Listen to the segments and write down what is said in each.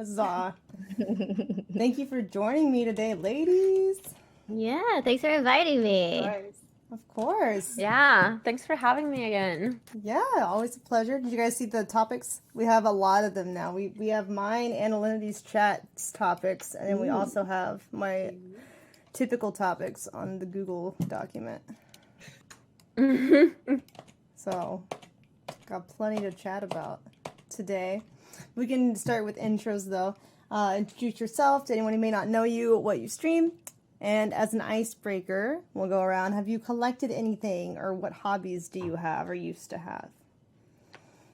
Huzzah. Thank you for joining me today, ladies. Yeah, thanks for inviting me. Of course. Yeah, thanks for having me again. Yeah, always a pleasure. Did you guys see the topics? We have a lot of them now. We have mine and Alinity's chat's topics, and then we also have my typical topics on the Google document. So, got plenty to chat about today. We can start with intros though. Introduce yourself to anyone who may not know you, what you stream. And as an icebreaker, we'll go around. Have you collected anything, or what hobbies do you have or used to have?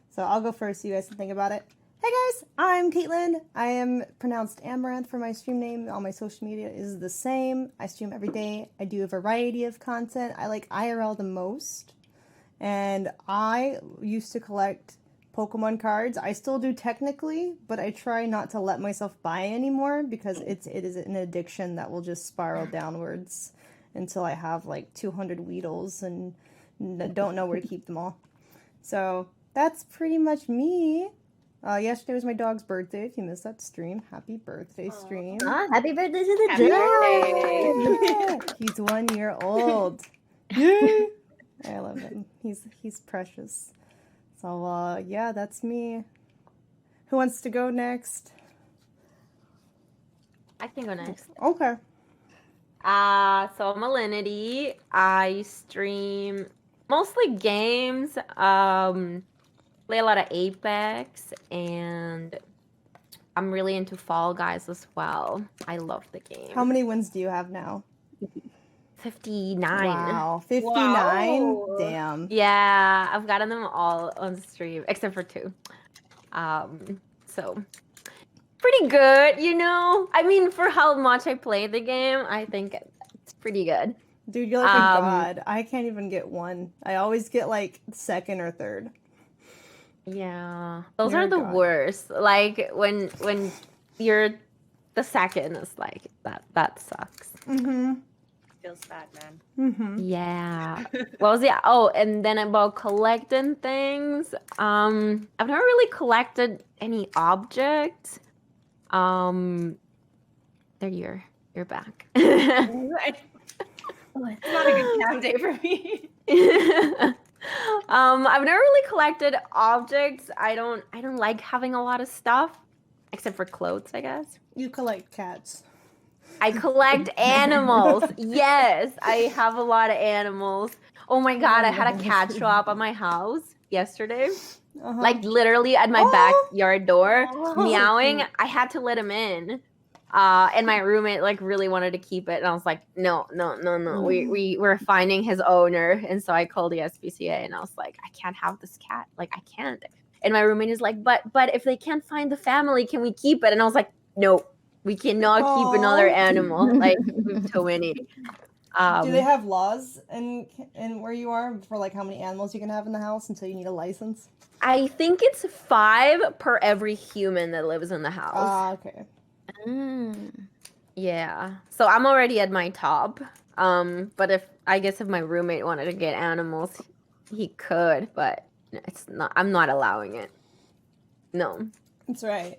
So I'll go first so you guys can think about it. Hey guys, I'm Caitlin. I am pronounced Amouranth for my stream name. All my social media is the same. I stream every day. I do a variety of content. I like IRL the most. And I used to collect Pokemon cards. I still do technically, but I try not to let myself buy anymore because it is an addiction that will just spiral downwards until I have like 200 Weedles and don't know where to keep them all. So that's pretty much me. Yesterday was my dog's birthday. If you missed that stream, happy birthday stream. Happy birthday to the Happy dog! birthday. He's 1 year old. Yeah. I love him. He's precious. So, yeah, that's me. Who wants to go next? I can go next. Okay. So I'm Alinity. I stream mostly games. Play a lot of Apex, and I'm really into Fall Guys as well. I love the game. How many wins do you have now? 59. Wow, 59? Wow. Damn. Yeah, I've gotten them all on stream, except for 2. So pretty good, you know? I mean, for how much I play the game, I think it's pretty good. Dude, you're like a god. I can't even get 1. I always get like 2nd or 3rd. Yeah. Those You're are a the god. worst. Like when you're the second, it's like that sucks. Mm-hmm. Feels bad, man. Mm-hmm. Yeah. What was it? Oh, and then about collecting things. I've never really collected any objects. There you're back. It's not a good cam day for me. I've never really collected objects. I don't like having a lot of stuff, except for clothes, I guess. You collect cats. I collect animals. Yes, I have a lot of animals. Oh my god, I had a cat show up at my house yesterday. Uh-huh. Like literally at my Oh. backyard door, Oh. meowing. I had to let him in. And my roommate like really wanted to keep it, and I was like, no. We're finding his owner, and so I called the SPCA, and I was like, I can't have this cat. Like I can't. And my roommate is like, but if they can't find the family, can we keep it? And I was like, no. We cannot keep another animal. Like we've too many. Do they have laws in where you are for like how many animals you can have in the house until you need a license? I think it's 5 per every human that lives in the house. Ah, okay. Yeah. So I'm already at my top. But if my roommate wanted to get animals, he could, but it's not. I'm not allowing it. No. That's right.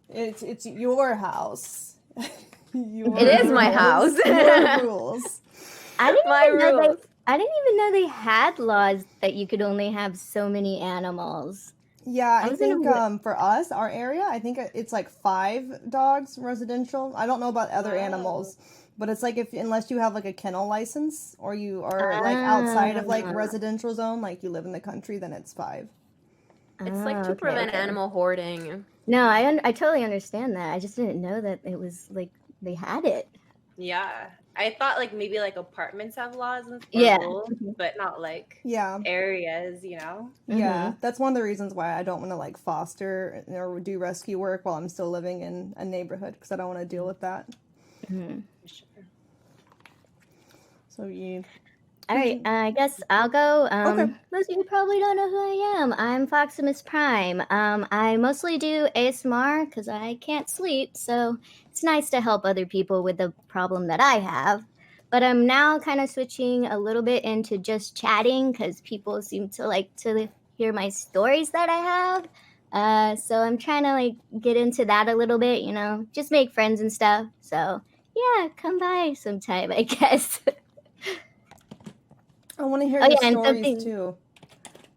It's your house. It is my house. Your rules. I didn't My even know rules. I didn't even know they had laws that you could only have so many animals. Yeah, I was think gonna- for us, our area, I think it's like 5 dogs residential. I don't know about other animals, but it's like unless you have like a kennel license or you are like outside of like residential zone, like you live in the country, then it's 5. It's like to prevent animal hoarding. No, I totally understand that. I just didn't know that it was like they had it. Yeah. I thought like maybe like apartments have laws and Yeah. rules, but not like Yeah. areas, you know? Yeah, that's one of the reasons why I don't want to like foster or do rescue work while I'm still living in a neighborhood because I don't want to deal with that. So you. All right, I guess I'll go. Okay. Most of you probably don't know who I am. I'm Foximus Prime. I mostly do ASMR because I can't sleep, so it's nice to help other people with the problem that I have. But I'm now kind of switching a little bit into just chatting because people seem to like to hear my stories that I have. So I'm trying to like get into that a little bit, just make friends and stuff. So yeah, come by sometime, I guess. I want to hear Oh your yeah, and stories something. too.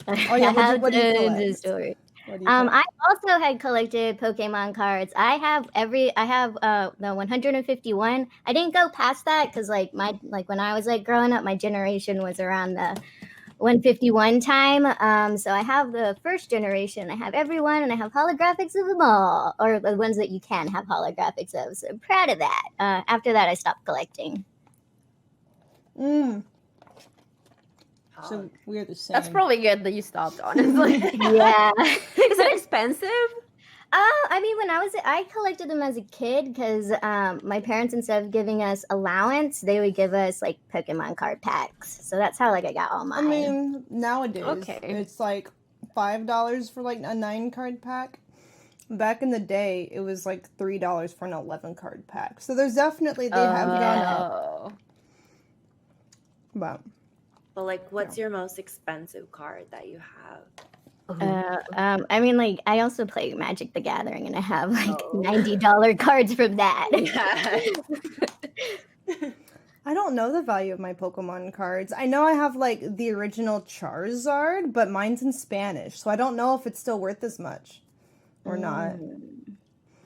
I Yeah, have what do you tons collect? of stories. What do you collect? I also had collected Pokemon cards. I have the 151. I didn't go past that because like when I was like growing up, my generation was around the 151 time. So I have the first generation. I have everyone, and I have holographics of them all, or the ones that you can have holographics of. So I'm proud of that. After that, I stopped collecting. So we're the same. That's probably good that you stopped, honestly. Yeah. Is it expensive? I mean, I collected them as a kid because my parents, instead of giving us allowance, they would give us like Pokemon card packs. So that's how like I got all mine. I mean, nowadays Okay. it's like $5 for like a 9-card pack. Back in the day, it was like $3 for an 11-card pack. So there's definitely they have gone up. Oh. But like, what's your most expensive card that you have? I mean, like, I also play Magic the Gathering, and I have like $90 cards from that. Yeah. I don't know the value of my Pokemon cards. I know I have like the original Charizard, but mine's in Spanish, so I don't know if it's still worth as much or not.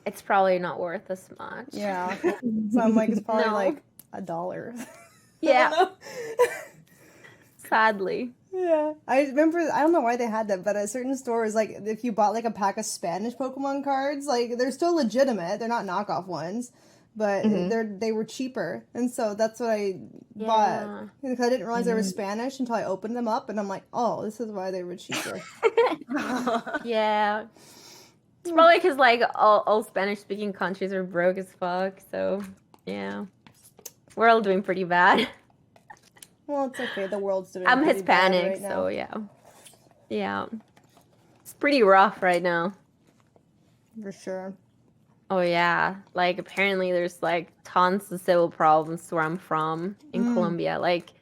It's probably not worth as much. Yeah. So I'm like, it's probably No. like $1. Yeah. Sadly. Yeah. I remember, I don't know why they had that, but at certain stores, like, if you bought, like, a pack of Spanish Pokemon cards, like, they're still legitimate. They're not knockoff ones, but they were cheaper. And so that's what I bought. Because I didn't realize they were Spanish until I opened them up, and I'm like, oh, this is why they were cheaper. Yeah. It's probably because, like, all Spanish-speaking countries are broke as fuck, so, yeah. We're all doing pretty bad. Well, it's okay. The world's doing I'm pretty bad Hispanic, right now. so yeah. Yeah. It's pretty rough right now. For sure. Oh, yeah. Like, apparently there's, like, tons of civil problems where I'm from in Colombia. Like,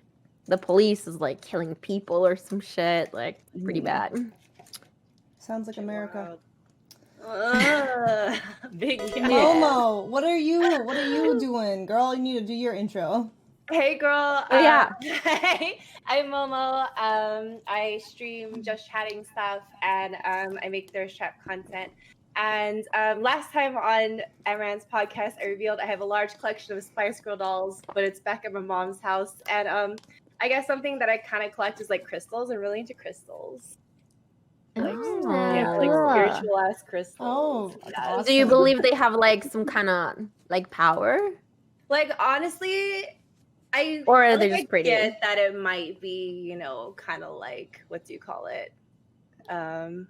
the police is, like, killing people or some shit. Like, pretty bad. Sounds like America. Big Momo, what are you doing? Girl, you need to do your intro. Hey girl. Oh, yeah. Hey, I'm Momo. I stream Just Chatting stuff, and I make thirst trap content. And last time on Amouranth's podcast, I revealed I have a large collection of Spice Girl dolls, but it's back at my mom's house. And I guess something that I kind of collect is like crystals. I'm really into crystals. Like, like spiritual ass crystals. Oh, Yeah. awesome. Do you believe they have, like, some kind of, like, power? Like, honestly, Or are they I just pretty? get that it might be, kind of like, what do you call it? I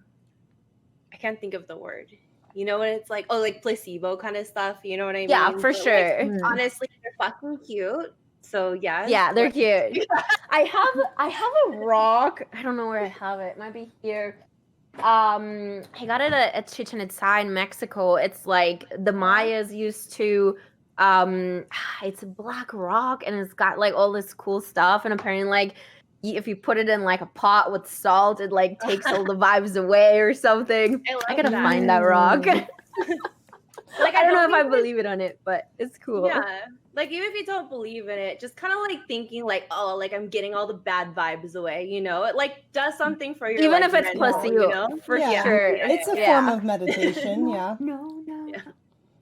can't think of the word. You know, when it's like, like placebo kind of stuff. You know what I mean? Yeah, for But, sure. like, honestly, they're fucking cute. So yeah. Yeah, they're cute. I have a rock. I don't know where I have it. It might be here. I got it at Chichen Itza in Mexico. It's like the Mayas used to it's a black rock, and it's got like all this cool stuff, and apparently like if you put it in like a pot with salt, it like takes all the vibes away or something. I gotta find that rock. Like, I don't know if I believe it on it, but it's cool. Yeah. Like, even if you don't believe in it, just kind of like thinking like, oh, like I'm getting all the bad vibes away, It like does something for your Even like, if it's mental, placebo, for Yeah. sure. It's a form of meditation, yeah. No. Yeah.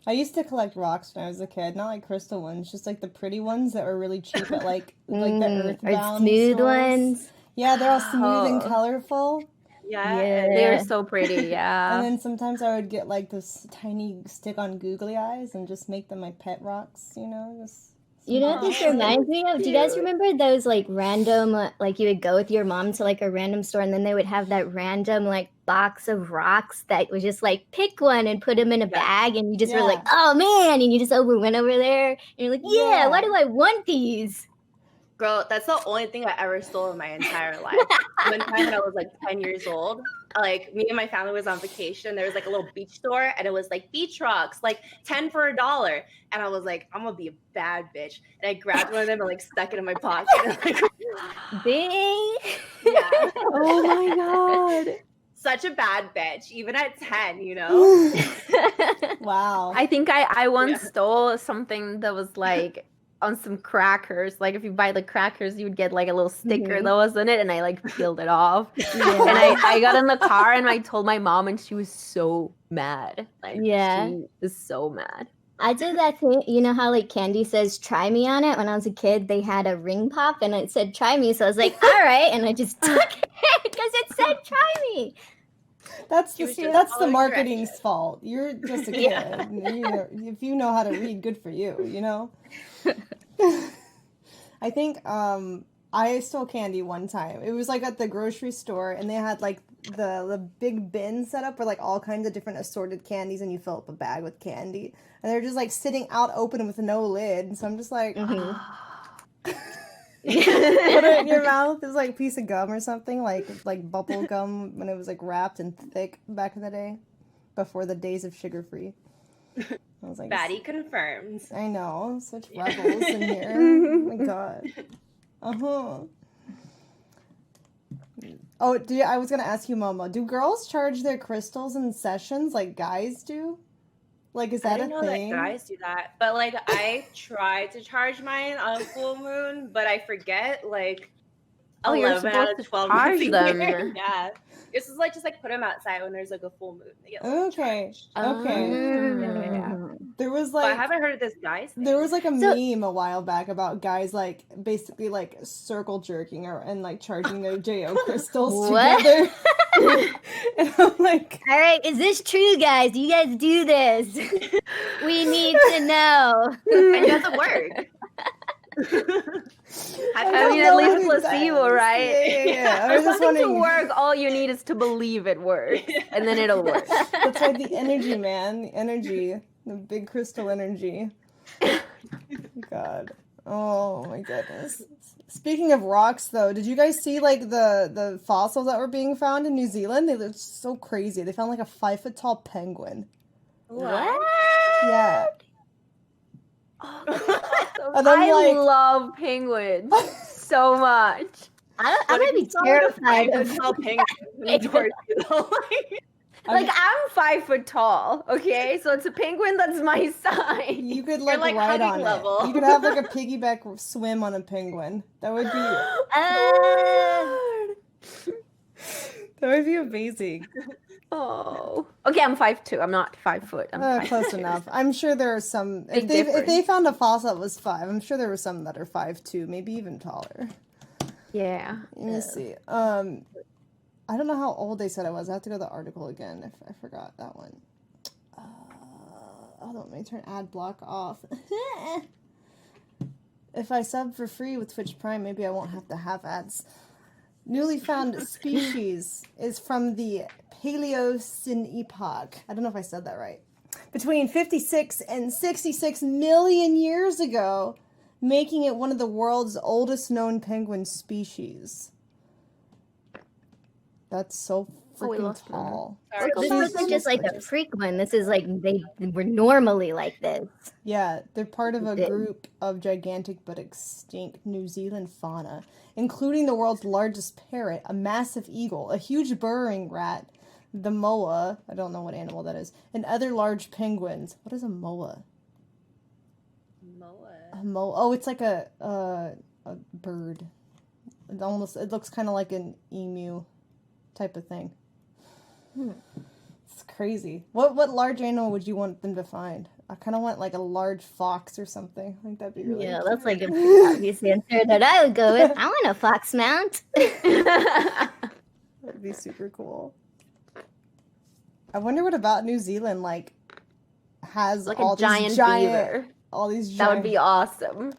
I used to collect rocks when I was a kid, not like crystal ones, just like the pretty ones that were really cheap at like the Earthbound or smooth stores. ones. Yeah, they're all smooth and colorful. Yeah. They're so pretty, yeah. And then sometimes I would get like this tiny stick-on googly eyes and just make them my pet rocks, Just You know what this reminds me of? Do you guys remember those like random, like you would go with your mom to like a random store, and then they would have that random like box of rocks that was just like pick one and put them in a bag, and you just were like, oh man, and you just went over there, and you're like, yeah, why do I want these? Girl, that's the only thing I ever stole in my entire life. One time when I was like 10 years old, like me and my family was on vacation. There was like a little beach store, and it was like beach rocks, like 10 for $1. And I was like, I'm gonna be a bad bitch. And I grabbed one of them and like stuck it in my pocket. And, like, Dang. yeah. Oh my god. such a bad bitch, even at 10, you know? Wow. I think I once stole something that was like on some crackers. Like if you buy the crackers, you would get like a little sticker that was in it, and I like peeled it off. And I got in the car and I told my mom, and she was so mad. Like she was so mad. I did that thing. You know how like candy says "try me" on it? When I was a kid, they had a ring pop and it said "try me," so I was like, "All right," and I just took it because it said "try me." That's She was the just that's the following marketing's directions. fault. You're just a kid. You know, if you know how to read, good for you. You know. I think I stole candy one time. It was like at the grocery store, and they had like the big bin set up where like all kinds of different assorted candies, and you fill up a bag with candy, and they're just like sitting out open with no lid. And so I'm just like, put it in your mouth. It was like a piece of gum or something, like bubble gum when it was like wrapped and thick back in the day, before the days of sugar free. I was like, Baddie confirmed. I know, such rebels in here. Oh my god. Oh, I was gonna ask you, Momo. Do girls charge their crystals in sessions like guys do? Like, is I that didn't a know thing? that guys do that, but like I tried to charge mine on a full moon, but I forget like Oh, you're 11 out supposed of to 12 charge months a them. year. Yeah, this is like just like put them outside when there's like a full moon. They get like, Okay. charged. Okay. Yeah. There was But I like haven't heard of this guys thing. there was like a So- meme a while back about guys like basically like circle jerking and like charging their JO crystals What? together. And I'm like, All right, is this true, guys? Do you guys do this? We need to know. It doesn't work. I don't mean, know at least if it placebo, does. right? Yeah. I was For just something to wondering. work, all you need is to believe it works, and then it'll work. That's right, the energy, man. The energy. The big crystal energy. God. Oh my goodness. Speaking of rocks though, did you guys see like the fossils that were being found in New Zealand? They look so crazy. They found like a 5-foot tall penguin. What? Yeah. Oh, that's awesome. And I'm I like- love penguins so much. I might be terrified of Like I'm 5 foot tall, okay? So it's a penguin that's my size. You could like, like, ride hugging on level. it. You could have like a piggyback swim on a penguin. That would be amazing. Oh. Okay, I'm 5'2". I'm not 5 foot. I'm 5'2". Close enough. I'm sure there are some. If Big they difference. found a fossil that was 5, I'm sure there were some that are 5'2", maybe even taller. Yeah. Let me see. I don't know how old they said I was. I have to go to the article again if I forgot that one. Hold on, let me turn ad block off. If I sub for free with Twitch Prime, maybe I won't have to have ads. Newly found species is from the Paleocene epoch. I don't know if I said that right. Between 56 and 66 million years ago, making it one of the world's oldest known penguin species. That's so we freaking lost one. tall. Sorry. This wasn't just like a freak one. This is like they were normally like this. Yeah, they're part of a Big. group of gigantic but extinct New Zealand fauna, including the world's largest parrot, a massive eagle, a huge burrowing rat, the moa, I don't know what animal that is, and other large penguins. What is a moa? A moa. Oh, it's like a bird. It looks kind of like an emu type of thing. It's crazy. What large animal would you want them to find? I kind of want like a large fox or something. I think that'd be really Yeah, cute. that's like a pretty obvious answer that I would go with. I want a fox mount. That'd be super cool. I wonder what about New Zealand like has Like all a giant these beaver. all these That would giant be awesome.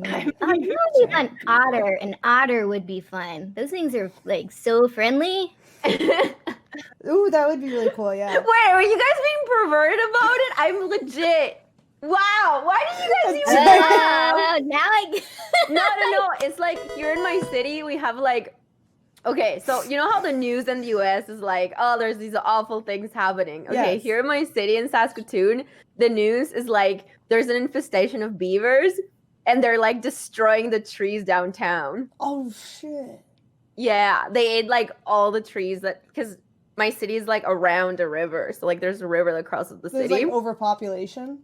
I really want otter. An otter would be fun. Those things are like so friendly. Ooh, that would be really cool, yeah. Wait, were you guys being perverted about it? I'm legit. Wow, why did you guys even laugh? Now I No. It's like here in my city, we have like, okay, so you know how the news in the US is like, oh, there's these awful things happening. Okay, Yes. here in my city in Saskatoon, the news is like, there's an infestation of beavers and they're like destroying the trees downtown. Oh shit. Yeah, they ate like all the trees because my city is like around a river, so like there's a river that crosses the There's city. like overpopulation.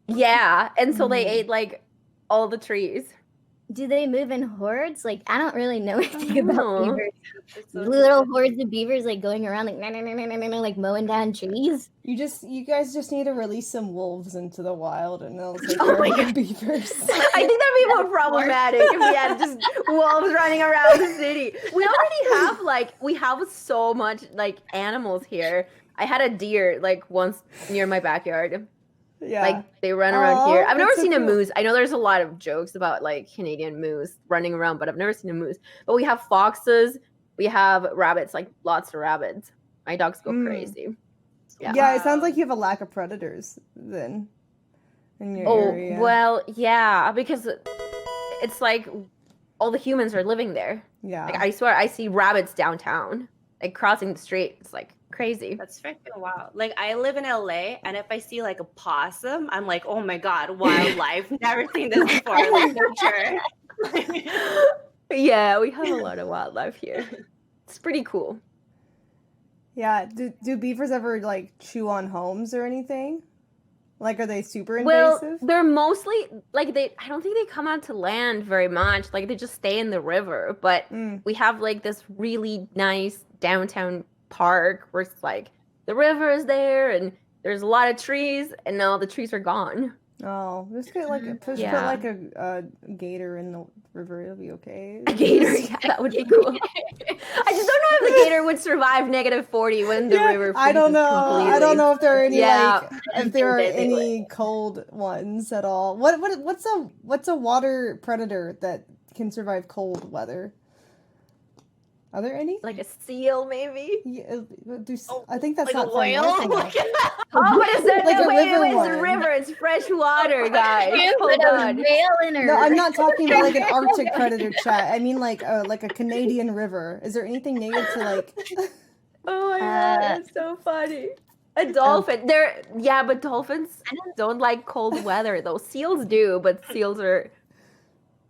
Yeah, and so they Mm. ate like all the trees. Do they move in hordes? Like, I don't really know anything about Oh. beavers. It's so Little stupid. hordes of beavers like going around like mowing down trees. You guys just need to release some wolves into the wild, and they'll take Oh care my of the God. beavers. I think that'd be more problematic if we had just wolves running around the city. We have so much like animals here. I had a deer like once near my backyard. Yeah. Like they run around here. Aw, I've never that's so seen a cool. moose. I know there's a lot of jokes about like Canadian moose running around, but I've never seen a moose. But we have foxes, we have rabbits, like lots of rabbits. My dogs go Mm. crazy. Yeah, it sounds like you have a lack of predators then in your Oh, area. well, yeah, because it's like all the humans are living there. Yeah. Like I swear I see rabbits downtown, like crossing the street. It's like crazy. That's freaking wild. Like I live in LA, and if I see like a possum, I'm like, oh my god, wildlife! Never seen this before. Like nature. Yeah, we have a lot of wildlife here. It's pretty cool. Yeah. Do beavers ever like chew on homes or anything? Like, are they super Well, invasive? they're mostly like I don't think they come out to land very much. Like they just stay in the river. But Mm. we have like this really nice downtown park where it's like the river is there and there's a lot of trees, and now the trees are gone. Oh, just get like put Yeah. like a gator in the river. It'll be okay. A gator, yeah, that would be cool. I just don't know if the gator would survive -40 when the river. I don't freezes know. I completely. don't know if there are any Yeah. if there are think they any cold ones at all. What's a water predator that can survive cold weather? Are there any? Like a seal, maybe. Yeah, I think that's like not a far whale? north enough. Oh, what is that? Like No, a wait, river it's a one. river. It's fresh water, guys. You Hold put a on. whale in her. No, I'm not talking about like an Arctic predator, chat. I mean like a Canadian river. Is there anything native to like? Oh my god, that's so funny. A dolphin. But dolphins don't like cold weather though. Seals do, but seals are.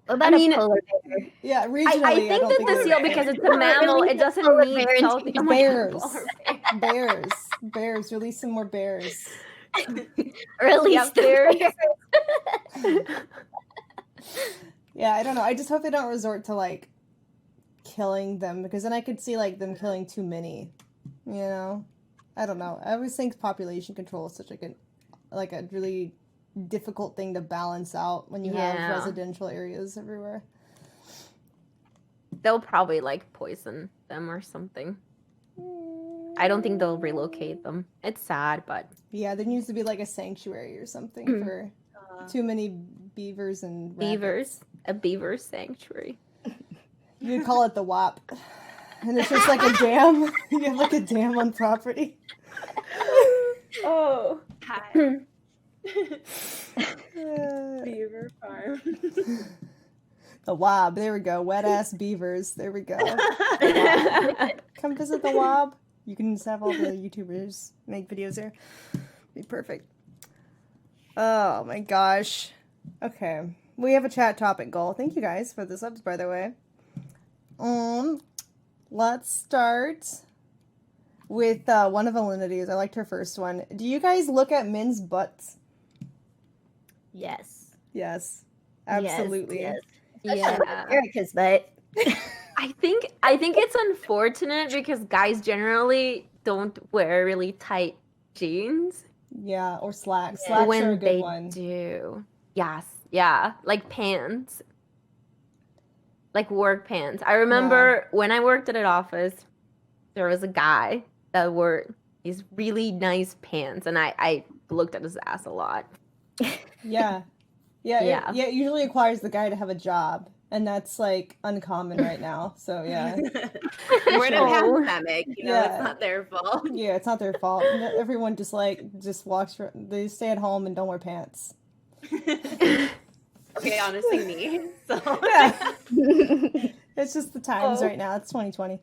What about I mean, a polar bear? Yeah, regionally. I think don't that think the they're- seal, because it's a mammal, it doesn't Polar need bear salt. into Oh my God, bears. polar bear. Bears, release some more bears. Release the bears. bear. Yeah, I don't know. I just hope they don't resort to like killing them, because then I could see like them killing too many. You know, I don't know. I always think population control is such like a really difficult thing to balance out when you have Yeah. residential areas everywhere. They'll probably like poison them or something. I don't think they'll relocate them. It's sad, but Yeah, there needs to be like a sanctuary or something for too many beavers and rabbits. beavers, a beaver sanctuary. You'd call it the WAP. And it's just like a dam. You have like a dam on property. Oh. Hi. Uh, Beaver farm. the WAB. There we go. Wet ass beavers. There we go. Come visit the WAB. You can just have all the YouTubers make videos there. Be perfect. Oh my gosh. Okay. We have a chat topic goal. Thank you guys for the subs, by the way. Let's start with one of Alinity's. I liked her first one. Do you guys look at men's butts? Yes. Yes. Absolutely. Yes. Yeah. Erica's butt. I think it's unfortunate because guys generally don't wear really tight jeans. Yeah, or slacks. Yeah. Slacks are a When good they one. do. Yes. Yeah. Like pants. Like work pants. I remember when I worked at an office, there was a guy that wore these really nice pants, and I looked at his ass a lot. Yeah. Yeah, Yeah. it usually requires the guy to have a job, and that's like uncommon right now. So yeah. We're in a Oh. pandemic, Yeah. it's not their fault. Yeah, it's not their fault. Everyone just walks they stay at home and don't wear pants. Okay, honestly, me. So Yeah. It's just the times Oh. right now. It's 2020.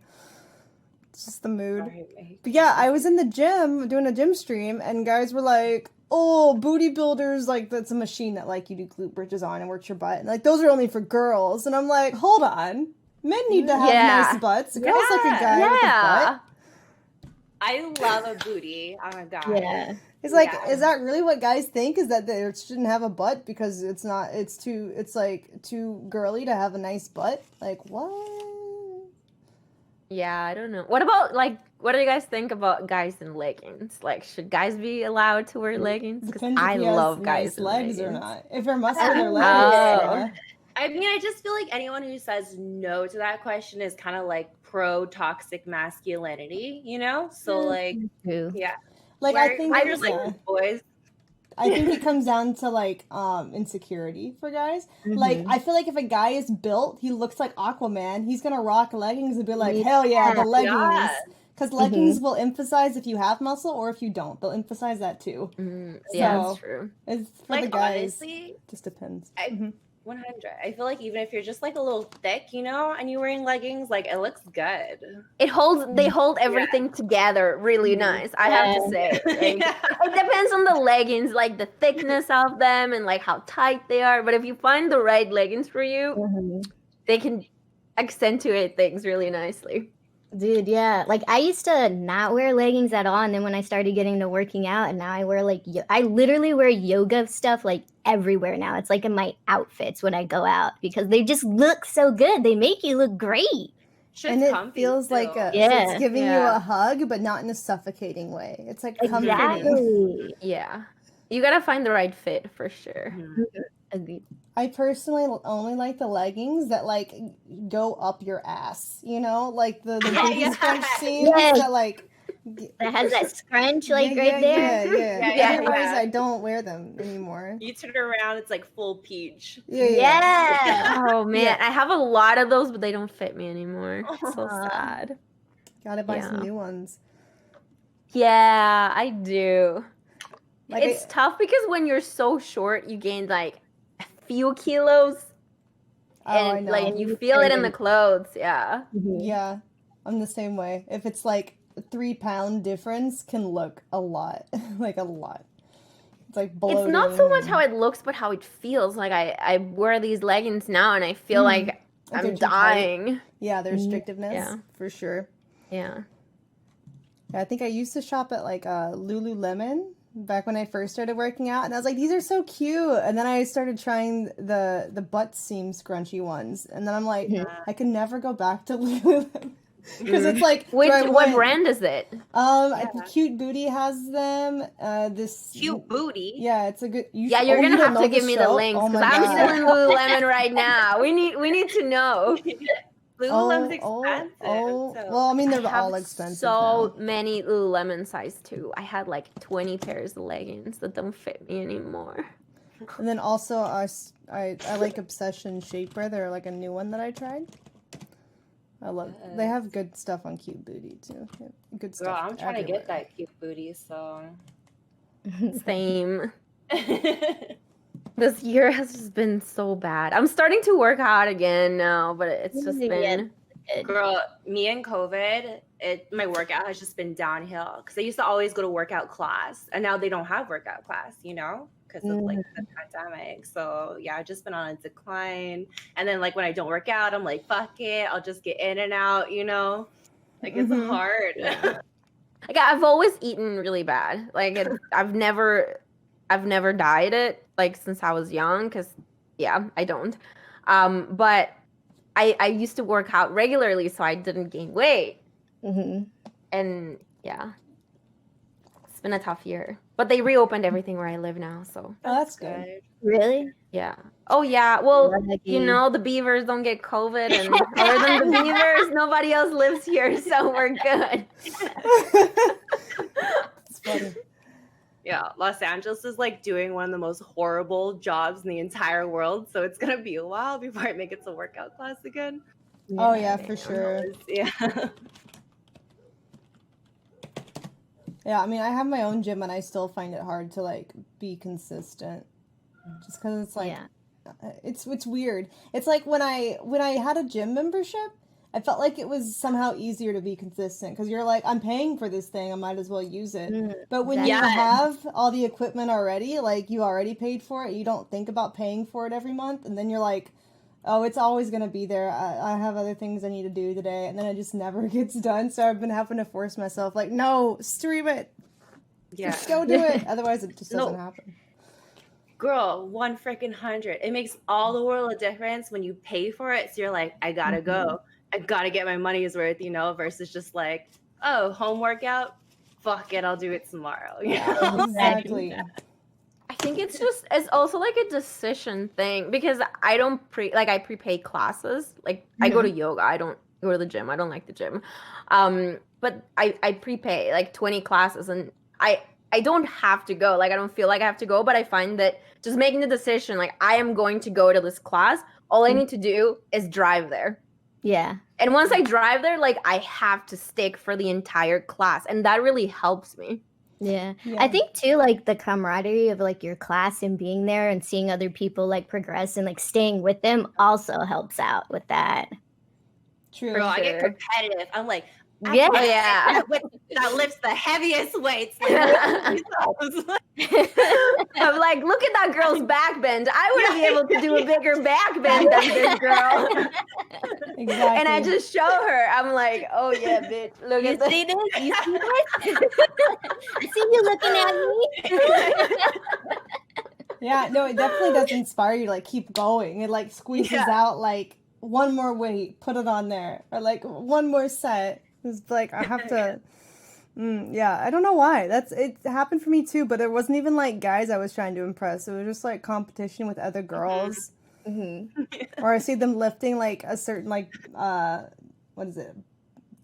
It's just the mood. Sorry. But yeah, I was in the gym doing a gym stream, and guys were like, "Oh, booty builders, like that's a machine that like you do glute bridges on and works your butt, and like those are only for girls." And I'm like, "Hold on, Men need to have Yeah. nice butts. Girls like a guy with a Yeah. butt. I love a booty. Oh my god. Yeah. It's like, Yeah. is that really what guys think? Is that they shouldn't have a butt because it's too girly to have a nice butt? Like, what? Yeah, I don't know. What about what do you guys think about guys in leggings? Like, should guys be allowed to wear leggings? Because Depends I if he love has guys nice in legs or leggings. not. If they're muscular legs, Oh. yeah. I mean, I just feel like anyone who says no to that question is kind of like pro toxic masculinity, you know? So like, True. yeah. Like, I think, wear your leggings, boys. I think it comes down to like insecurity for guys. Like, I feel like if a guy is built, he looks like Aquaman, he's gonna rock leggings and be like, hell yeah, the leggings. Yeah. Because leggings will emphasize if you have muscle or if you don't. They'll emphasize that too. Yeah, So- that's true. It's for Like the guys. honestly, Just depends. 100. I feel like even if you're just like a little thick, you know, and you're wearing leggings, like it looks good. They hold everything together really nice. I have to say. Like, Yeah. it depends on the leggings, like the thickness of them and like how tight they are. But if you find the right leggings for you, they can accentuate things really nicely. Dude, yeah. Like I used to not wear leggings at all, and then when I started getting to working out, and now I wear like I literally wear yoga stuff like everywhere now. It's like in my outfits when I go out because they just look so good. They make you look great. Shit's And it comfy, feels too. like Yeah. it's giving you Yeah. a hug, but not in a suffocating way. It's like comforting. Exactly. Yeah. You gotta find the right fit for sure. Agreed. I personally only like the leggings that like go up your ass. You know, like the booty Yeah. scrunch seams Yes. that like. That has that scrunch like yeah, right there. Yeah. Otherwise, yeah. I don't wear them anymore. You turn around, it's like full peach. Yeah. Oh man, Yeah. I have a lot of those, but they don't fit me anymore. It's so Aw. sad. Gotta buy some Yeah. new ones. Yeah, I do. Like It's tough because when you're so short, you gain like a few kilos, I and know. like you feel it in the clothes. Yeah. Yeah, I'm the same way. If it's like a 3-pound difference, can look a lot, like a lot. It's like bloating. It's not so much how it looks, but how it feels. Like I wear these leggings now, and I feel like they're I'm too tight. dying. Yeah, the restrictiveness Yeah. for sure. Yeah. Yeah, I think I used to shop at like Lululemon back when I first started working out, and I was like, these are so cute. And then I started trying the butt seam scrunchy ones, and then I'm like, I can never go back to Lululemon because it's like What brand is it? Cute Booty has them. This Cute booty. Yeah, it's a good. Yeah, you're gonna you don't have to know give the me the show? links Oh because my I'm God. still in Lululemon right now. We need to know. Lululemon's expensive. so. Well, I mean, they're I have all expensive. so many Lululemon size too. I had like 20 pairs of leggings that don't fit me anymore. And then also, I like Obsession Shapewear. They're like a new one that I tried. I love. They have good stuff on Cute Booty too. They have good stuff. Girl, I'm trying to everywhere. get that cute booty, so. Same. This year has just been so bad. I'm starting to work out again now, but it's just been. Girl, me and COVID, my workout has just been downhill because I used to always go to workout class, and now they don't have workout class, you know, because of like the pandemic. So yeah, I've just been on a decline. And then like when I don't work out, I'm like, fuck it, I'll just get in and out, you know. Like it's hard. Like I've always eaten really bad. Like I've never dieted like since I was young because I don't. But I used to work out regularly so I didn't gain weight. And yeah, it's been a tough year. But they reopened everything where I live now, so. Oh, that's good. Really? Yeah. Oh yeah. Well, Lucky. you know the beavers don't get COVID, and other than the beavers, nobody else lives here, so we're good. It's funny. Yeah, Los Angeles is like doing one of the most horrible jobs in the entire world. So it's gonna be a while before I make it to workout class again. Oh yeah, for sure. Yeah. Yeah, I mean, I have my own gym, and I still find it hard to like be consistent, just because it's like, it's weird. It's like when I had a gym membership, I felt like it was somehow easier to be consistent because you're like, I'm paying for this thing, I might as well use it. But when you have all the equipment already, like you already paid for it, you don't think about paying for it every month, and then you're like, oh, it's always going to be there. I have other things I need to do today, and then it just never gets done. So I've been having to force myself, like, no, stream it. Yeah. Just go do it. Otherwise, it just doesn't No. happen. Girl, 100. It makes all the world of difference when you pay for it. So you're like, I gotta go. I gotta get my money's worth, you know, versus just like, oh, home workout. Fuck it, I'll do it tomorrow. You know? Exactly. I think it's also like a decision thing because I don't I prepay classes. Like I go to yoga. I don't go to the gym. I don't like the gym. But I prepay like 20 classes and I don't have to go. Like I don't feel like I have to go, but I find that just making the decision like I am going to go to this class, all I need to do is drive there. Yeah. And once I drive there, like I have to stick for the entire class and that really helps me. Yeah. I think too, like the camaraderie of like your class and being there and seeing other people like progress and like staying with them also helps out with that. True. Girl, I get competitive. I'm like, Yeah. that lifts the heaviest weights. Like, I'm like, look at that girl's back bend. I wouldn't be able to do a bigger back bend than this girl. Exactly. And I just show her. I'm like, oh yeah, bitch. Look You at this. see this? You see this? You see you looking at me? Yeah, no, it definitely does inspire you to like keep going. It like squeezes out like one more weight, put it on there, or like one more set. It's like I have to. I don't know why. It happened for me too, but it wasn't even like guys I was trying to impress. It was just like competition with other girls, or I see them lifting like a certain like what is it,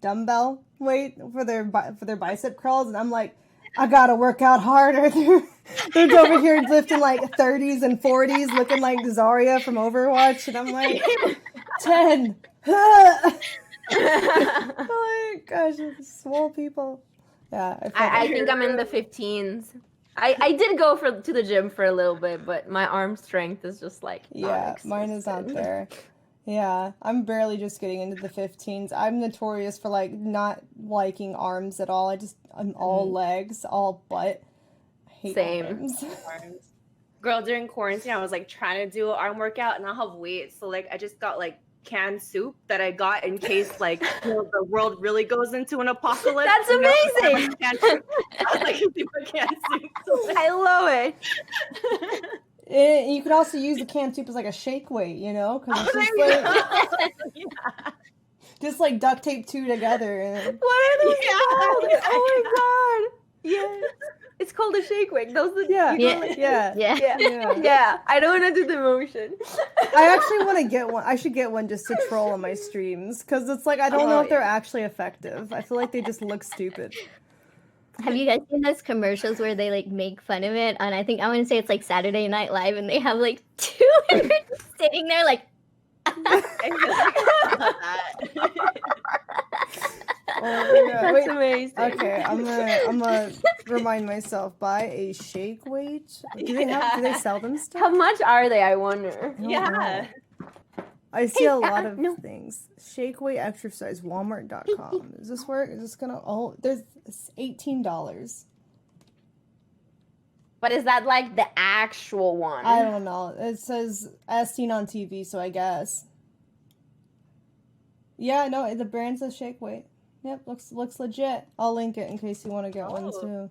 dumbbell weight for their bicep curls, and I'm like, I gotta work out harder. They're over here lifting like 30s and 40s, looking like Zarya from Overwatch, and I'm like 10. Oh my gosh, swole people. Yeah, I think I'm in the 15s. I did go to the gym for a little bit, but my arm strength is just like mine is not there. Yeah, I'm barely just getting into the 15s. I'm notorious for like not liking arms at all. I'm all legs, all butt. I hate arms. Girl, during quarantine, I was like trying to do an arm workout, and I have weights, so like I just got like canned soup that I got in case like the world really goes into an apocalypse. That's amazing. I love it. You could also use the canned soup as like a shake weight, you know, because it's just like duct tape two together. And... What are those called? Oh my god! Yes. It's called a shake weight. Those are Yeah. I don't want to do the motion. I actually want to get one. I should get one just to troll on my streams because it's like I don't know if they're actually effective. I feel like they just look stupid. Have you guys seen those commercials where they like make fun of it? And I want to say it's like Saturday Night Live, and they have like two sitting there like. That's amazing. Okay, I'm gonna remind myself. Buy a shake weight. Do they sell them still? How much are they? I wonder. I see a lot of things. Shake weight exercise. Walmart.com. Does this work? Is this gonna? Oh, there's $18. But is that like the actual one? I don't know. It says as seen on TV, so I guess. Yeah, no, the brand says shake weight. Yep, looks legit. I'll link it in case you want to get one too.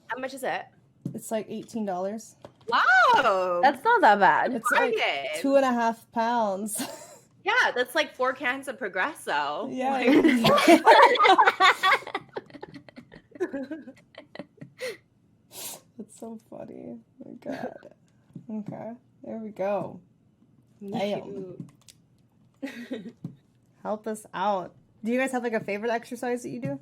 How much is it? It's like $18. Wow, that's not that bad. It's like 2.5 pounds. Yeah, that's like 4 cans of Progresso. Yeah. That's so funny. Oh my god. Okay, there we go. Damn. Help us out. Do you guys have like a favorite exercise that you do?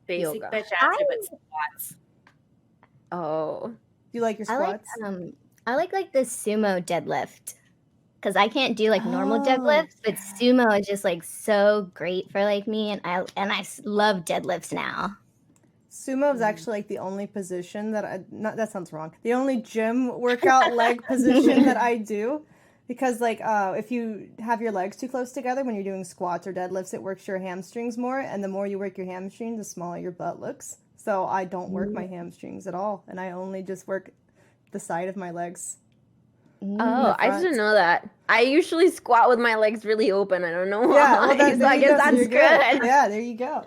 Basic bitch answer, but squats. Oh. Do you like your squats? I like the sumo deadlift. Because I can't do like normal deadlifts, but sumo is just like so great for like me, and I love deadlifts now. Sumo is actually like the only position that sounds wrong. The only gym workout leg position that I do. Because, like, if you have your legs too close together when you're doing squats or deadlifts, it works your hamstrings more. And the more you work your hamstrings, the smaller your butt looks. So I don't work my hamstrings at all. And I only just work the side of my legs. Oh, I didn't know that. I usually squat with my legs really open. I don't know why. Yeah, well, So I guess that's you're good. Yeah, there you go.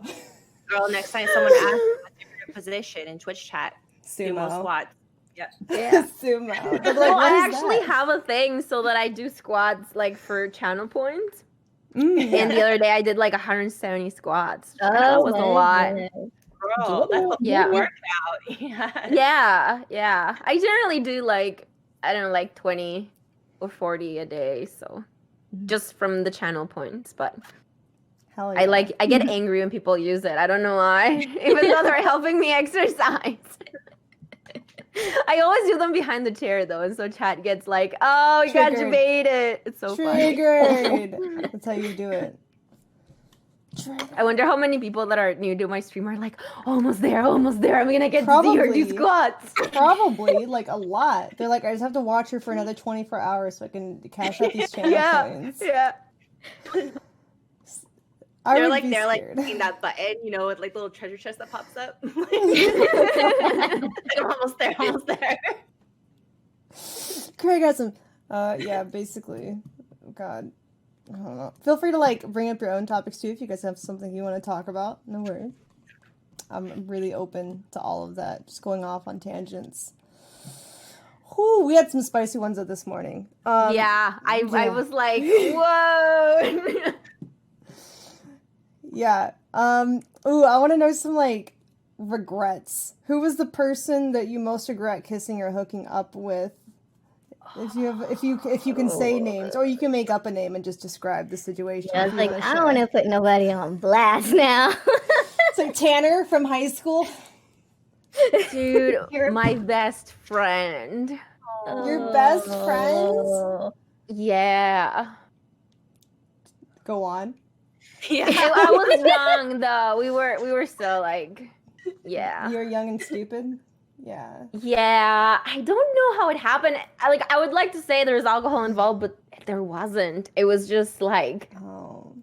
Girl, next time someone asks what's your favorite position in Twitch chat, sumo Sumo. squats. Yep. Yeah. Sumo. But, like, Well, what I is actually that? have a thing so that I do squats like for channel points. Mm. And the other day I did like 170 squats. Oh, That was a my lot. goodness. Girl, that's a Yeah. workout. Yeah. I generally do like, I don't know, like 20 or 40 a day. So just from the channel points. But Hell yeah. I get angry when people use it. I don't know why. Even though they're helping me exercise. I always do them behind the chair though, and so chat gets like, "Oh, you got Triggered. debated." It's so funny. Triggered. That's how you do it. I wonder how many people that are new to my stream are like, almost there. I'm gonna get to see her do Probably. squats. Probably, like, a lot. They're like, I just have to watch her for another 24 hours so I can cash out these channel coins. Yeah. I They're would like be scared. hitting that button, with like the little treasure chest that pops up. I'm almost there. Craig has some. Yeah, basically. God. I don't know. Feel free to, like, bring up your own topics too if you guys have something you want to talk about. No worries. I'm really open to all of that. Just going off on tangents. Whew, we had some spicy ones this morning. I was like, whoa. Yeah. Ooh, I want to know some, like, regrets. Who was the person that you most regret kissing or hooking up with? If you can say names, or you can make up a name and just describe the situation. I was like, I don't want to put nobody on blast now. It's like Tanner from high school. Dude, my best friend. Your best friends? Oh. Yeah. Go on. Yeah. I was young though. We were still like, yeah. You're young and stupid? Yeah. Yeah, I don't know how it happened. I would like to say there was alcohol involved, but there wasn't. It was just like, Oh.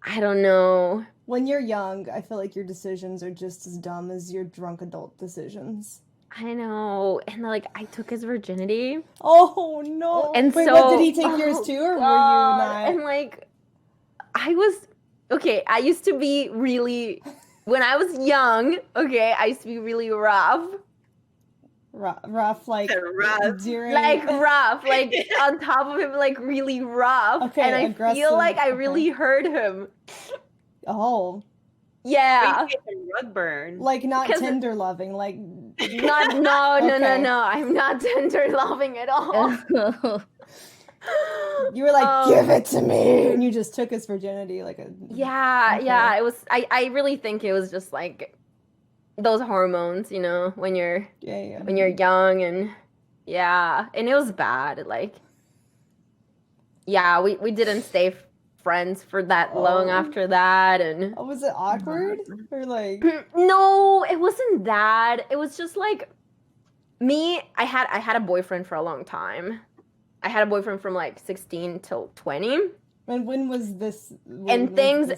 I don't know. When you're young, I feel like your decisions are just as dumb as your drunk adult decisions. I know. And like, I took his virginity. Oh no. And Wait, so, what, did he take yours too, or were you not? And like, I used to be really, when I was young, I used to be really rough. Rough, like Rough. during, Like rough, like on top of him, like really rough. Okay, and I aggressive, feel like I okay. really hurt him. Oh, Yeah. You get a rug burn. like not 'Cause- tender loving, like No, Okay. I'm not tender loving at all. you were like, give it to me, and you just took his virginity like a Yeah, Okay. yeah. It was. I really think it was just like those hormones, when you're yeah. when you're young, and and it was bad. Like, yeah, we didn't stay friends for that long Oh. after that, and Oh, was it awkward or like? no, it wasn't that. It was just like me. I had a boyfriend for a long time. I had a boyfriend from like 16 till 20. And when was this? And things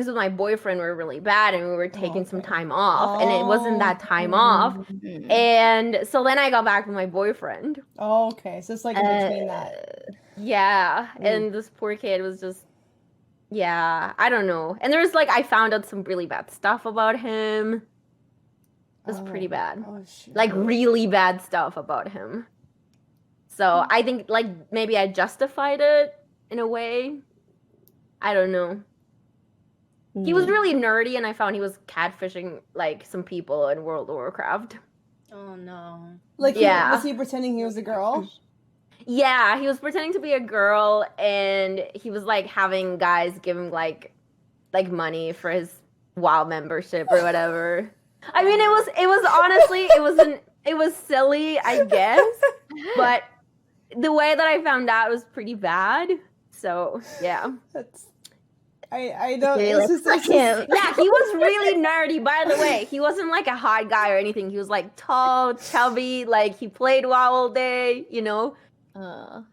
with my boyfriend were really bad, and we were taking some okay. time off, and it wasn't that time off. And so then I got back with my boyfriend. Oh, okay. So it's like in between that. Yeah, and this poor kid was just, I don't know. And there's like, I found out some really bad stuff about him. It was pretty bad. Oh shit. Like really bad stuff about him. So I think like maybe I justified it in a way. I don't know. He was really nerdy, and I found he was catfishing like some people in World of Warcraft. Oh no. Like, Yeah. was he pretending he was a girl? Yeah, he was pretending to be a girl, and he was like having guys give him like money for his WoW membership or whatever. I mean, it was honestly, it was silly, I guess, but the way that I found out was pretty bad. So yeah. That's. I don't. You're It's like, just, fuck it's just- him. Yeah, he was really nerdy, by the way. He wasn't like a hot guy or anything. He was like tall, chubby, like he played WoW all day,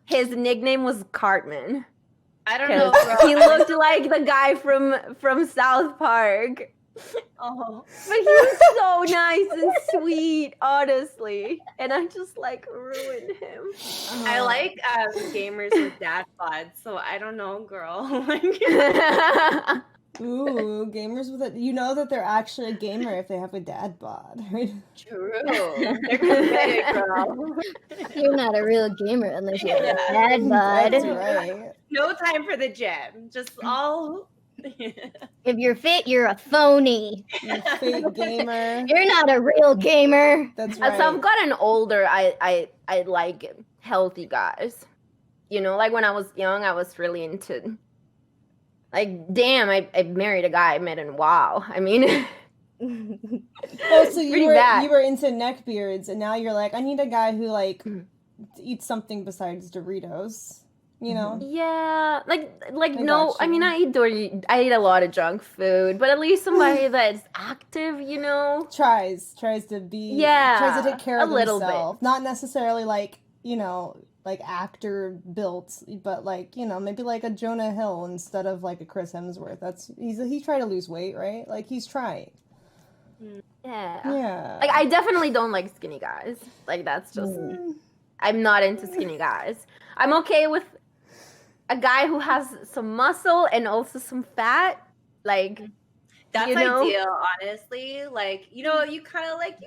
His nickname was Cartman. I don't know. 'Cause he looked like the guy from South Park. Oh. But he was so nice and sweet, honestly. And I just like ruined him. I like gamers with dad bods, so I don't know, girl. Like, Ooh, gamers with it. You know that they're actually a gamer if they have a dad bod, right? true. They're committed, girl. You're not a real gamer unless you have a Yeah. dad bod. That's right. No time for the gym. Just all. If you're fit, you're a phony. You fake gamer. You're not a real gamer. That's As I've right. gotten older, I like healthy guys. You know, like when I was young, I was really into. Like, damn, I married a guy I met in WoW. I mean, Oh, so pretty you bad. were into neckbeards, and now you're like, I need a guy who like eats something besides Doritos. You know? Yeah, like I no, got I mean, you. I eat a lot of junk food, but at least somebody that's active, you know. Tries to take care a of little himself. Not necessarily like, you know, like actor built, but like, you know, maybe like a Jonah Hill instead of like a Chris Hemsworth. He tried to lose weight, right? Like he's trying. Yeah. Yeah. Like I definitely don't like skinny guys. Like that's just I'm not into skinny guys. I'm okay with a guy who has some muscle and also some fat. Like That's you know? ideal, honestly. Like, you know, you kind of like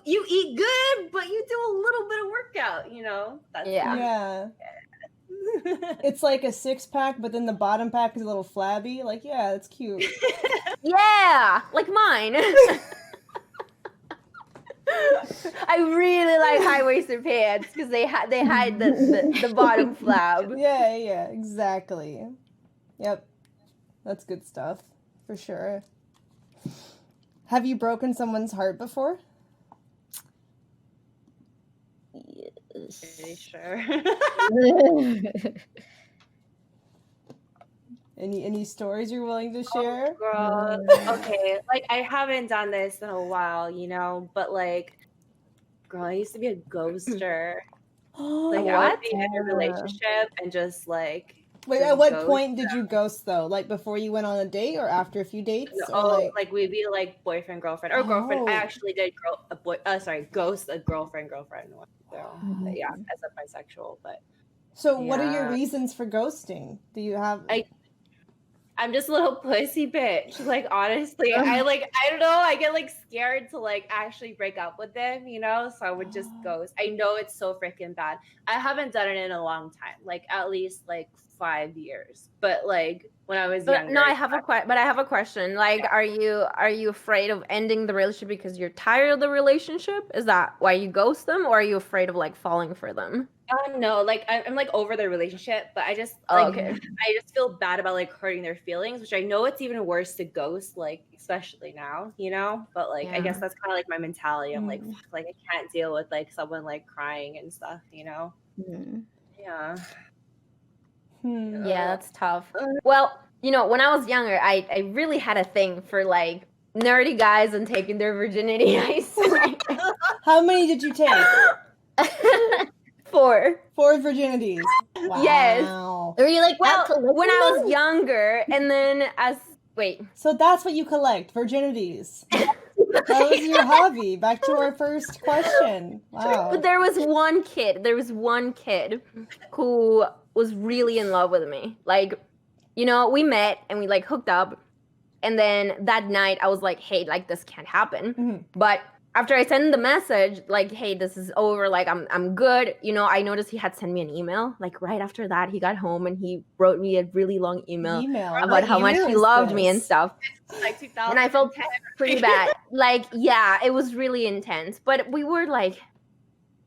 you eat good, but you do a little bit of workout. You know. That's Yeah. It's like a 6-pack, but then the bottom pack is a little flabby. Like, yeah, it's cute. Yeah, like mine. I really like high-waisted pants because they hide the bottom flab. Yeah, exactly. Yep. That's good stuff. For sure. Have you broken someone's heart before? Pretty sure. Any stories you're willing to share? Girl, okay, like I haven't done this in a while, you know, but like, girl, I used to be a ghoster. Like, I would be in a relationship and just like. Wait, just at what ghost point did you ghost though? Like before you went on a date or after a few dates? Or like we'd be like boyfriend, girlfriend, or girlfriend. I Oh. actually did ghost a girlfriend once. So yeah, as a bisexual, but So what are your yeah. reasons for ghosting? Do you have I'm just a little pussy bitch. Like honestly, I don't know. I get like scared to like actually break up with them, you know. So I would just ghost. I know it's so freaking bad. I haven't done it in a long time, like at least like 5 years. But like when I was younger. No, I have a question. Like, are you afraid of ending the relationship because you're tired of the relationship? Is that why you ghost them, or are you afraid of like falling for them? No, like I'm like over the relationship, but I just Okay. I just feel bad about like hurting their feelings, which I know it's even worse to ghost, like especially now, you know. But like I guess that's kind of like my mentality. I'm like, fuck, like I can't deal with like someone like crying and stuff, you know. Yeah. Yeah, that's tough. Well, you know, when I was younger, I really had a thing for like nerdy guys and taking their virginity. I swear. How many did you take? 4. 4 virginities. Wow. Yes. Were you like, Well, when I was younger, and then So that's what you collect, virginities. That was your hobby. Back to our first question. Wow. But there was one kid who was really in love with me. Like, you know, we met and we like hooked up, and then that night I was like, hey, like this can't happen. But after I sent the message, like, hey, this is over, like I'm good, you know, I noticed he had sent me an email. Like right after that, he got home and he wrote me a really long email about how much he loved me and stuff. Like 2010. And I felt pretty bad. Like, yeah, it was really intense. But we were like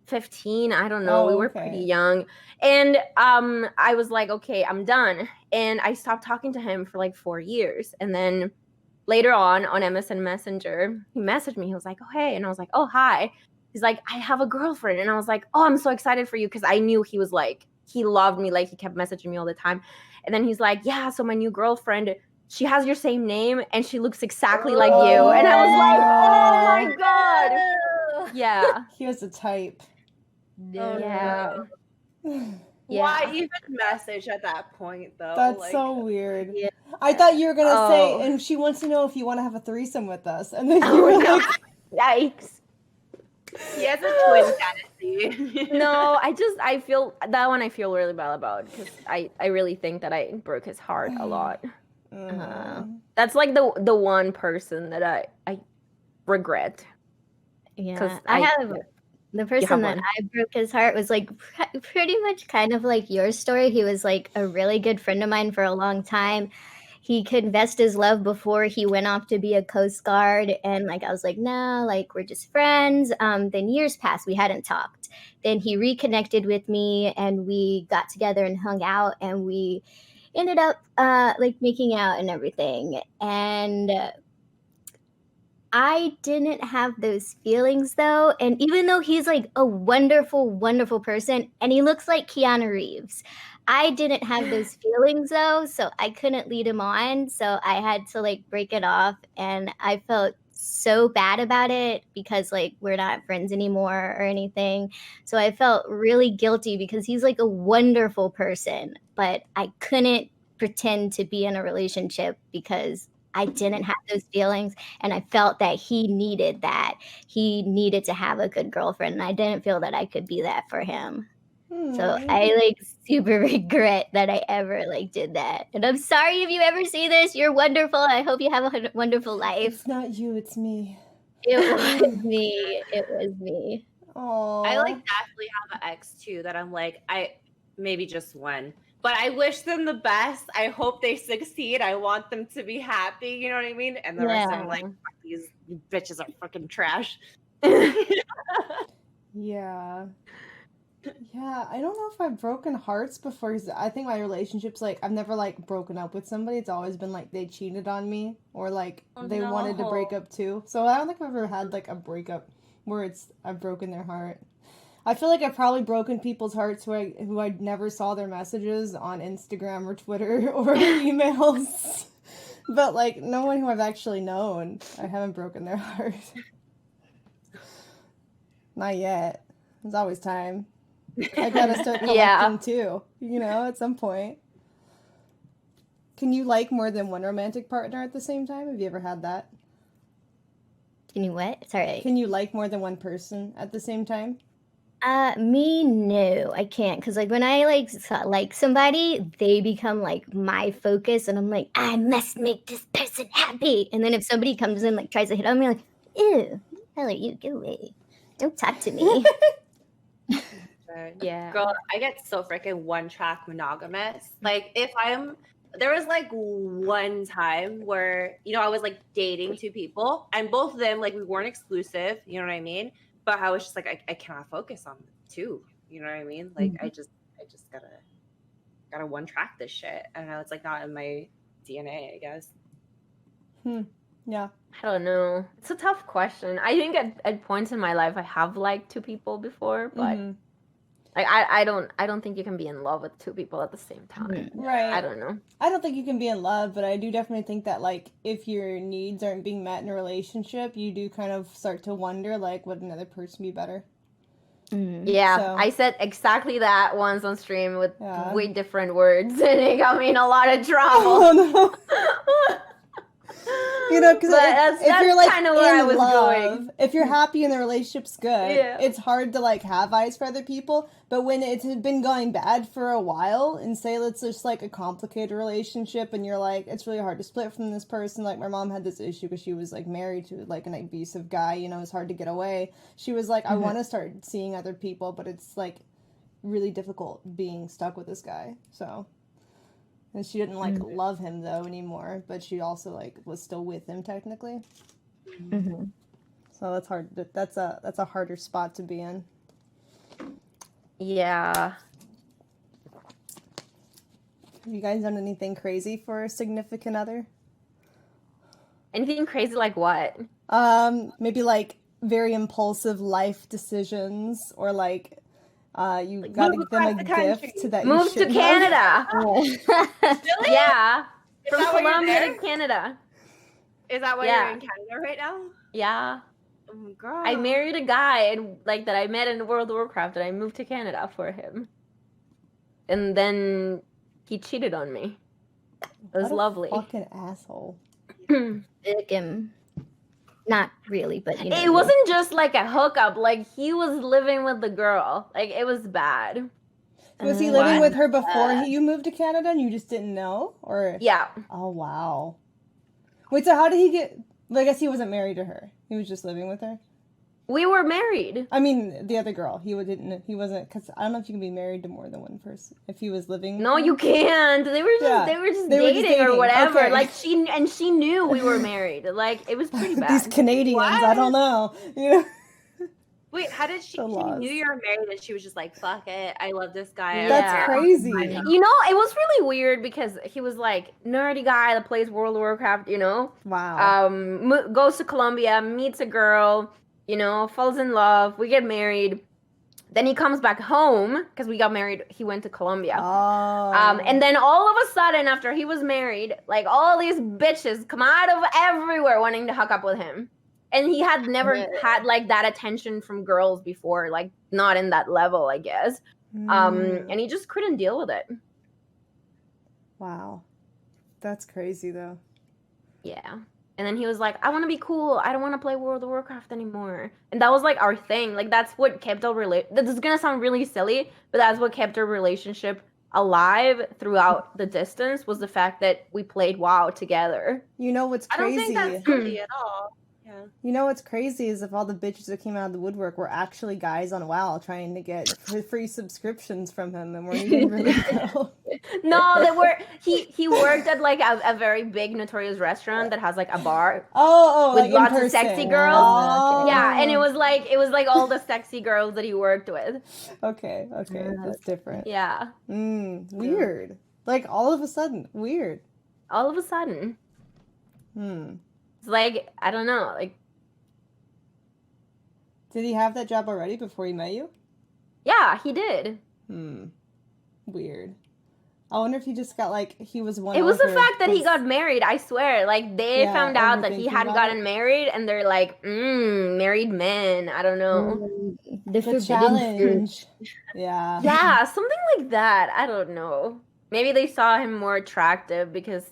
15, I don't know. We were pretty young. And I was like, okay, I'm done. And I stopped talking to him for like 4 years. And then later on MSN Messenger, he messaged me. He was like, oh, hey. And I was like, oh, hi. He's like, I have a girlfriend. And I was like, oh, I'm so excited for you. Because I knew he was like, he loved me. Like, he kept messaging me all the time. And then he's like, yeah, so my new girlfriend, she has your same name and she looks exactly like you. And I was like, oh, my God. Yeah. He was a type. Yeah. Why even message at that point though? That's like, so weird. Yeah. I thought you were gonna say, Oh. and she wants to know if you want to have a threesome with us, and then you Oh, were no. like, Yikes. He has a twin fantasy. No, I feel that one I feel really bad about because I really think that I broke his heart a lot. That's like the one person that I regret. Yeah, I have the person that one. I broke his heart was like pretty much kind of like your story. He was like a really good friend of mine for a long time. He confessed his love before he went off to be a Coast Guard, and like I was like, no, like we're just friends. Then years passed, we hadn't talked. Then he reconnected with me, and we got together and hung out, and we ended up like making out and everything. And I didn't have those feelings though. And even though he's like a wonderful, wonderful person and he looks like Keanu Reeves, I didn't have those feelings though. So I couldn't lead him on. So I had to like break it off. And I felt so bad about it because like we're not friends anymore or anything. So I felt really guilty because he's like a wonderful person, but I couldn't pretend to be in a relationship because I didn't have those feelings. And I felt that he needed that. He needed to have a good girlfriend. And I didn't feel that I could be that for him. So I like super regret that I ever like did that. And I'm sorry if you ever see this. You're wonderful. I hope you have a wonderful life. It's not you, it's me. It was me. It was me. Oh, I like definitely have an ex too that I'm like, I maybe just one. But I wish them the best. I hope they succeed. I want them to be happy. You know what I mean? And the rest of them, like, fuck, these bitches are fucking trash. yeah. Yeah, I don't know if I've broken hearts before. 'Cause I think my relationships, like, I've never, like, broken up with somebody. It's always been, like, they cheated on me or, like, they wanted to break up too. So I don't think I've ever had, like, a breakup where I've broken their heart. I feel like I've probably broken people's hearts who I never saw their messages on Instagram or Twitter or emails. But, like, no one who I've actually known, I haven't broken their heart. Not yet. There's always time. I gotta start collecting too, you know, at some point. Can you like more than one romantic partner at the same time? Have you ever had that? Can you what? Sorry. Can you like more than one person at the same time? Me, no, I can't. Cause like when I like somebody, they become like my focus, and I'm like, I must make this person happy. And then if somebody comes in like tries to hit on me, like, ew, hell are you? Go away. Don't talk to me. Yeah. Girl, I get so freaking one-track monogamous. Like, there was like one time where, you know, I was like dating two people and both of them, like, we weren't exclusive, you know what I mean? But I was just like, I cannot focus on two, you know what I mean? Like, I just gotta one-track this shit. I don't know, it's like not in my DNA, I guess. Yeah. I don't know. It's a tough question. I think at points in my life I have liked two people before, but like I don't think you can be in love with two people at the same time. Right. I don't know. I don't think you can be in love, but I do definitely think that, like, if your needs aren't being met in a relationship, you do kind of start to wonder, like, would another person be better? Yeah, So- I said exactly that once on stream with Yeah. way different words, and it got me in a lot of trouble. Oh no. You know, because But if you're like kinda where I was going, if you're happy and the relationship's good, Yeah. it's hard to like have eyes for other people. But when it's been going bad for a while, and say it's just like a complicated relationship, and you're like, it's really hard to split from this person. Like my mom had this issue because she was like married to like an abusive guy. You know, it's hard to get away. She was like, I want to start seeing other people, but it's like really difficult being stuck with this guy. So. And she didn't like love him though anymore, but she also like was still with him technically. So that's hard. That's a harder spot to be in. Yeah. Have you guys done anything crazy for a significant other? Anything crazy like what? Maybe like very impulsive life decisions, or like you Like, got move them a across the country. gift that Move you to shouldn't have. Canada. Really? Yeah. Is From that why you're Colombia there? to Canada. Is that why Yeah. you're in Canada right now? Yeah. Girl. I married a guy and like that I met in World of Warcraft, and I moved to Canada for him. And then he cheated on me. It was What a lovely. fucking asshole. Like, not really, but you know. It wasn't just like a hookup. Like he was living with the girl. Like it was bad. Was he living What? with her before you moved to Canada and you just didn't know? Or Yeah. Oh, wow. Wait, so how did he get... Well, I guess he wasn't married to her. He was just living with her? We were married. I mean, the other girl. He wasn't... Because I don't know if you can be married to more than one person. If he was living... No, with her. you can't. They were just Yeah. they were just They were just dating or dating. whatever. Okay. Like she knew we were married. Like it was pretty bad. These Canadians, I don't know. You know? Wait, how did she? So She lost. knew you were married, and she was just like, "Fuck it, I love this guy." Yeah. That's crazy. You know, it was really weird because he was like nerdy guy that plays World of Warcraft, you know. Wow. Goes to Colombia, meets a girl, you know, falls in love. We get married. Then he comes back home because we got married. He went to Colombia. Oh. And then all of a sudden, after he was married, like all these bitches come out of everywhere wanting to hook up with him. And he had never had like that attention from girls before, like not in that level, I guess. And he just couldn't deal with it. Wow. That's crazy, though. Yeah. And then he was like, I want to be cool. I don't want to play World of Warcraft anymore. And that was like our thing. Like that's what kept our This is going to sound really silly, but that's what kept our relationship alive throughout the distance was the fact that we played WoW together. You know what's I don't crazy? think that's silly at all. Yeah. You know what's crazy is if all the bitches that came out of the woodwork were actually guys on WoW trying to get free subscriptions from him and weren't even really girl. No, they were he worked at like a very big notorious restaurant that has like a bar Oh, with like lots in of person. sexy girls. Oh. Yeah, and it was like all the sexy girls that he worked with. Okay, that's different. Yeah. Weird. Like all of a sudden, weird. All of a sudden. It's like, I don't know, like Did he have that job already before he met you? yeah, he did. Weird. I wonder if he just got like he was one. It was the over fact that he his- got married, I swear. Like they Yeah, found out that he overthinking hadn't about gotten married and they're like, married men. I don't know. The the forbidden fruit. challenge. Yeah. Yeah, something like that. I don't know. Maybe they saw him more attractive because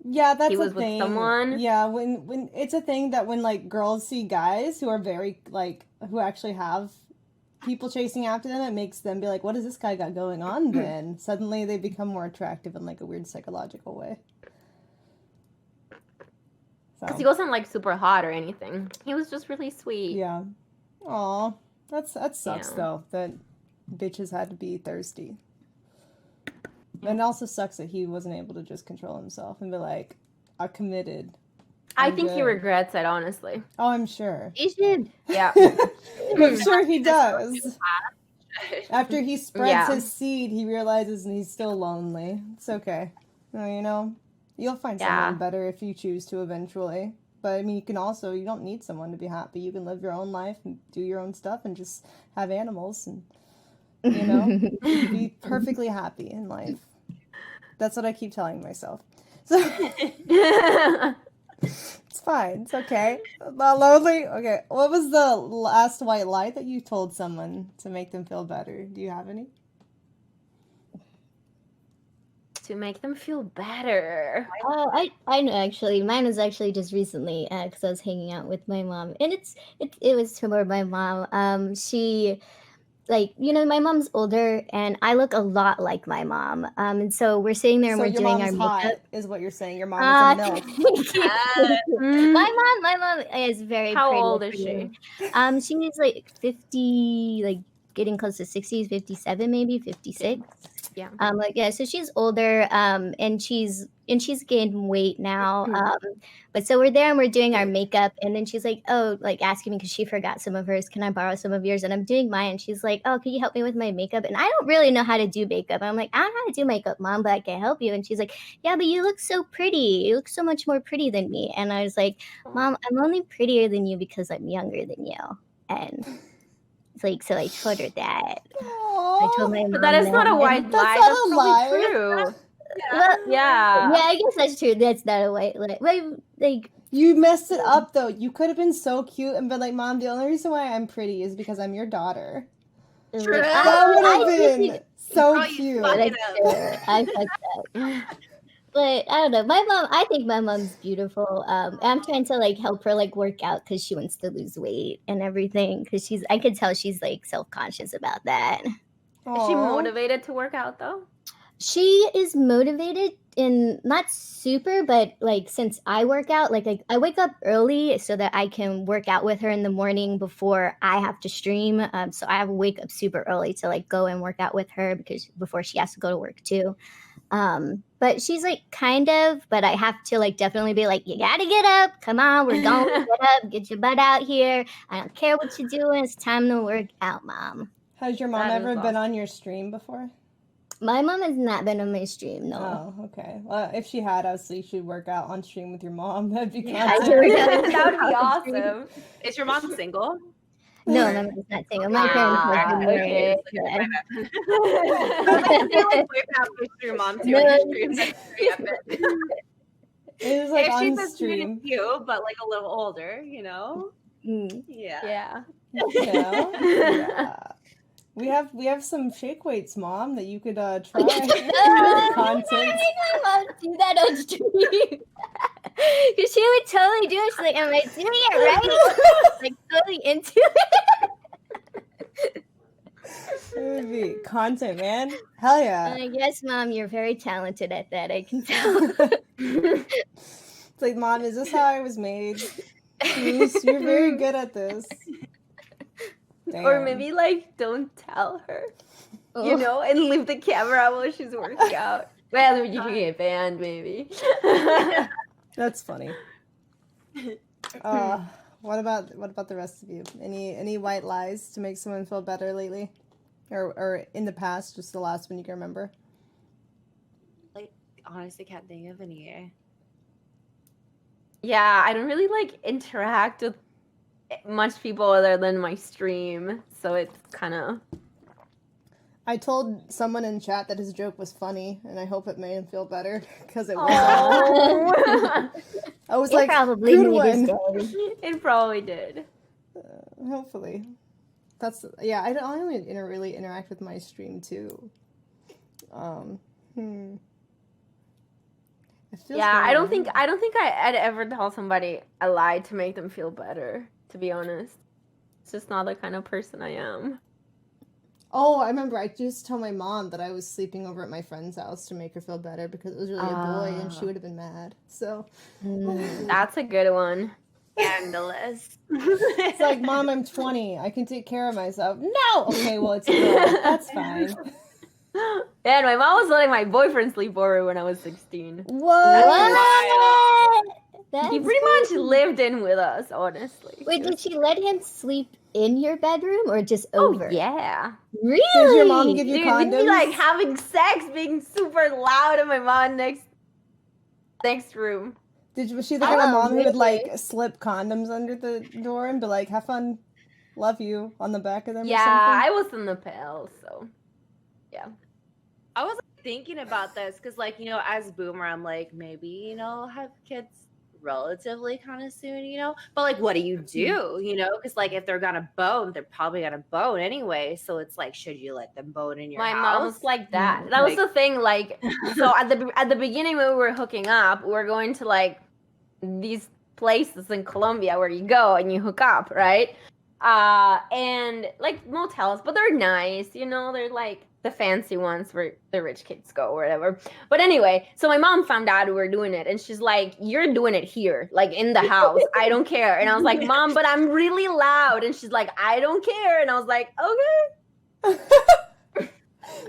Yeah, that's he was a with thing. someone. Yeah, when it's a thing that when like girls see guys who are very like who actually have people chasing after them, it makes them be like, what has this guy got going on then? Suddenly they become more attractive in like a weird psychological way. because he wasn't like super hot or anything. He was just really sweet. Yeah. Aw. That sucks Yeah. though, that bitches had to be thirsty. And it also sucks that he wasn't able to just control himself and be like, I'm committed. I I'm think he good. regrets it, honestly. Oh, I'm sure. You should. Yeah. I'm sure he does. After he spreads Yeah. his seed, he realizes he's still lonely. It's okay. You know, you'll find Yeah. someone better if you choose to eventually. But I mean, you don't need someone to be happy. You can live your own life and do your own stuff and just have animals and, you know, be perfectly happy in life. That's what I keep telling myself. So it's fine. It's okay. Not lonely. Okay. What was the last white lie that you told someone to make them feel better? Do you have any? To make them feel better. Oh, I know actually. Mine was actually just recently because I was hanging out with my mom, and it was toward my mom. She, like, you know, my mom's older, and I look a lot like my mom. And so we're sitting there and So we're your doing mom's our hot, makeup. is what you're saying. Your mom is a milf. My mom is very How pretty. old is she? She's like 50, like getting close to 60s, 57 maybe, 56. Yeah. Like yeah, so she's older, and she's gained weight now. But so we're there and we're doing our makeup, and then she's like, oh, like asking me because she forgot some of hers. Can I borrow some of yours? And I'm doing mine, and she's like, oh, can you help me with my makeup? And I don't really know how to do makeup. I'm like, I don't know how to do makeup, Mom, but I can help you. And she's like, yeah, but you look so pretty. You look so much more pretty than me. And I was like, Mom, I'm only prettier than you because I'm younger than you. And it's like, so I told her that. I told my mom But that is not a white That's lie. not That's a probably lie. true. Well, Yeah. yeah, I guess that's true. That's not a white lie. Like You messed it up though. You could have been so cute and been like, Mom, the only reason why I'm pretty is because I'm your daughter. like, That would have I been think- so Oh, you cute. fucking That's fair. I fucked up. But I don't know. I think my mom's beautiful. I'm trying to like help her like work out because she wants to lose weight and everything. Because I could tell she's like self-conscious about that. Is she Aw. motivated to work out though? She is motivated in not super, but like since I work out, like I wake up early so that I can work out with her in the morning before I have to stream. So I have to wake up super early to like go and work out with her because before she has to go to work too. But she's like kind of, but I have to like definitely be like, you gotta get up. Come on, we're going. Get up, get your butt out here. I don't care what you're doing. It's time to work out, Mom. Has your mom That is ever been awesome. on your stream before? My mom has not been on my stream, no. Oh, okay. Well, if she had, obviously, she'd work out on stream with your mom. That'd be Yeah. I content. do. That would be awesome. Is your mom single? No, my mom's not single. My parents have been okay. married. I feel like we're gonna push your mom to No. your stream. That's pretty epic. It was like If on she's as cute stream. as you, but like a little older, you know? Mm. Yeah. Yeah. Yeah. We have some shake weights, Mom, that you could try. No, Content. my mom do that on stream. Because she would totally do it. She's like, am I doing it right? Like, totally into it. It would be content, man. Hell yeah. Yes, Mom, you're very talented at that. I can tell. It's like, Mom, is this how I was made? You're very good at this. Damn. Or maybe like don't tell her, you Oh. know, and leave the camera while she's working out. Well, you can get banned, maybe. That's funny. What about the rest of you? Any white lies to make someone feel better lately, or in the past, just the last one you can remember? Like, honestly, can't think of any. Yeah, I don't really like interact with much people other than my stream, so it's kind of. I told someone in chat that his joke was funny, and I hope it made him feel better because it was. Oh. I was It like, probably good made his one. day. It probably did. Hopefully, that's yeah. I only really interact with my stream too. It feels Yeah, very I don't think I'd ever tell somebody a lie to make them feel better. To be honest, it's just not the kind of person I am. Oh, I remember. I just told my mom that I was sleeping over at my friend's house to make her feel better because it was really a boy, and she would have been mad. So That's a good one. Scandalous. it's like, Mom, I'm 20. I can take care of myself. No. Okay, well, it's a girl. That's fine. And my mom was letting my boyfriend sleep over when I was 16. What? That's He pretty much lived in with us, honestly. Wait, did she let him sleep in your bedroom or just Oh over? yeah. Really? Does your mom give you Dude, condoms? we'd be like having sex, being super loud in my mom next room. Was she the kind of Oh, mom who would really? like slip condoms under the door and be like, "Have fun, love you" on the back of them? Yeah, or something? I was in the pale, so yeah. I was thinking about this because, like, you know, as boomer, I'm like, maybe, you know, have kids relatively kind of soon, you know? But, like, what do? You know? Because, like, if they're gonna bone, they're probably gonna bone anyway. So it's like, should you let them bone in your My house? mom's like that. That was the thing. Like, so at the beginning when we were hooking up, we were going to like these places in Colombia where you go and you hook up, right? And like motels, but they're nice, you know. They're like the fancy ones where the rich kids go or whatever. But anyway, so my mom found out we were doing it, and she's like, "You're doing it here, like in the house. I don't care." And I was like, "Mom, but I'm really loud." And she's like, "I don't care." And I was like, "Okay."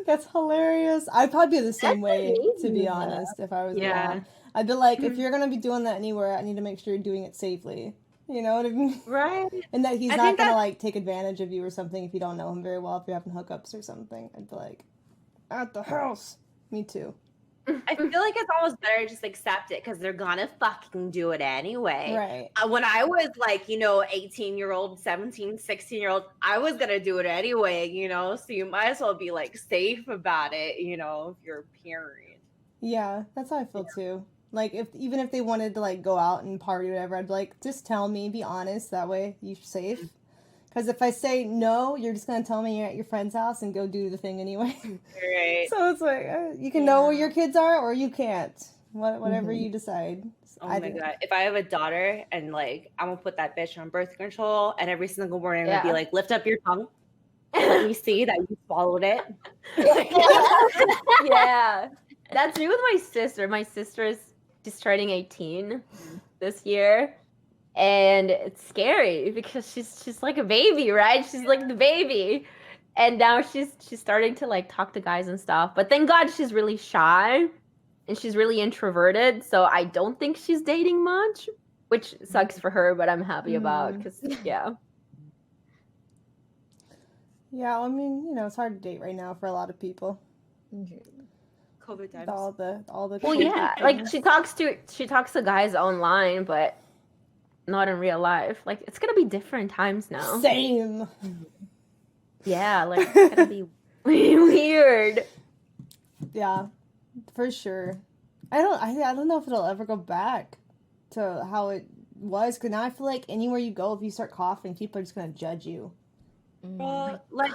That's hilarious. I'd probably be the same way, to be amazing. honest, if I was a Yeah. mom. I'd be like, if you're gonna be doing that anywhere, I need to make sure you're doing it safely. You know what I mean? Right. And that he's I not think gonna that's- like take advantage of you or something if you don't know him very well, if you're having hookups or something. I'd be like, at the house. Me too. I feel like it's almost better to just accept it because they're gonna fucking do it anyway. Right. When I was like, you know, 18-year-old, 17, 16-year-old, I was gonna do it anyway, you know, so you might as well be like safe about it, you know, if you're a parent. Yeah, that's how I feel too. Like even if they wanted to like go out and party or whatever, I'd be like, just tell me, be honest, that way you're safe. Because if I say no, you're just gonna tell me you're at your friend's house and go do the thing anyway. Right. So it's like you can know where your kids are or you can't. Whatever you decide. Oh my god! If I have a daughter and like I'm gonna put that bitch on birth control, and every single morning I'm gonna be like, lift up your tongue, let me see that you swallowed it. Yeah, that's me with my sister. My sister is just turning 18 this year, and it's scary because she's like a baby, right? She's like the baby, and now she's starting to like talk to guys and stuff. But thank God she's really shy. And she's really introverted, so I don't think she's dating much, which sucks for her, but I'm happy about because, yeah. Yeah, I mean, you know, it's hard to date right now for a lot of people. COVID times. All the Well, yeah, like she talks to guys online, but not in real life. Like it's gonna be different times now. Same. Yeah, like it's gonna be weird. Yeah. For sure. I don't know if it'll ever go back to how it was, because now I feel like anywhere you go, if you start coughing, people are just going to judge you. Well, like,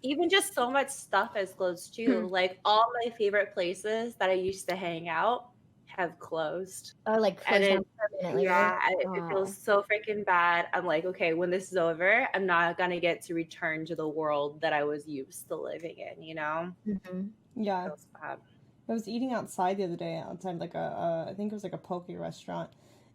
even just so much stuff has closed too. Like, all my favorite places that I used to hang out have closed. Or like closed down permanently. Yeah, Right? it feels so freaking bad. I'm like, okay, when this is over, I'm not gonna get to return to the world that I was used to living in, you know? Yeah. It feels bad. I was eating outside the other day, outside like I think it was like a poke restaurant,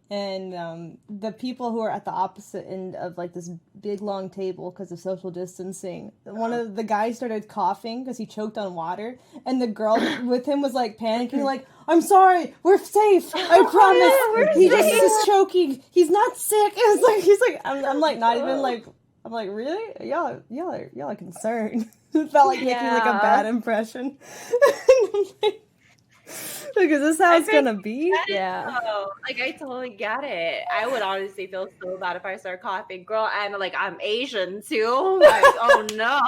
and the people who are at the opposite end of like this big long table because of social distancing, one of the guys started coughing because he choked on water, and the girl with him was like panicking, like, "I'm sorry, we're safe, I promise. He just is choking. He's not sick." And it's like I'm like not even like, I'm like, really? Y'all are concerned. It felt like making like a bad impression. Because this is how it's gonna be. Yeah. Like I totally get it. I would honestly feel so bad if I start coughing, girl. And like I'm Asian too. Like, oh no.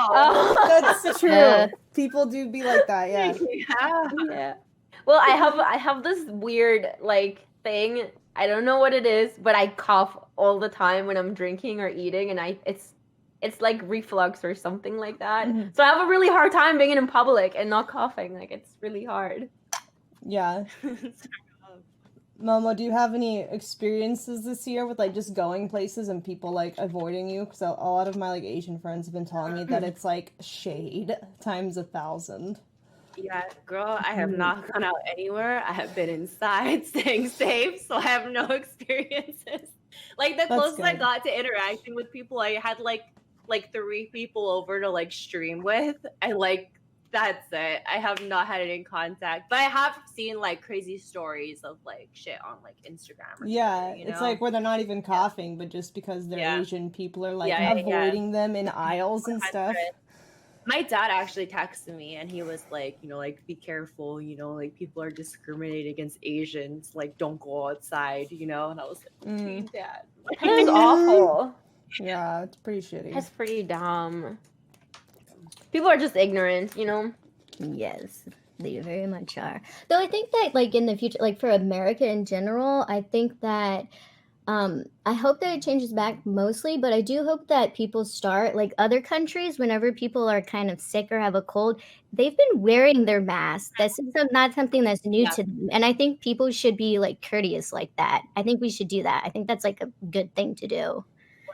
That's true. People do be like that. Yeah. Yeah. Well, I have this weird like thing. I don't know what it is, but I cough all the time when I'm drinking or eating, and it's like reflux or something like that. So I have a really hard time being in public and not coughing. Like it's really hard. Yeah. Momo, do you have any experiences this year with like just going places and people like avoiding you? Because a lot of my like Asian friends have been telling me that it's like shade times 1,000. Yeah, girl, I have not gone out anywhere. I have been inside, staying safe, so I have no experiences. Like the closest I got to interacting with people, I had like 3 people over to like stream with, and like that's it. I have not had any contact, but I have seen like crazy stories of like shit on like Instagram. Or something, it's like where they're not even coughing, but just because they're Asian, people are like avoiding them in aisles and stuff. My dad actually texted me and he was like, you know, like, be careful, you know, like people are discriminating against Asians, like don't go outside, you know. And I was like, Dad, It's awful. Yeah, it's pretty shitty. It's pretty dumb. People are just ignorant, you know? Yes, they very much are. Though I think that, like, in the future, like, for America in general, I think that, I hope that it changes back mostly, but I do hope that people start, like, other countries, whenever people are kind of sick or have a cold, they've been wearing their masks. This is not something that's new to them. And I think people should be, like, courteous like that. I think we should do that. I think that's, like, a good thing to do.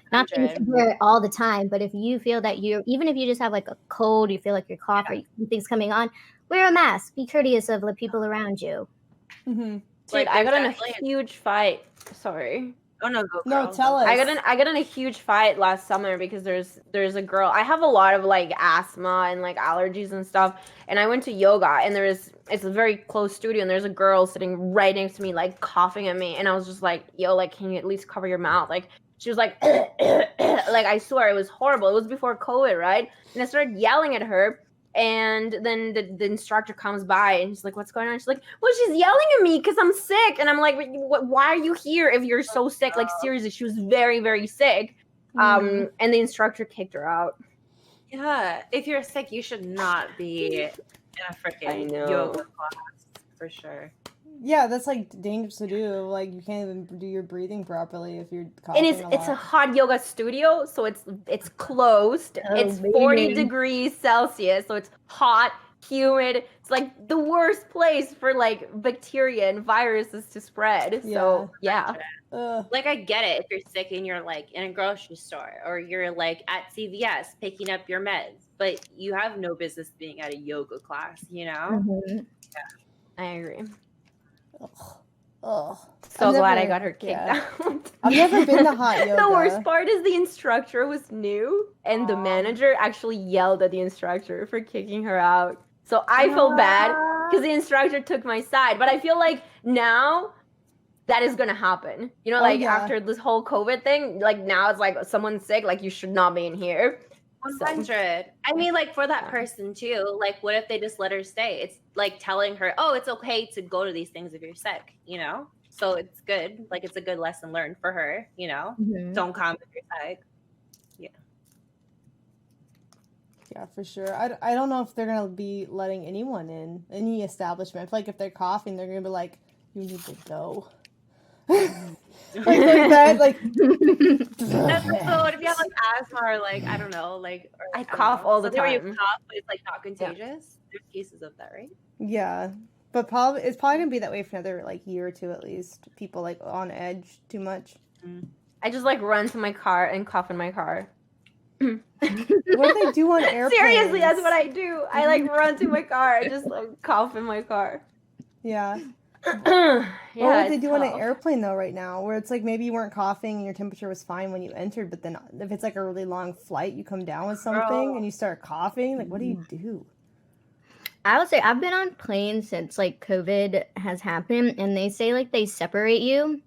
Not that you should wear it all the time, but if you feel that even if you just have like a cold, you feel like your cough or something's coming on, wear a mask. Be courteous of the people around you. Dude, I got in a huge fight. Sorry. Oh no, go girl. No, tell us. I got in a huge fight last summer because there's a girl. I have a lot of like asthma and like allergies and stuff, and I went to yoga, and it's a very close studio, and there's a girl sitting right next to me like coughing at me, and I was just like, yo, like, can you at least cover your mouth? Like, she was like, like, I swear it was horrible. It was before COVID, right? And I started yelling at her. And then the instructor comes by and she's like, what's going on? She's like, well, she's yelling at me because I'm sick. And I'm like, why are you here if you're so sick? Like, seriously, she was very, very sick. And the instructor kicked her out. Yeah, if you're sick, you should not be in a freaking yoga class, for sure. Yeah, that's like dangerous to do. Like you can't even do your breathing properly if you're coughing. And it's a hot yoga studio, so it's closed. It's 40 degrees Celsius, so it's hot, humid. It's like the worst place for like bacteria and viruses to spread. So yeah. Like, I get it if you're sick and you're like in a grocery store or you're like at CVS picking up your meds, but you have no business being at a yoga class, you know? Mhm. I agree. Ugh. So glad I got her kicked out. I've never been to hot yoga. The worst part is the instructor was new and the manager actually yelled at the instructor for kicking her out. So I feel bad because the instructor took my side. But I feel like now that is going to happen. You know, like after this whole COVID thing, like now it's like someone's sick, like you should not be in here. 100. I mean, like for that person too, like what if they just let her stay? It's like telling her, oh, it's okay to go to these things if you're sick, you know? So it's good. Like it's a good lesson learned for her, you know? Don't come if you're sick. Yeah. Yeah, for sure. I don't know if they're going to be letting anyone in, any establishment. I feel like if they're coughing, they're going to be like, you need to go. like that, like that's so if you have like asthma or like I don't know, like or, I cough all the time. Where you cough, but it's like not contagious. There's cases of that, right? Yeah, but it's probably gonna be that way for another like year or two at least. People like on edge too much. I just like run to my car and cough in my car. What do they do on airplanes? Seriously, that's what I do. I like run to my car and just like cough in my car. Yeah. Yeah, what would they do on an airplane though right now, where it's like maybe you weren't coughing and your temperature was fine when you entered, but then if it's like a really long flight, you come down with something and you start coughing, like what do you do? I would say I've been on planes since like COVID has happened, and they say like they separate you.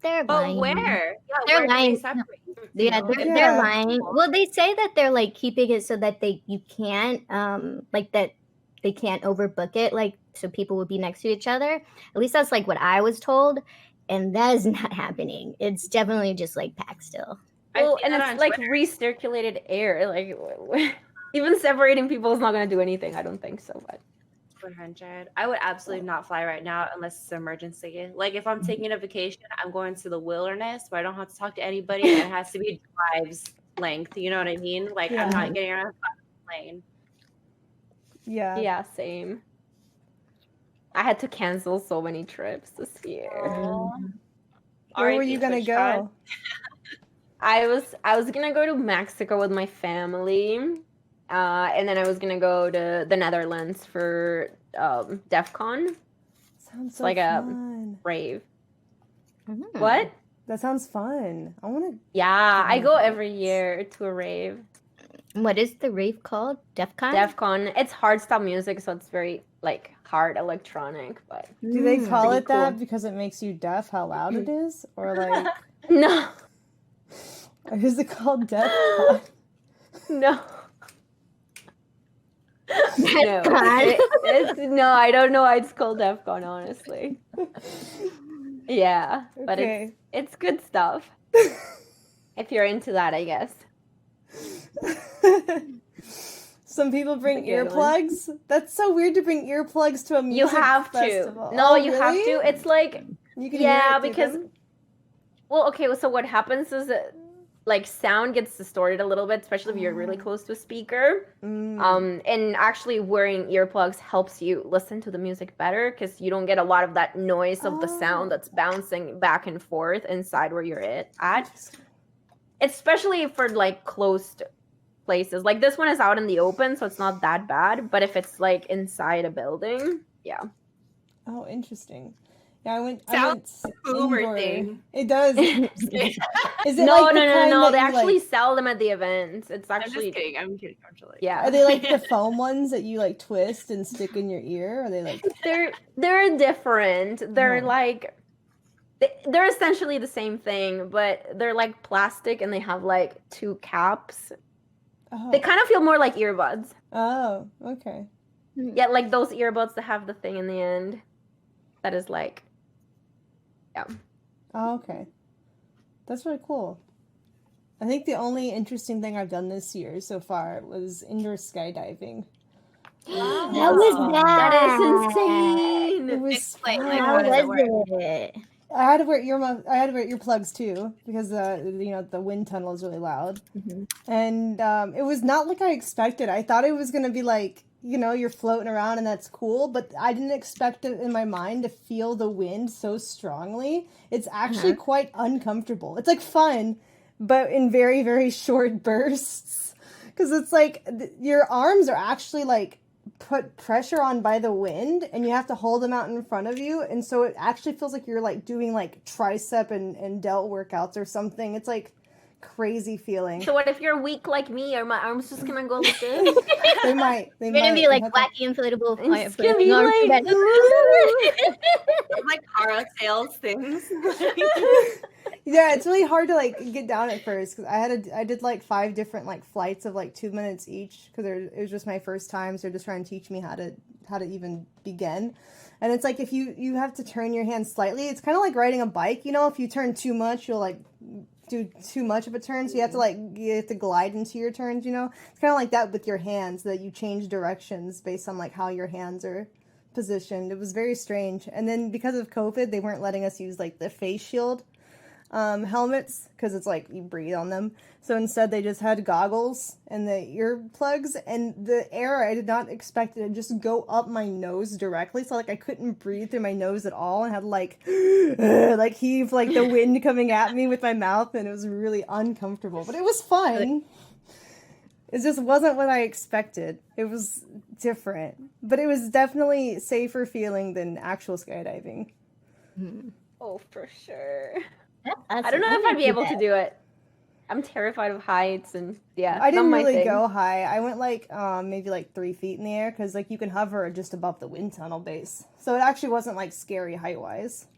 They're lying. Where? Yeah, they're lying. They're lying. Well, they say that they're like keeping it so that you can't like that they can't overbook it, like so people would be next to each other. At least that's like what I was told, and that is not happening. It's definitely just like packed still. Well, and it's like recirculated air. Like even separating people is not going to do anything. I don't think so. But 100. I would absolutely not fly right now unless it's an emergency. Like if I'm taking a vacation, I'm going to the wilderness where I don't have to talk to anybody, and it has to be drive's length. You know what I mean? Like I'm not getting on a plane. Yeah, same. I had to cancel so many trips this year. Where were you gonna go? I was gonna go to Mexico with my family, and then I was gonna go to the Netherlands for DEF CON. Sounds so like fun. A rave. What? That sounds fun. I want to. Yeah, I go every year to a rave. What is the rave called? DEF CON? DEF CON. It's hardstyle music, so it's very like hard electronic. But do they call it that because it makes you deaf? How loud it is, or like no? Or is it called DEF CON? No. No, I don't know why it's called DEF CON, honestly. Yeah, but it's good stuff. If you're into that, I guess. Some people bring earplugs. That's so weird to bring earplugs to a music festival. No, you have to. It's like you can hear it because them? Well, okay, so what happens is that like sound gets distorted a little bit, especially if you're really close to a speaker. And actually wearing earplugs helps you listen to the music better because you don't get a lot of that noise of the sound that's bouncing back and forth inside where you're at. Especially for like closed places. Like this one is out in the open, so it's not that bad. But if it's like inside a building, yeah. Oh, interesting. Yeah, I went Uber indoor. thing. It does. Is it no, like no. They that actually sell them at the events. It's actually. I'm kidding. Actually. Yeah. Are they like the foam ones that you like twist and stick in your ear? Or are they like? They're different. They're like. They're essentially the same thing, but they're like plastic and they have like two caps. Oh. They kind of feel more like earbuds. Oh, okay. Yeah, like those earbuds that have the thing in the end. That is like, yeah. Oh, okay. That's really cool. I think the only interesting thing I've done this year so far was indoor skydiving. Wow. How was that? That is insane. It was fun. How was it? I had to wear earplugs too because the wind tunnel is really loud, and it was not like I expected. I thought it was gonna be like you're floating around and that's cool, but I didn't expect it in my mind to feel the wind so strongly. It's actually quite uncomfortable. It's like fun, but in very, very short bursts. Because it's like your arms are actually like put pressure on by the wind, and you have to hold them out in front of you, and so it actually feels like you're like doing like tricep and delt workouts or something. It's like crazy feeling. So what if you're weak like me? Are my arms just gonna go like this? They might. You're gonna be like wacky inflatable. It's gonna be like like car sales things. Yeah, it's really hard to like get down at first because I did like 5 different like flights of like 2 minutes each because it was just my first time, so they're just trying to teach me how to even begin. And it's like if you have to turn your hand slightly, it's kind of like riding a bike. If you turn too much, you'll like do too much of a turn, so you have to glide into your turns. It's kind of like that with your hands, that you change directions based on like how your hands are positioned. It was very strange. And then because of COVID, they weren't letting us use like the face shield helmets because it's like you breathe on them. So instead they just had goggles and the earplugs, and the air, I did not expect it to just go up my nose directly, so like I couldn't breathe through my nose at all and had like like heave like the wind coming at me with my mouth, and it was really uncomfortable, but it was fun. It just wasn't what I expected. It was different, but it was definitely safer feeling than actual skydiving. Oh, for sure. That's I don't know awesome. if I'd be able to do it. I'm terrified of heights, and I didn't not my really thing. go high. I went like maybe like 3 feet in the air because like you can hover just above the wind tunnel base, so it actually wasn't like scary height wise.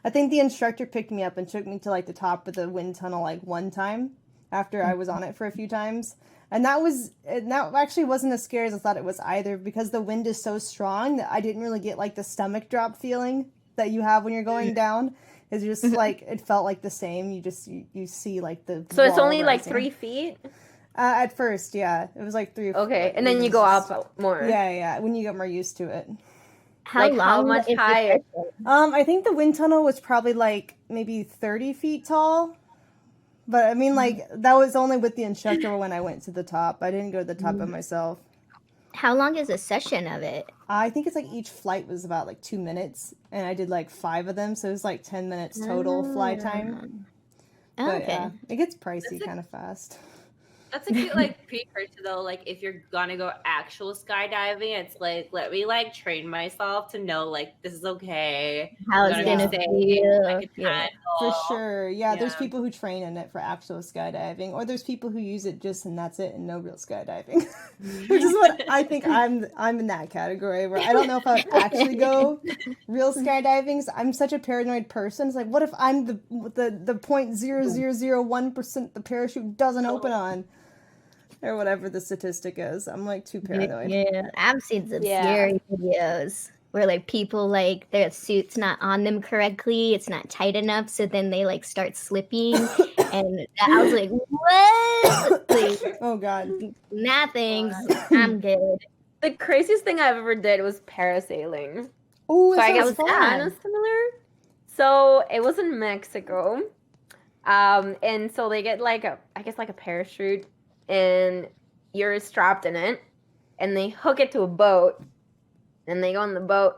I think the instructor picked me up and took me to like the top of the wind tunnel like one time after I was on it for a few times, and that actually wasn't as scary as I thought it was either, because the wind is so strong that I didn't really get like the stomach drop feeling that you have when you're going down. It's just like it felt like the same. You see like the So it's wall only like rising. 3 feet? At first, yeah, it was like 3 or 4. Okay, and then you go up more. Yeah, when you get more used to it. How much is the higher? session? I think the wind tunnel was probably like maybe 30 feet tall, but I mean like that was only with the instructor when I went to the top. I didn't go to the top by myself. How long is a session of it? I think it's like each flight was about like 2 minutes, and I did like 5 of them, so it was like 10 minutes total fly time. Oh, But okay. yeah, it gets pricey kind of fast. That's a cute like precursor though. Like if you're gonna go actual skydiving, it's like let me like train myself to know like this is okay. How I'm it's gonna gonna be safe, feel. I can Yeah. handle. For sure. Yeah, there's Yeah. people who train in it for actual skydiving, or there's people who use it just and that's it and no real skydiving. Which is what I think I'm in that category where I don't know if I would actually go real skydiving. I'm such a paranoid person. It's like, what if I'm the 0.0001% the parachute doesn't open on? Or whatever the statistic is. I'm like too paranoid. Yeah, I've seen some Yeah. scary videos where like people like their suit's not on them correctly, it's not tight enough, so then they like start slipping, and I was like, what? Like, Oh god. nothing. I'm good. The craziest thing I've ever did was parasailing. Oh, So I it guess sounds it's fun. kind of similar. So it was in Mexico. And so they get like a parachute, and you're strapped in it, and they hook it to a boat, and they go on the boat,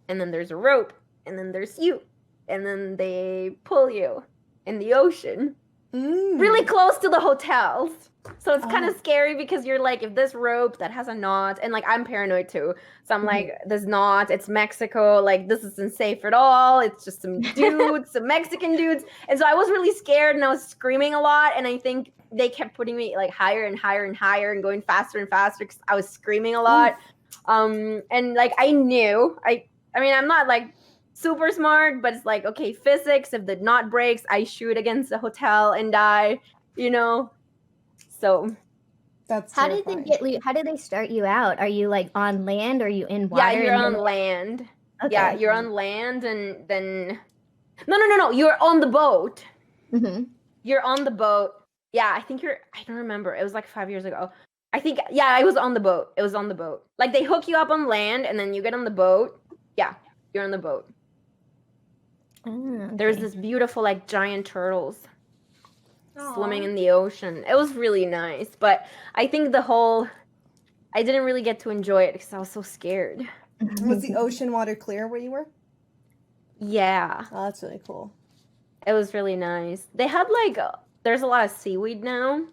and then there's a rope, and then there's you, and then they pull you in the ocean really close to the hotels. So it's kind of scary because you're like, if this rope that has a knot, and like I'm paranoid too, so I'm like, this knot, it's Mexico, like this isn't safe at all, it's just some dudes, some Mexican dudes. And so I was really scared, and I was screaming a lot, and I think they kept putting me like higher and higher and higher and going faster and faster because I was screaming a lot. And like I knew, I mean I'm not like super smart, but it's like, okay, physics, if the knot breaks, I shoot against the hotel and die, So That's How did terrifying. they get you? How did they start you out? Are you like on land? Or are you in water? yeah, you're and on then- land. Okay. Yeah, you're on land, and then no, you're on the boat. Mhm. You're on the boat. Yeah, I don't remember. It was like 5 years ago. I think, yeah, I was on the boat. It was on the boat. Like they hook you up on land, and then you get on the boat. Yeah, you're on the boat. Ah, There's okay. this beautiful like giant turtles swimming in the ocean. It was really nice, but I think the whole I didn't really get to enjoy it because I was so scared. Was the ocean water clear where you were? Yeah, Oh, that's really cool. it was really nice. They had like, there's a lot of seaweed now.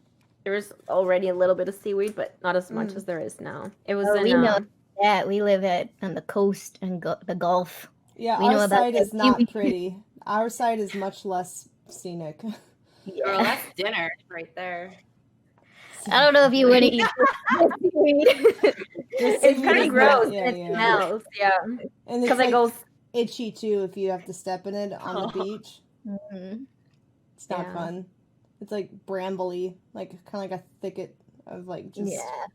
There's already a little bit of seaweed, but not as much as there is now. It was in we know that. We live on the coast and the Gulf. Yeah, We know our about side the is not seaweed. pretty. Our side is much less scenic. Girl, that's dinner right there. I don't know if you want to eat seaweed. It's kind of gross. Yeah, It yeah. smells, yeah. And it's Because like it goes, itchy too if you have to step in it on the beach. Mhm. It's not Yeah. fun. It's like brambly, like kind of like a thicket of like just. Yeah.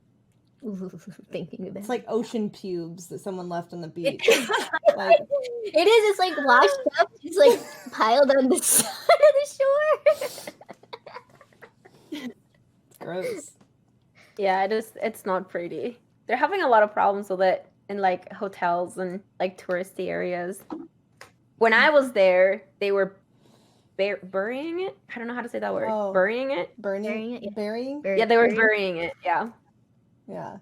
Ooh, thinking of it. It's like ocean pubes that someone left on the beach. Like, It is. It's like washed up. It's like piled on the side of the shore. gross. yeah, it's not pretty. They're having a lot of problems with it in like hotels and like touristy areas. When I was there, they were burying it. I don't know how to say that word. Oh. Burying it. Burying it, yeah. Burying? Yeah, they were burying it. Yeah. Yeah.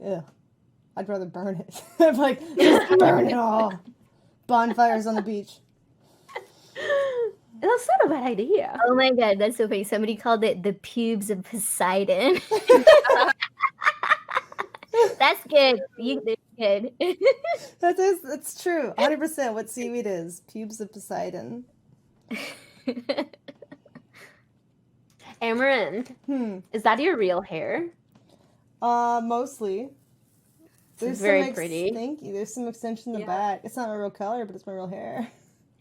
Yeah. I'd rather burn it. I'm like, just burn it all. Bonfires on the beach. That's not a bad idea. Oh my god, that's so funny. Somebody called it the pubes of Poseidon. That's good. That's good. That's true. 100% what seaweed is. Pubes of Poseidon. Amouranth, is that your real hair? Mostly. It's very pretty. Thank you. There's some extension in the back. It's not my real color, but it's my real hair.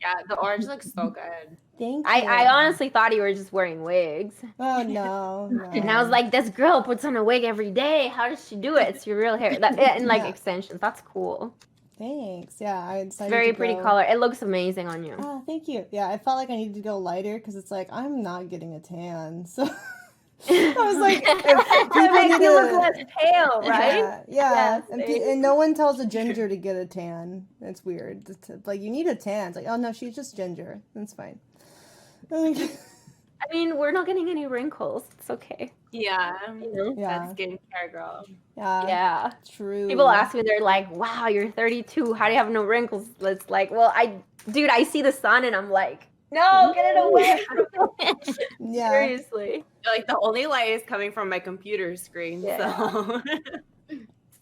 Yeah, the orange looks so good. Thank you. I honestly thought you were just wearing wigs. Oh no. And I was like, this girl puts on a wig every day. How does she do it? It's your real hair. And like extensions. That's cool. Thanks. Yeah, I decided It's very to pretty go... color. It looks amazing on you. Oh, thank you. Yeah, I felt like I needed to go lighter because it's like I'm not getting a tan. So I was like, It makes you look less pale, right? Yeah. Yes, And no one tells a ginger to get a tan. It's weird. It's like, you need a tan. It's like, oh no, she's just ginger. That's fine. I mean, we're not getting any wrinkles. It's okay. Yeah. You know? Yeah. That's skincare, girl. Yeah. True. People ask me, they're like, wow, you're 32. How do you have no wrinkles? It's like, well, dude, I see the sun and I'm like, no, get it away from me. Yeah. Seriously. Like the only light is coming from my computer screen. Yeah. So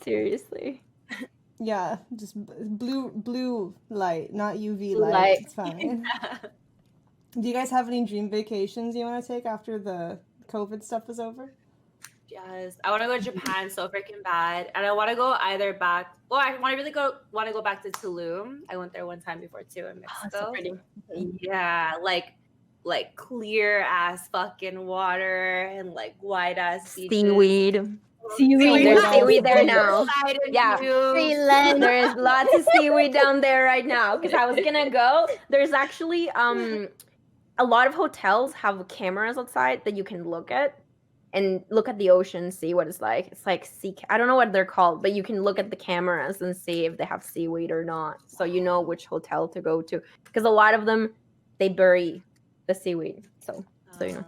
Seriously. Yeah. Just blue light, not UV Blue light. light. It's fine. Do you guys have any dream vacations you want to take after the COVID stuff is over? yes, I want to go to Japan so freaking bad, and I want to go either back. Well, I want to go back to Tulum. I went there one time before too in Oh, Mexico. it's so pretty. Yeah, like clear ass fucking water and like wide ass beaches. Seaweed. Seaweed. There's seaweed there now. Yeah. Freeland. There is lots of seaweed down there right now. Because I was gonna go. There's actually a lot of hotels have cameras outside that you can look at and look at the ocean, see what it's like. It's like I don't know what they're called, but you can look at the cameras and see if they have seaweed or not. So you know which hotel to go to. Because a lot of them, they bury the seaweed. So you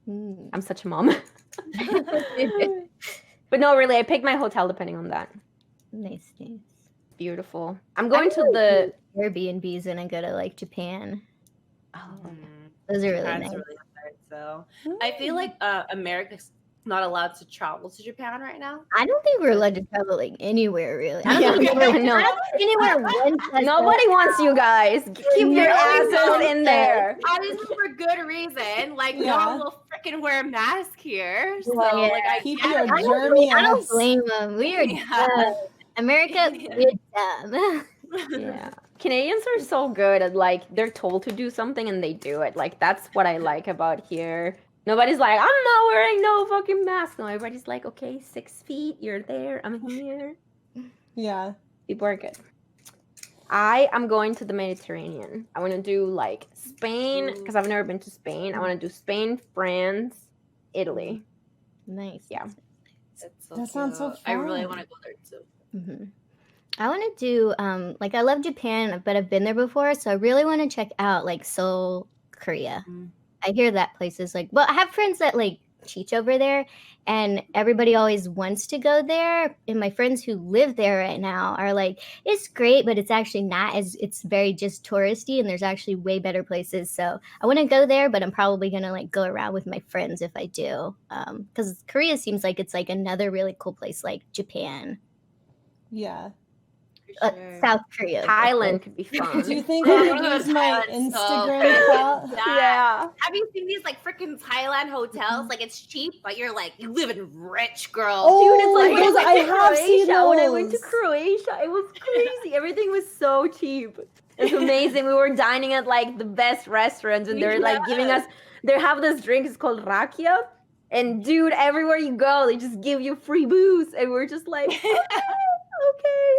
know. I'm such a mom. But no, really, I picked my hotel depending on that. Nice. Beautiful. I'm going to the Airbnbs and I go to like Japan. Oh, Those are really Japan's nice. really hard, so I feel like America's not allowed to travel to Japan right now. I don't think we're allowed to travel like anywhere really. I don't Yeah, think I know. anywhere once. Nobody wants you guys. Keep your asses in there. Obviously for good reason. Like no Yeah. one will freaking wear a mask here. So Yeah. like I Keep can't. your I don't germy don't ass. blame them. We are Yeah. dumb. America, we're dumb. Yeah. Canadians are so good at like they're told to do something and they do it. Like that's what I like about here. Nobody's like, I'm not wearing no fucking mask. No, everybody's like, okay, 6 feet, you're there, I'm here. Yeah. People are good. I am going to the Mediterranean. I want to do like Spain because I've never been to Spain. I want to do Spain, France, Italy. Nice. Yeah. That's so That sounds so cute. I really fun. want to go there too. Mm-hmm. I want to do like I love Japan, but I've been there before, so I really want to check out like Seoul, Korea. I hear that place is like. Well, I have friends that like teach over there, and everybody always wants to go there. And my friends who live there right now are like, it's great, but it's actually not as, it's very just touristy, and there's actually way better places. So I wouldn't go there, but I'm probably gonna like go around with my friends if I do, because Korea seems like it's like another really cool place, like Japan, Yeah. South Korea. Thailand could be fun. Do you think Oh, I I'm could gonna use go to my Thailand so Instagram bad. account? Yeah. Have you seen these like freaking Thailand hotels? Like it's cheap, but you're like you live in rich, girl. Oh, Dude, it's like those- when I I went to have seen Croatia. When I went to those. Croatia, it was crazy. Everything was so cheap. It's amazing. We were dining at like the best restaurants, and they're like giving us. They have this drink. It's called rakia, and dude, everywhere you go, they just give you free booze, and we're just like, okay.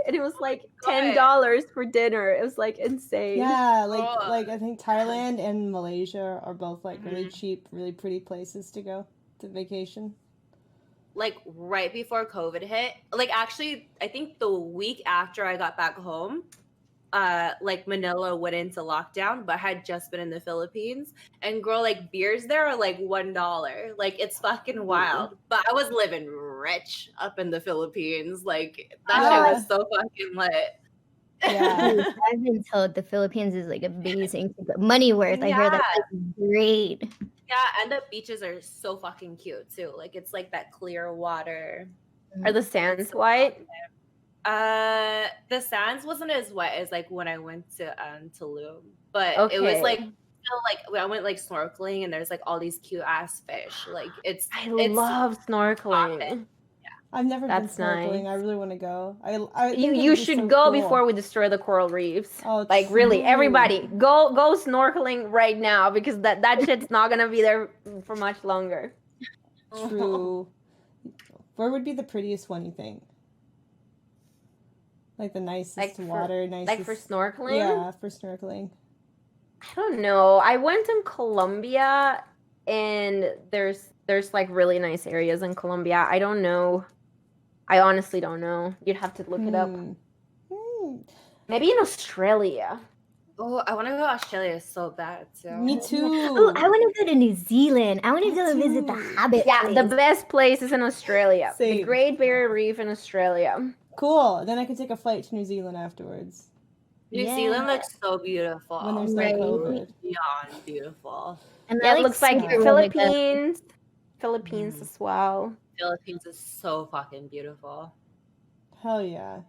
And it was like $10 for dinner. It was like insane. Yeah, like Oh. like I think Thailand and Malaysia are both like really cheap, really pretty places to go to vacation. Like right before COVID hit, like actually I think the week after I got back home, like Manila went into lockdown, but had just been in the Philippines. And girl, like beers there are like $1. Like it's fucking wild. But I was living rich up in the Philippines. Like that Yeah. shit was so fucking lit. Yeah. Dude, I've been told the Philippines is like amazing, money worth. I heard that's like, great. Yeah, and the beaches are so fucking cute too. Like it's like that clear water. Are the sands white? The sands wasn't as wet as like when I went to Tulum, but it was Okay. like still like I went like snorkeling, and there's like all these cute ass fish. Like it's love snorkeling. I've never That's been snorkeling. nice. I really want to go. I You think you it'd be should so go cool. before we destroy the coral reefs. Oh, Like really, true. everybody go snorkeling right now, because that shit's not gonna be there for much longer. True. Where would be the prettiest one, you think? Like the nicest Like for- water, nicest. Like for snorkeling. Yeah, for snorkeling. I don't know. I went in Colombia, and there's like really nice areas in Colombia. I don't know. I honestly don't know. You'd have to look it up. Maybe in Australia. Oh, I want to go to Australia so bad too. Me too. Oh, I want to go to New Zealand. I want to go and visit the too. Hobbit. Yeah, the place. best place is in Australia. The Same. Great Barrier Reef in Australia. Cool. Then I can take a flight to New Zealand afterwards New Yeah. Zealand looks so beautiful. when there's Right. no COVID. Beyond beautiful. And Yeah, I it looks like super really good. Philippines as well. Philippines is so fucking beautiful. Hell yeah.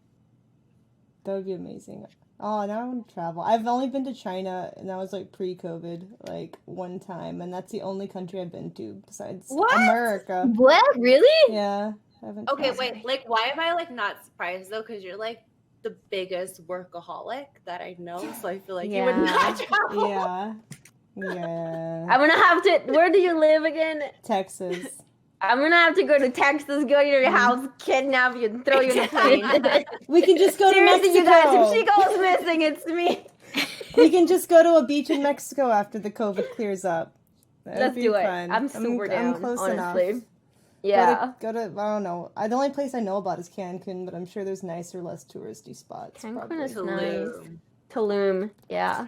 That would be amazing. Oh, now I want to travel. I've only been to China, and that was like pre-COVID, like one time, and that's the only country I've been to besides What? America. What? Really? Yeah. I haven't Okay, traveled. wait. Like, why am I like not surprised though? Because you're like the biggest workaholic that I know. So I feel like you would Yeah. not travel. Yeah. Yeah. I'm gonna have to. Where do you live again? Texas. I'm gonna have to go to Texas, go to your house, kidnap you, and throw you in a plane. We can just go to Seriously, Mexico. you guys, if she goes missing, it's me. We can just go to a beach in Mexico after the COVID clears up. That'd Let's be do it. fun. I'm super down. I'm close honestly. enough. Yeah. Go to I don't know. The only place I know about is Cancun, but I'm sure there's nicer, less touristy spots. Cancun probably. is nice. Tulum. Yeah.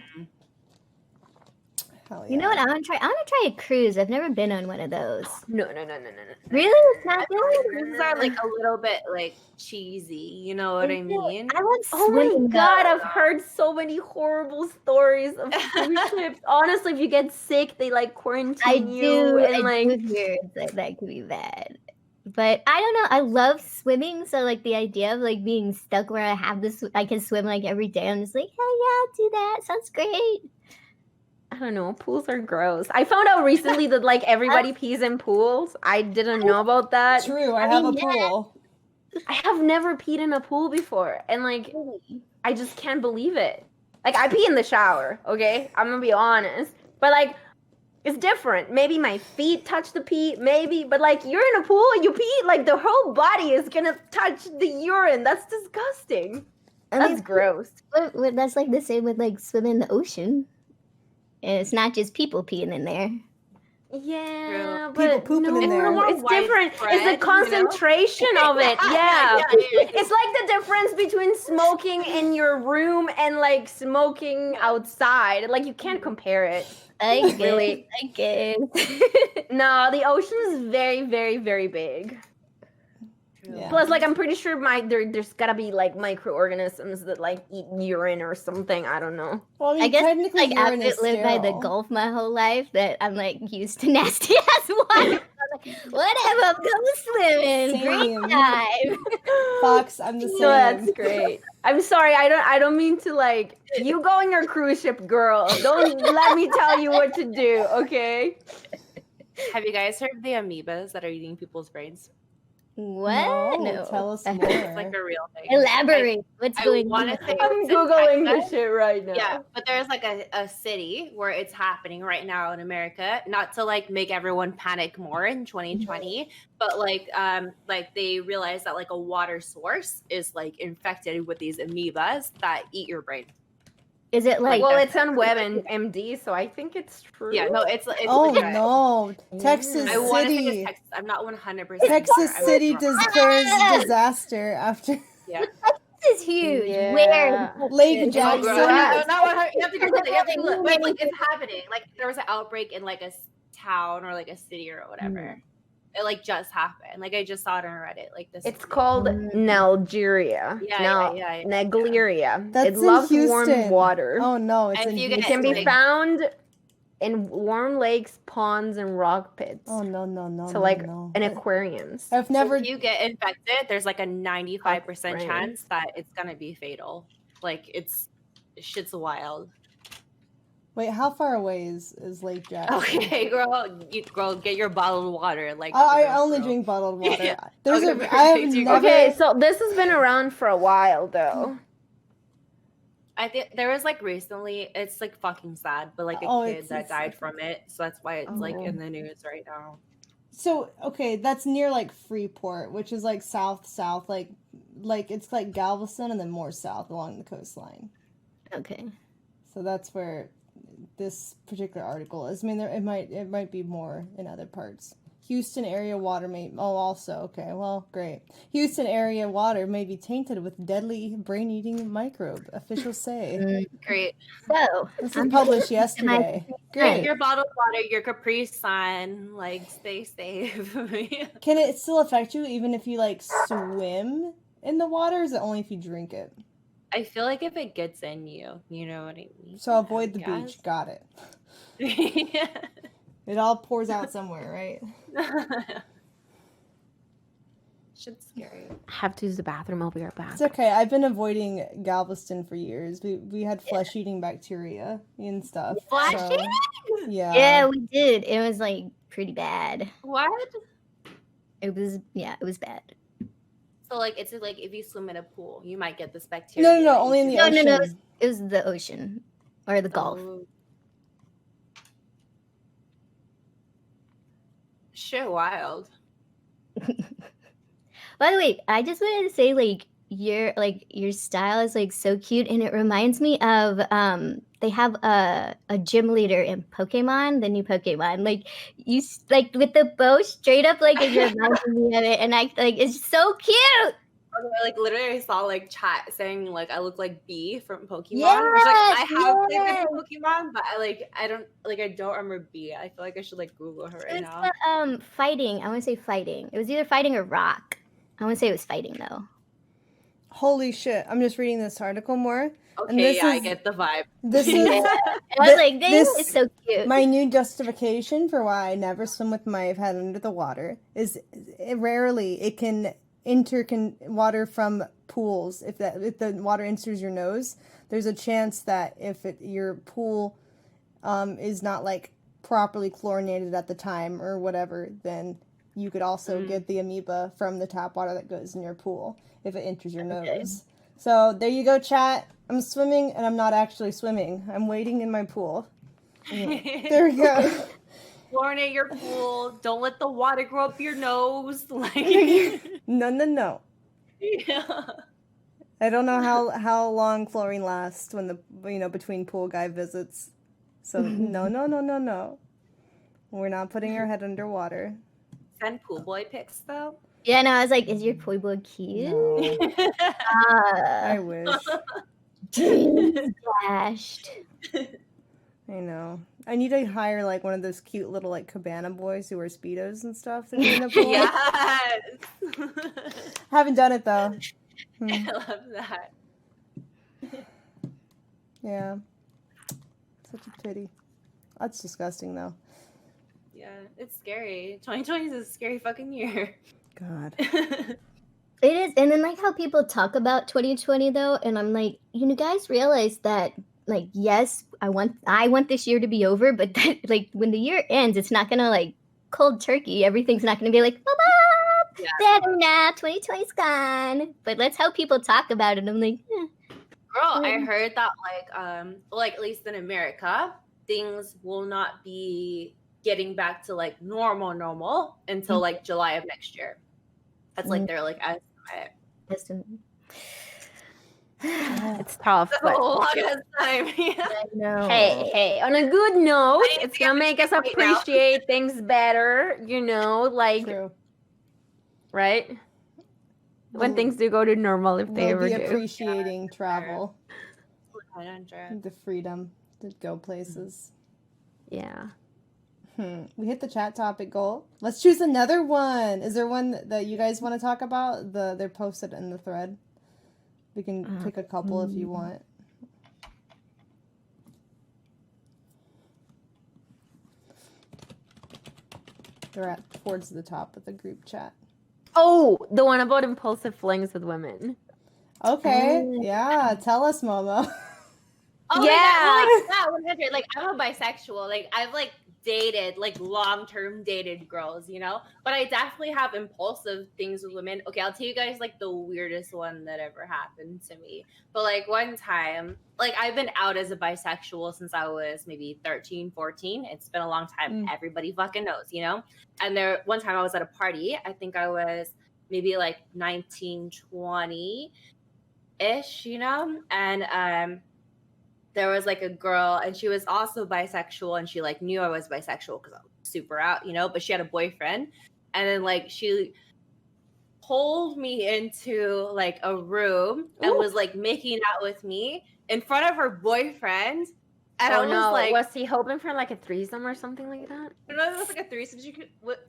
Hell yeah. You know what? I want to try. I want to try a cruise. I've never been on one of those. No. Really? It's not good. Cruises are like a little bit like cheesy. You know what I mean? I love Oh my swimming. god, though. I've heard so many horrible stories of cruise ships. Honestly, if you get sick, they like quarantine I you do. and I like do hear that could be bad. But I don't know. I love swimming, so like the idea of like being stuck where I have this, I can swim like every day. I'm just like, hell yeah, do that. Sounds great. I don't know, pools are gross. I found out recently that like everybody pees in pools. I didn't know about that. True, I have a mean, yeah. pool. I have never peed in a pool before, and like I just can't believe it. Like I pee in the shower, okay? I'm gonna be honest, but like it's different. Maybe my feet touch the pee, maybe, but like you're in a pool, you pee, like the whole body is gonna touch the urine. That's disgusting. I That's mean, gross. that's like the same with like swimming in the ocean. And it's not just people peeing in there. Yeah, People but pooping no, in there. it's different. It's the Widespread, concentration of it. Yeah. yeah. It's like the difference between smoking in your room and like smoking outside. Like you can't compare it. I guess. Really. I guess. No, the ocean is very, very, very big. Yeah. Plus, like I'm pretty sure there's gotta be like microorganisms that like eat urine or something. I don't know. Well, I mean, I guess technically like urine I've is lived by the sterile. Gulf my whole life that I'm like used to nasty ass water. Whatever, go swimming. Same. Great time. Fox, I'm the same. No, that's great. I'm sorry. I don't mean to like you go on your cruise ship, girl. Don't let me tell you what to do, okay? Have you guys heard of the amoebas that are eating people's brains? What? No, tell us I- more. It's like a real thing. Elaborate. What's I going want on? to say I'm it's in googling Texas. this shit right now. Yeah, but there's like a city where it's happening right now in America. Not to like make everyone panic more in 2020, but like they realize that like a water source is like infected with these amoebas that eat your brain. Is it like Well, it's on WebMD, so I think it's true. Yeah, no, it's Oh legit. no, Texas I want to say City. it's Texas. I'm not 100%. Texas sure. I might City be wrong. declares disaster after Yeah. this is huge. Yeah. Where? Lake Oh, Jackson. girl, No, not 100. You have to Google it. You have to Google it. But like it's happening. Like there was an outbreak in like a town or like a city or whatever. It like just happened. Like I just saw it on Reddit. Like this. It's called Nalgeria. Yeah. Negleria. That's It in loves warm Houston. water. Oh no, it's If in you It get- can be Houston. found in warm lakes, ponds, and rock pits. Oh no. So like no. in aquariums. I've never. If you get infected, there's like a 95% brain. chance that it's gonna be fatal. Like shit's wild. Wait, how far away is Lake Jackson? Okay, girl, get your bottled water. Like I for real, only for real. drink bottled water. Yeah. There's Okay, I have perfect. You- never. Okay, so this has been around for a while though. I think there was like recently, it's like fucking sad, but like a Oh, kid it's- that it's- died from it. So that's why it's like Oh. in the news right now. So okay, that's near like Freeport, which is like south, like it's like Galveston and then more south along the coastline. Okay. So that's where this particular article is. I mean, it might be more in other parts. Houston area water may. Oh, also okay. Well, great. Houston area water may be tainted with deadly brain-eating microbe. Officials say. Great. So This was published yesterday. Drink Great. your bottled water, your Capri Sun, like stay safe. Can it still affect you even if you like swim in the water? Or is it only if you drink it? I feel like if it gets in you, you know what I mean. So avoid the I beach. Got it. guess. It all pours out somewhere, right? Shit's scary. I have to use the bathroom. I'll be right back. It's okay. I've been avoiding Galveston for years. We had flesh-eating bacteria and stuff. Flesh so, eating? Yeah. we did. It was like pretty bad. What? It was bad. So like it's like if you swim in a pool, you might get this bacteria. No, that only you in the can- ocean. No. It was the ocean or the Gulf. Oh. Shit, wild. By the way, I just wanted to say your style is like so cute, and it reminds me of they have a gym leader in Pokemon, the new Pokemon. Like like with the bow straight up, like it reminds me of it, and I like it's so cute. Okay, like literally, I saw like chat saying like I look like B from Pokemon. Yes, which, like I have played yes. with Pokemon, but I don't remember B. I feel like I should like Google her right It now. was fighting. I want to say fighting. It was either fighting or rock. I want to say it was fighting though. Holy shit! I'm just reading this article more. Okay, this yeah, I is- get the vibe. This is And I was like, this- this is so cute. my new justification for why I never swim with my head under the water. Is rarely it can enter water from pools. If the water enters your nose, there's a chance that if your pool is not like properly chlorinated at the time or whatever, then you could also get the amoeba from the tap water that goes in your pool if it enters your nose. So there you go, chat. I'm swimming and I'm not actually swimming. I'm waiting in my pool. There we go. Chlorinate your pool. Don't let the water grow up your nose. Like, No. yeah. I don't know how long chlorine lasts when between pool guy visits. So no. We're not putting your head underwater. Send pool boy pics though. Yeah, no, I was like, is your toy boy cute? No, I Uh, wish. dreams dashed. I know. I need to hire like one of those cute little like cabana boys who wear speedos and stuff to be in the pool. Yes. Haven't done it though. I love that. Yeah. Such a pity. That's disgusting though. Yeah, it's scary. 2020 is a scary fucking year. God. It is, and then like how people talk about 2020 though, and I'm like, you guys realize that like, yes, I want this year to be over, but that, like when the year ends, it's not gonna like cold turkey. Everything's not gonna be like, Yeah. better now, 2020's gone. But let's how people talk about it. I'm like, Girl, I heard that like at least in America, things will not be getting back to like normal until like July of next year. That's like their like estimate. It's tough. That's But a long ass time. Yeah. I know. hey, on a good note, I need to it's get gonna make us right now. appreciate things better, you know, like, True. right? When We'll- things do go to normal, if they We'll ever be do. appreciating travel, 100. the freedom to go places. Yeah. We hit the chat topic goal. Let's choose another one. Is there one that you guys want to talk about? They're posted in the thread. We can pick a couple if you want. They're at towards the top of the group chat. Oh, the one about impulsive flings with women. Okay, yeah. Tell us, Momo. Oh Yeah. yeah, 100. Like I'm a bisexual. Like I've like dated like long-term dated girls, you know, but I definitely have impulsive things with women. Okay, I'll tell you guys like the weirdest one that ever happened to me. But like one time, like I've been out as a bisexual since I was maybe 13, 14. It's been a long time. Everybody fucking knows, you know. And there one time I was at a party. I think I was maybe like 19, 20 ish, you know, and there was like a girl and she was also bisexual and she like knew I was bisexual because I was super out, you know, but she had a boyfriend. And then like she pulled me into like a room and was like making out with me in front of her boyfriend. And I was like, was he hoping for like a threesome or something like that? I don't know if it was like a threesome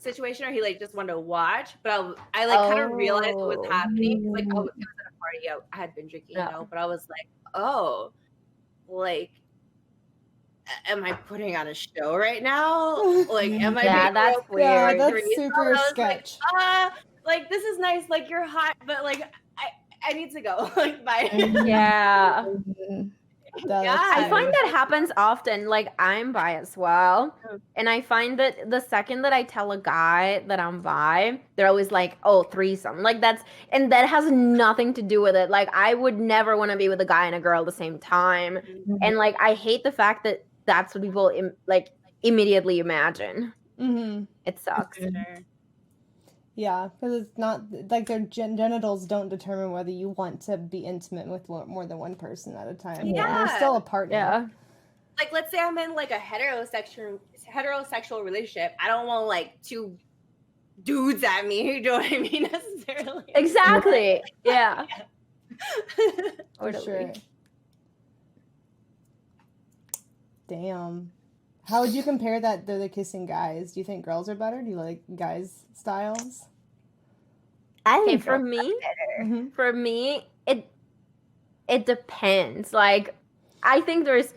situation or he like just wanted to watch, but I like kind of realized what was happening. Like it was at a party, I had been drinking, you know, but I was like, oh, like, am I putting on a show right now? Like, am I? Yeah, being that's real weird. Yeah, that's threesome? super I was sketch. like this is nice. Like you're hot, but like I need to go. Like bye. Yeah. That's I find that happens often. Like I'm bi as well. And I find that the second that I tell a guy that I'm bi, they're always like, oh, threesome. Like that has nothing to do with it. Like I would never want to be with a guy and a girl at the same time. And like I hate the fact that that's what people like immediately imagine. It sucks. Yeah, because it's not like their genitals don't determine whether you want to be intimate with more than one person at a time. Yeah. They're still a partner. Yeah. Like let's say I'm in like a heterosexual relationship. I don't want like two dudes at me. You know what I mean? Necessarily. Exactly. Yeah. For sure. Damn. How would you compare that to the kissing guys? Do you think girls are better? Do you like guys' styles? I Okay, think for girls me, are better. for me, it depends. Like, I think there's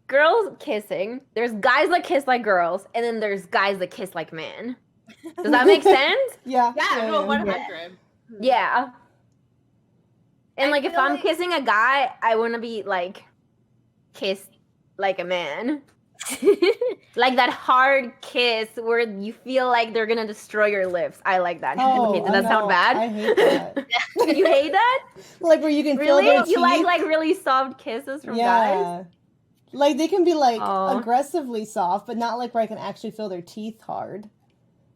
girls kissing, there's guys that kiss like girls, and then there's guys that kiss like men. Does that make sense? Yeah. Yeah, no, 100. Yeah. And I like if feel I'm like- kissing a guy, I want to be like kissed like a man. Like that hard kiss where you feel like they're gonna destroy your lips. I like that. Okay, did that sound no, bad? I hate that. You hate that? Like where you can feel Really? their You teeth. like really soft kisses from guys? Yeah. Like they can be like Oh. aggressively soft, but not like where I can actually feel their teeth hard.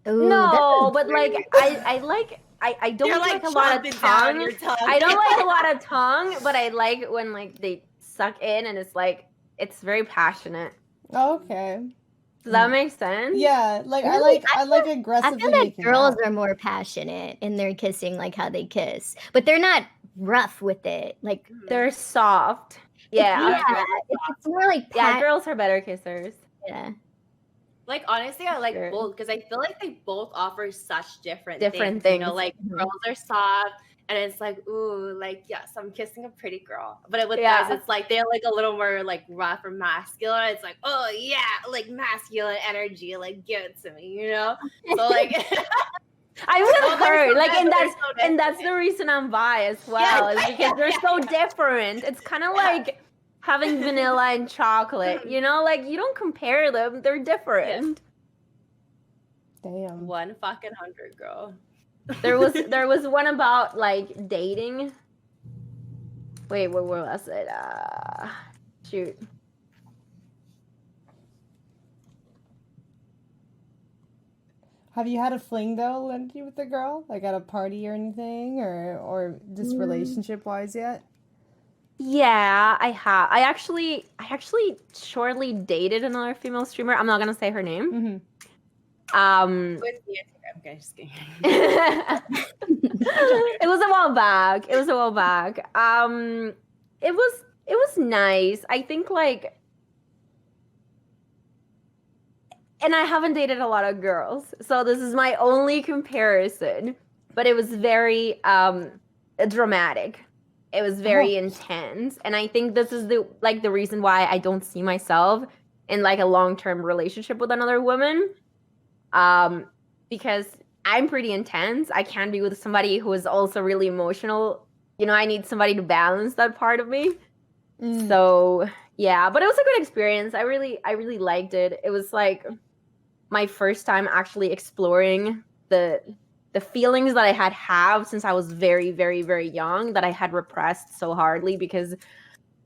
Ooh, No, that's but like I don't You're like like a lot of chomping down tongue. your tongue. I don't like a lot of tongue, but I like when like they suck in and it's like it's very passionate. Okay. Does that make sense? Yeah, like Really? I like I aggressively feel that making girls out. are more passionate in their kissing, like how they kiss, but they're not rough with it. Like, They're soft. Yeah. yeah, it's more like Yeah, girls are better kissers. yeah. Like honestly, I like Sure. both because I feel like they both offer such different Different things. You know, things. like Mhm. girls are soft, and it's like, ooh, like yes, I'm kissing a pretty girl. But with Yeah. guys, it's like they're like a little more like rough or masculine. It's like, oh yeah, like masculine energy, like give it to me, you know. So like, I would Well, have they're heard so like, different, and that's the reason I'm bi as well, is because they're so different. It's kind of like having vanilla and chocolate, you know, like you don't compare them; they're different. Damn. 100, girl. There was one about like dating. Wait, where was it? Shoot. Have you had a fling though, Lindsay, with a girl? Like at a party or anything, or just relationship wise yet? Yeah, I have. I actually shortly dated another female streamer. I'm not gonna say her name. Mm-hmm. With the Instagram, okay, just kidding. It was a while back. It was nice. I think like, and I haven't dated a lot of girls, so this is my only comparison. But it was very dramatic. It was very intense, and I think this is the reason why I don't see myself in like a long-term relationship with another woman. Because I'm pretty intense. I can't be with somebody who is also really emotional. You know, I need somebody to balance that part of me. So yeah, but it was a good experience. I really liked it. It was like my first time actually exploring the feelings that I had since I was very, very, very young, that I had repressed so hardly because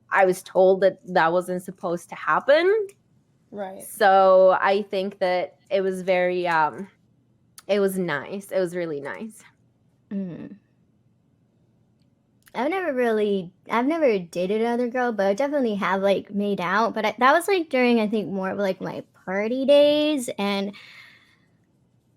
I was told that wasn't supposed to happen. Right. So I think that it was very it was nice. It was really nice. Mm. I've never dated another girl, but I definitely have like made out. But that was like during, I think, more of like my party days, and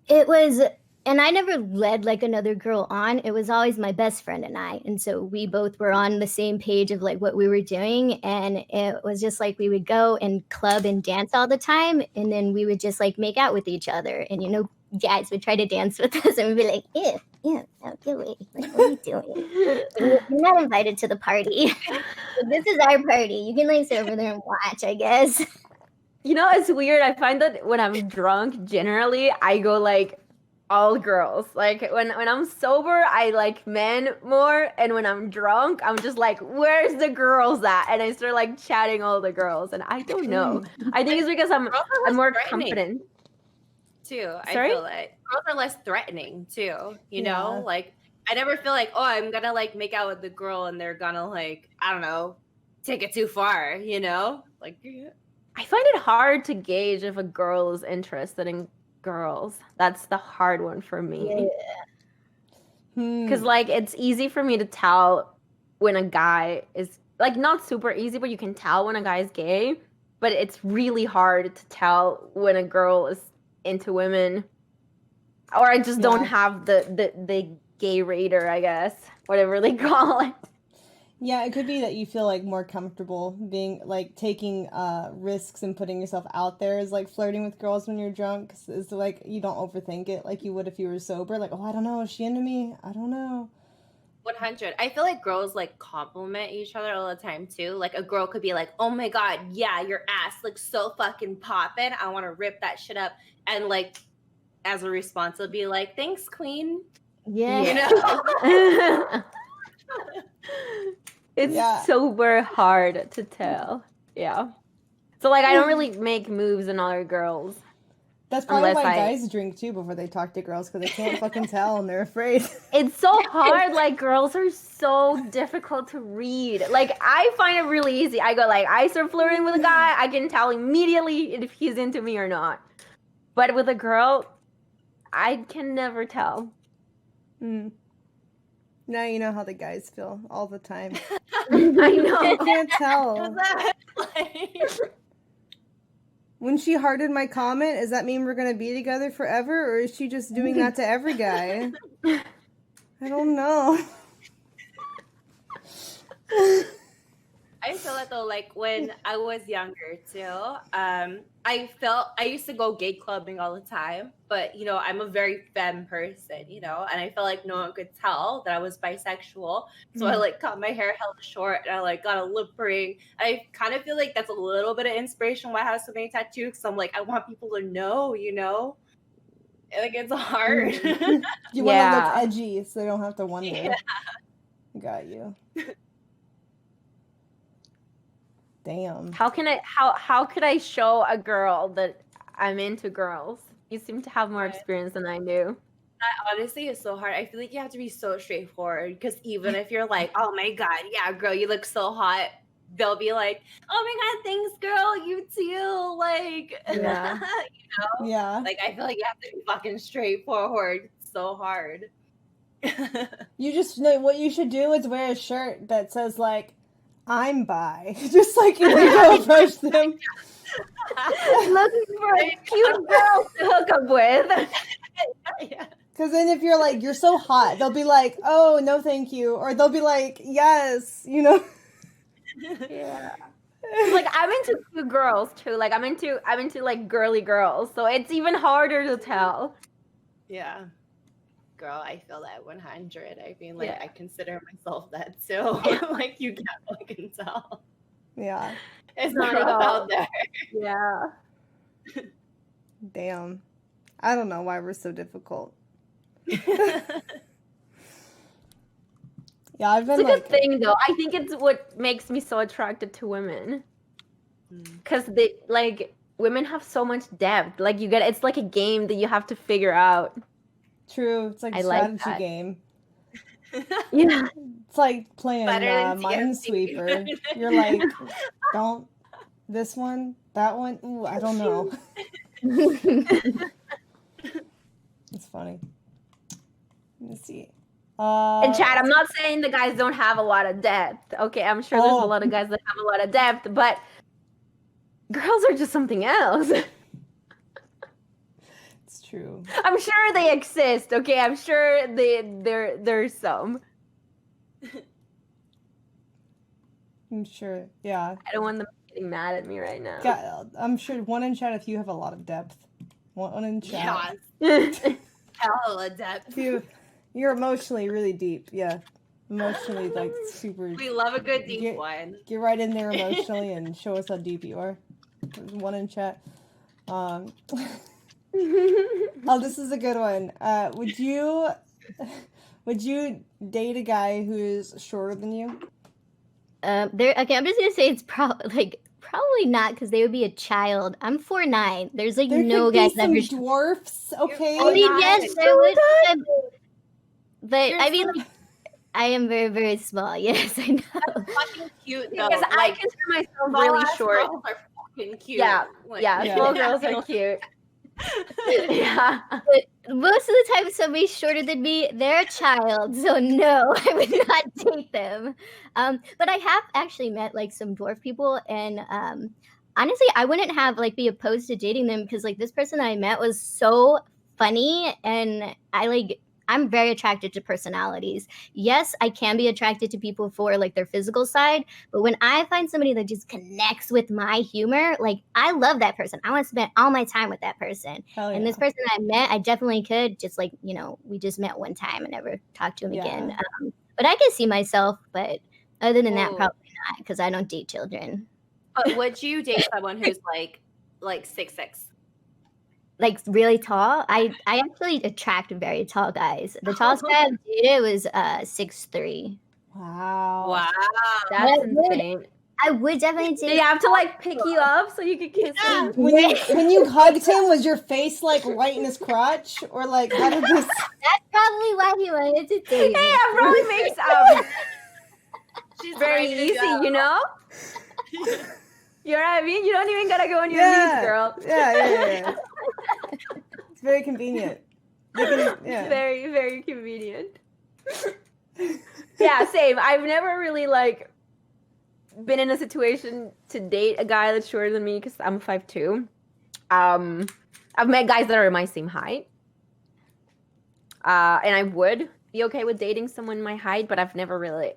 I never led like another girl on. It was always my best friend and I, and so we both were on the same page of like what we were doing, and it was just like we would go and club and dance all the time, and then we would just like make out with each other, and guys would try to dance with us, and we'd be like, ew, no, get away. Like, what are you doing? You're not invited to the party. This is our party. You can like sit over there and watch, I guess. You know, it's weird. I find that when I'm drunk, generally, I go like all girls. Like when I'm sober, I like men more, and when I'm drunk, I'm just like, where's the girls at? And I start like chatting all the girls, and I don't know. I think it's because I'm more confident. Too. Sorry? I feel like girls are less threatening too. You Yeah. know, like I never feel like, oh, I'm gonna like make out with the girl and they're gonna like, I don't know, take it too far. You know, like. I find it hard to gauge if a girl is interested in girls. That's the hard one for me. Because like it's easy for me to tell when a guy is like, not super easy, but you can tell when a guy is gay. But it's really hard to tell when a girl is into women, or I just don't have the gay radar, I guess, whatever they call it. Yeah, it could be that you feel like more comfortable being like taking risks and putting yourself out there, is like flirting with girls when you're drunk. Is like you don't overthink it like you would if you were sober. Like, oh, I don't know, is she into me? I don't know. 100. I feel like girls like compliment each other all the time too. Like a girl could be like, "Oh my god, yeah, your ass looks so fucking poppin'. I want to rip that shit up." And like, as a response, it'll be like, "Thanks, queen." Yeah. You know. It's super hard to tell. Yeah. So like I don't really make moves in other girls. That's probably why guys drink too before they talk to girls, because they can't fucking tell and they're afraid. It's so hard. Like girls are so difficult to read. Like I find it really easy. I go like, I start flirting with a guy, I can tell immediately if he's into me or not. But with a girl, I can never tell. Now you know how the guys feel all the time. I know. I can't tell. When she hearted my comment, does that mean we're gonna be together forever, or is she just doing that to every guy? I don't know. I feel it though, like when I was younger too. I used to go gay clubbing all the time, but I'm a very femme person, and I felt like no one could tell that I was bisexual. So I like cut my hair hella short and I like got a lip ring. I kind of feel like that's a little bit of inspiration why I have so many tattoos. So I'm like, I want people to know, like it's hard. You want to look edgy so they don't have to wonder. Yeah. Got you. Damn. How could I show a girl that I'm into girls? You seem to have more experience than I do. That honestly is so hard. I feel like you have to be so straightforward because even if you're like, oh my God, yeah, girl, you look so hot, they'll be like, oh my God, thanks, girl, you too. Like, yeah. Yeah. Like, I feel like you have to be fucking straightforward. It's so hard. You just know what you should do is wear a shirt that says like, I'm bi. Just like if you go approach them. Looking for a cute girl to hook up with. Yeah. Because then if you're like, you're so hot, they'll be like, oh, no, thank you. Or they'll be like, yes, Yeah. Like I'm into cute girls too. Like I'm into like girly girls. So it's even harder to tell. Yeah. Girl, I feel that 100. I mean, like, I consider myself that too. Like, you can't fucking tell. Yeah. It's not out there. Yeah. Damn. I don't know why we're so difficult. Yeah, I've been it's a good thing, though. I think it's what makes me so attracted to women. Because they, like, women have so much depth. Like, it's like a game that you have to figure out. True. It's like a strategy game. Yeah. It's like playing Minesweeper. You're like, don't this one, that one. Ooh, I don't know. It's funny. Let me see. And Chad, I'm not saying the guys don't have a lot of depth. Okay, I'm sure there's a lot of guys that have a lot of depth, but girls are just something else. True. I'm sure they exist. Okay, I'm sure there's some. I'm sure. Yeah. I don't want them getting mad at me right now. God, I'm sure one in chat if you have a lot of depth. One in chat. Hella depth. You're emotionally really deep. Yeah. Emotionally like super. We love a good deep one. Get right in there emotionally and show us how deep you are. There's one in chat. Oh, this is a good one. Would you date a guy who's shorter than you? Okay, I'm just gonna say it's probably not because they would be a child. I'm 4'9". There's like there no could guys be some dwarfs. Okay. I mean, yes, there would. But I mean, like, I am very, very small. Yes, I know. That's fucking cute though. Because I consider myself really short. Girls are fucking cute. Yeah, small girls are cute. Yeah. But most of the time somebody's shorter than me, they're a child, so no, I would not date them. But I have actually met like some dwarf people, and honestly I wouldn't have like be opposed to dating them because like this person I met was so funny, and I'm very attracted to personalities. Yes, I can be attracted to people for like their physical side, but when I find somebody that just connects with my humor, like I love that person. I want to spend all my time with that person. Hell yeah. And this person I met, I definitely could just like, we just met one time and never talked to him again. But I can see myself, but other than that, probably not because I don't date children. But would you date someone who's like 6'6"? Like really tall? I actually attract very tall guys. The tallest guy I've dated was 6'3". Wow. That's insane. I would definitely date. Did you have to like pick you up so you could kiss him? When you hugged him, was your face like right in his crotch, or like how did this? That's probably why he wanted to date me. Hey, that probably makes She's very easy, you know. You know what I mean? You don't even gotta go on your knees, girl. Yeah. It's very convenient. Very, very convenient. Yeah, same. I've never really like been in a situation to date a guy that's shorter than me because I'm 5'2". I've met guys that are my same height. And I would be okay with dating someone my height, but I've never really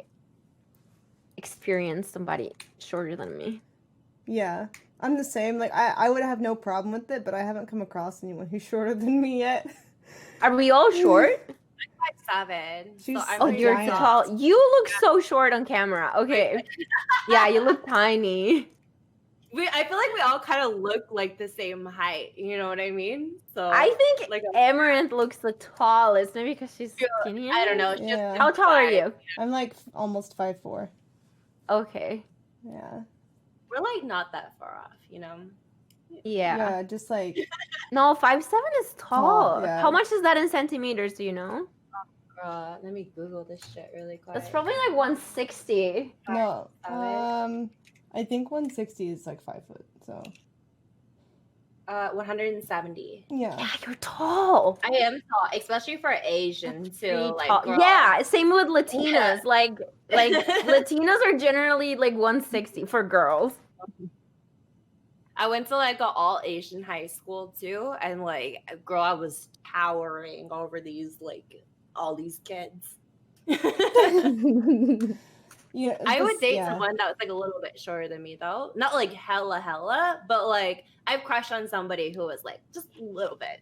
experienced somebody shorter than me. Yeah. I'm the same. Like, I would have no problem with it, but I haven't come across anyone who's shorter than me yet. Are we all short? 5'7". She's So I'm Oh, a pretty you're giant. tall. You look so short on camera. Okay. Yeah, you look tiny. I feel like we all kind of look like the same height. You know what I mean? So I think like Amouranth looks the tallest, maybe because she's skinny. I don't know. It's Yeah. just How tall are you? I'm like almost 5'4". Okay. Yeah. we're like not that far off. You know. Yeah. Yeah, just like No, 5'7" is tall. Tall, yeah. How much is that in centimeters? Do you know? Let me Google this shit really quick. That's probably like 160. no. 5'7". I think 160 is like 5 foot. So 170. yeah. Yeah, you're tall. I am tall, especially for Asian Pretty too. Like, tall. girl. Yeah, same with Latinas. Yeah. Like Latinas are generally like 160 for girls. I went to like an all Asian high school too, and like, girl, I was towering over all these kids. Yeah. I would date yeah. someone that was like a little bit shorter than me though. Not like hella, but like I've crushed on somebody who was like just a little bit.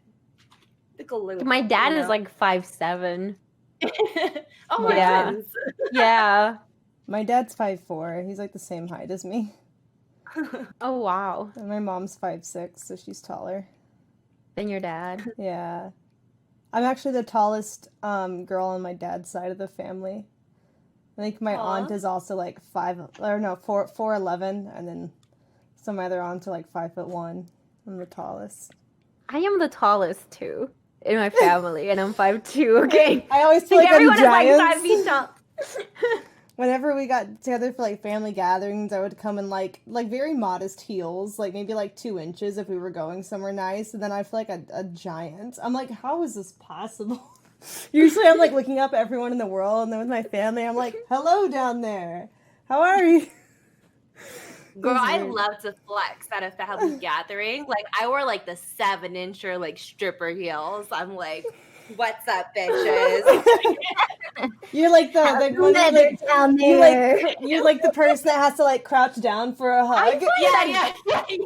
Like a little My bit, dad you is know? like 5'7". Oh my Yeah. goodness. Yeah. My dad's 5'4". He's like the same height as me. Oh wow. And my mom's 5'6", so she's taller. Then your dad. Yeah. I'm actually the tallest girl on my dad's side of the family. I think my Aw. aunt is also like 4'11", and then some other aunts are like 5'1". I'm the tallest. I am the tallest too in my family, and I'm 5'2". Okay. I always feel Like like everyone I'm is like giants. 5 feet tall. Whenever we got together for like family gatherings, I would come in like very modest heels, like maybe like 2 inches if we were going somewhere nice, and then I feel like a giant. I'm like, how is this possible? Usually I'm like looking up at everyone in the world, and then with my family, I'm like, hello down there. How are you? Girl, It's I weird. love to flex at a family gathering. Like I wore like the 7-incher like stripper heels. I'm like, what's up, bitches? You're like the one that, like, down you're like the person that has to like crouch down for a hug. yeah.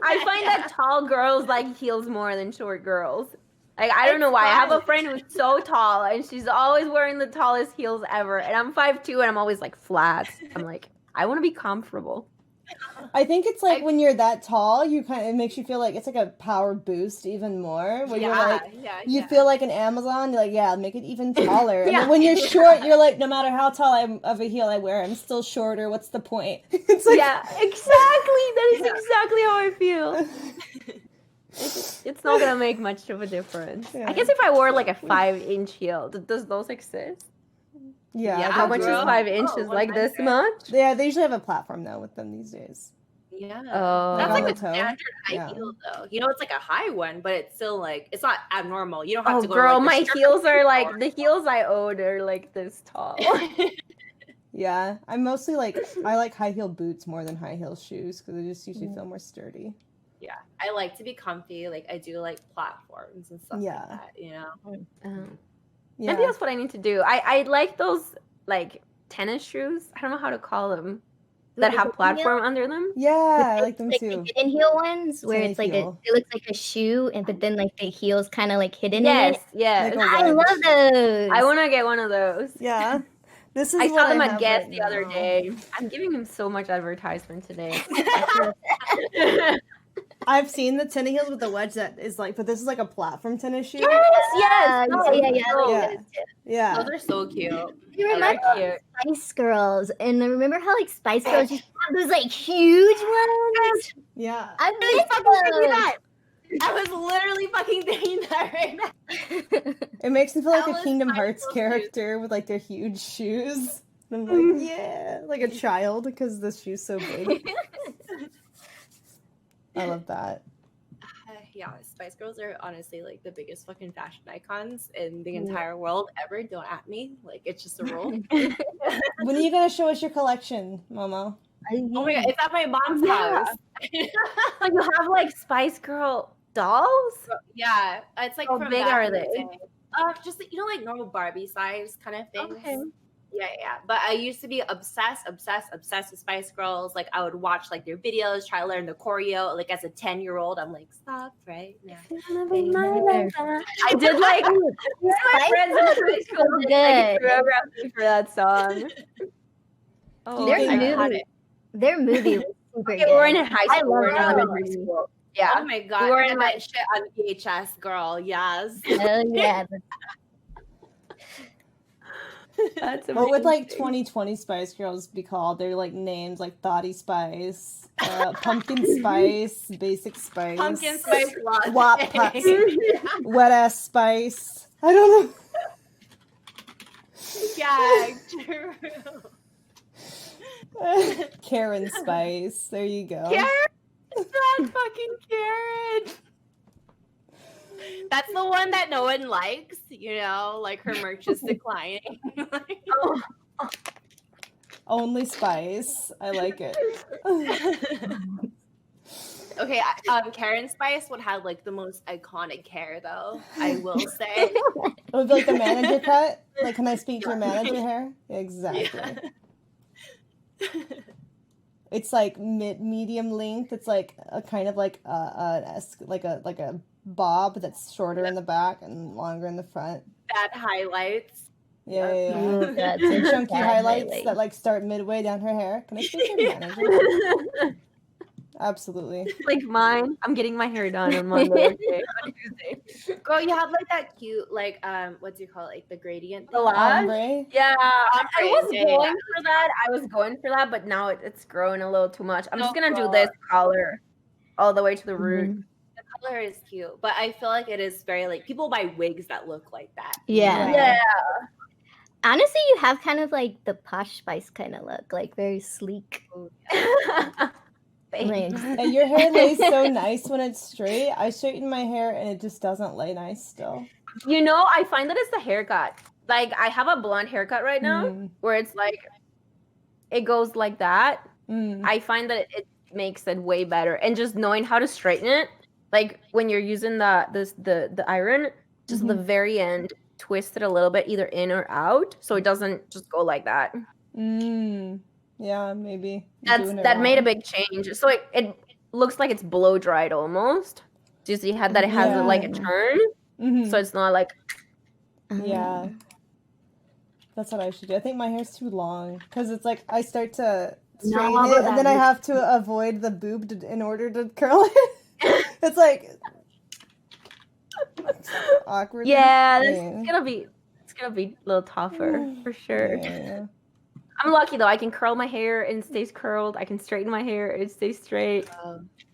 I find that tall girls like heels more than short girls. Like I don't know why. I have a friend who's so tall and she's always wearing the tallest heels ever. And I'm 5'2" and I'm always like flats. I'm like, I want to be comfortable. I think it's like when you're that tall, it makes you feel like it's like a power boost even more. When you're like, you feel like an Amazon, you're like, yeah, make it even taller. And then when you're short, you're like, no matter how tall of a heel I wear, I'm still shorter. What's the point? It's like, Yeah, exactly. That is exactly how I feel. It's not gonna make much of a difference. Yeah. I guess if I wore like a 5-inch heel, does those exist? yeah. Yeah, How much is girl. 5 inches? Like this 100. much? Yeah, they usually have a platform though with them these days. Yeah. Oh. That's Like like on the the toe? standard high Yeah. heel though. You know, it's like a high one, but it's still like it's not abnormal. You don't have Oh, to go girl, to, like, my the stripper heels are pole. like the heels I own are like this tall. Yeah, I'm mostly like, I like high heel boots more than high heel shoes because they just usually feel more sturdy. Yeah. I like to be comfy. Like I do like platforms and stuff Yeah. like that, you know? Yeah. Maybe that's what I need to do. I like those like tennis shoes. I don't know how to call them. That have platform under them. Yeah, I like them Like too. the hidden heel ones where Tennis it's like heel. it looks like a shoe, but then like the heel's kind of like hidden in Yes, it. yes. Like a I wedge. love those. I want to get one of those. Yeah. This is I what saw them I at have Guess right the other now. day. I'm giving him so much advertisement today. I've seen the tennis heels with the wedge that is like, but this is like a platform tennis shoe. yes. Yeah, yeah. I like Yeah. those too. Yeah. Those are so cute. You I remember like it. Spice Girls, and I remember how like Spice Girls used to have those like huge ones. Yeah. I I miss fucking thinking those. that. I was literally fucking thinking that right now. It makes me feel like That a was Kingdom Spice Hearts Girls character with like their huge shoes. And I'm like, yeah, like a child because the shoe's so big. I love that. Yeah, Spice Girls are honestly like the biggest fucking fashion icons in the entire world ever. Don't at me. Like it's just a rule. When are you gonna show us your collection, Momo? Oh my god, it's at my mom's Yeah. house. Like you have like Spice Girl dolls? Yeah, it's like How from big back are in the they? day. Just like normal Barbie size kind of things. Okay. Yeah. But I used to be obsessed with Spice Girls. Like I would watch like their videos, try to learn the choreo. Like as a 10-year-old, I'm like, stop right now. I did like my friends in high school did like Good. choreography for that song. Oh, Their I movie- got it. Their movie was super Okay, good. we were in high I school. We were in love that elementary movie. school. Yeah. Oh my god, We were I in had that shit on VHS, girl. Yes. Hell yeah. That's What would like amazing. 2020 Spice Girls be called? They're like names like Thoughty Spice, Pumpkin Spice, Basic Spice, Pumpkin Spice Wop Latte. Wet Ass Spice. I don't know. Yeah, true. Karen Spice. There you go. Karen? That's fucking Karen. That's the one that no one likes, like her merch is declining. Oh, Only Spice. I like it. Okay, Karen Spice would have like the most iconic hair, though. I will say. It would be like the manager cut. Like, can I speak to your manager hair? Exactly. It's like medium length. It's like a kind of like a bob that's shorter in the back and longer in the front. That highlights. Yeah. Ooh, that's And a chunky bad highlights highlight. that like start midway down her hair. Can I speak to your manager? Absolutely. like mine. I'm getting my hair done on Monday. Okay? On Tuesday. Girl, you have like that cute, like, what do you call it? Like the gradient. The last? Ombre. Yeah, I was Yeah. going for that. But now it's growing a little too much. I'm just No, gonna do girl. this color all the way to the root. Mhm. The color is cute, but I feel like it is very like people buy wigs that look like that. Yeah. Yeah. Honestly, you have kind of like the Posh Spice kind of look, like very sleek. Thanks. Like, And your hair lays so nice when it's straight. I straighten my hair and it just doesn't lay nice still. I find that it's the haircut. Like I have a blonde haircut right now Mm. where it's like it goes like that. Mm. I find that it makes it way better. And just knowing how to straighten it, like when you're using the iron, just the very end, twist it a little bit either in or out so it doesn't just go like that. Mm. Yeah, maybe. I'm doing it That made a wrong. big change. So it looks like it's blow dried almost. Do you see how that it has Yeah. like a turn? Mhm. So it's not like Yeah. That's what I should do. I think my hair's too long because it's like I start to straighten No, it and then I that have to avoid the boob in order to curl it. It's like awkward. yeah, Yeah. it's gonna be a little tougher for sure. Yeah. I'm lucky though. I can curl my hair and it stays curled. I can straighten my hair and it stays straight.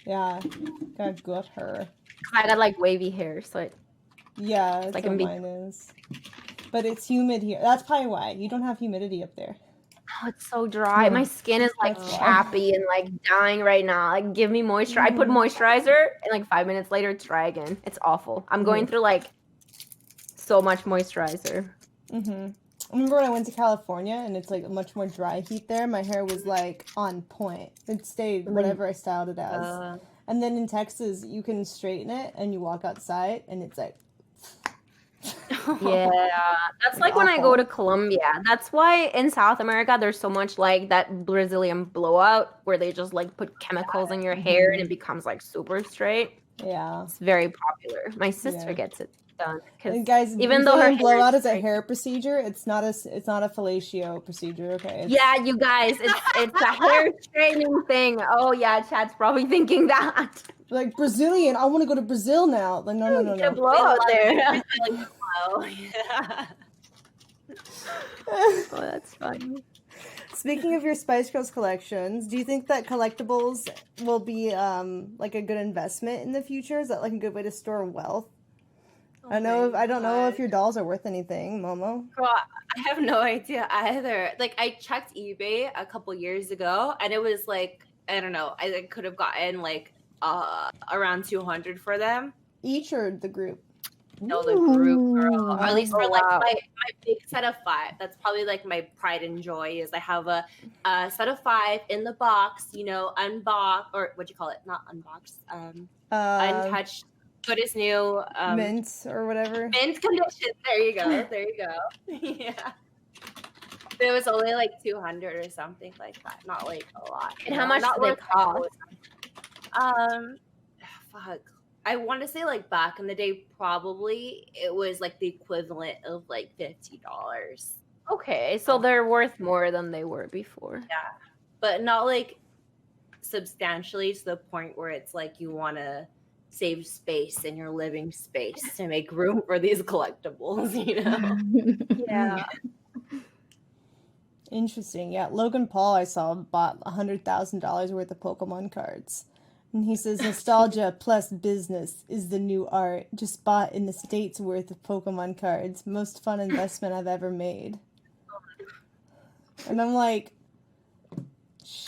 Yeah. Got good hair. I got like wavy hair, so Yeah, that's Like what in be- mine is. But it's humid here. That's probably why. You don't have humidity up there. it's so dry. My skin is like That's why. chappy and like dying right now. Like give me moisture. I put moisturizer and like 5 minutes later it's dry again. It's awful. I'm going through like so much moisturizer. Mm-hmm. I remember when I went to California and it's like much more dry heat there. My hair was like on point. It stayed whatever I styled it as. And then in Texas, you can straighten it and you walk outside and it's like, Yeah, that's like when I go to Colombia. That's why in South America there's so much like that Brazilian blowout where they just like put chemicals in your hair and it becomes like super straight. yeah. It's very popular. My sister Yeah. gets it done because And guys, even though her Brazilian blowout hair is a hair procedure. It's not a fellatio procedure. Okay. It's, yeah, you guys, it's a hair straightening thing. Oh yeah, Chad's probably thinking that. like Brazilian. I want to go to Brazil now. Like no. Get a blowout there. Oh, yeah. Oh, that's funny. Speaking of your Spice Girls collections, do you think that collectibles will be like a good investment in the future? Is that like a good way to store wealth? I don't know if your dolls are worth anything, Momo. Girl, I have no idea either. Like I checked eBay a couple years ago and it was like, I don't know, I could have gotten like around 200 for them. Each or the group? No, the group, girl. Or at least for like wow. my big set of 5. That's probably like my pride and joy is I have a set of 5 in the box, unboxed, or what do you call it? Not unboxed, untouched. What is new? Mint or whatever. Mint condition. There you go. There you go. Yeah. It was only like 200 or something like that. Not like a lot. And how much not do they worth cost? Fuck. I want to say like back in the day, probably it was like the equivalent of like $50. Okay, so they're worth more than they were before. But not like substantially to the point where it's like you want to save space in your living space to make room for these collectibles, you know? Yeah. Interesting. Yeah, Logan Paul I saw bought $100,000 worth of Pokemon cards. And he says nostalgia plus business is the new art. Just bought in the States worth of Pokemon cards. Most fun investment I've ever made. And I'm like,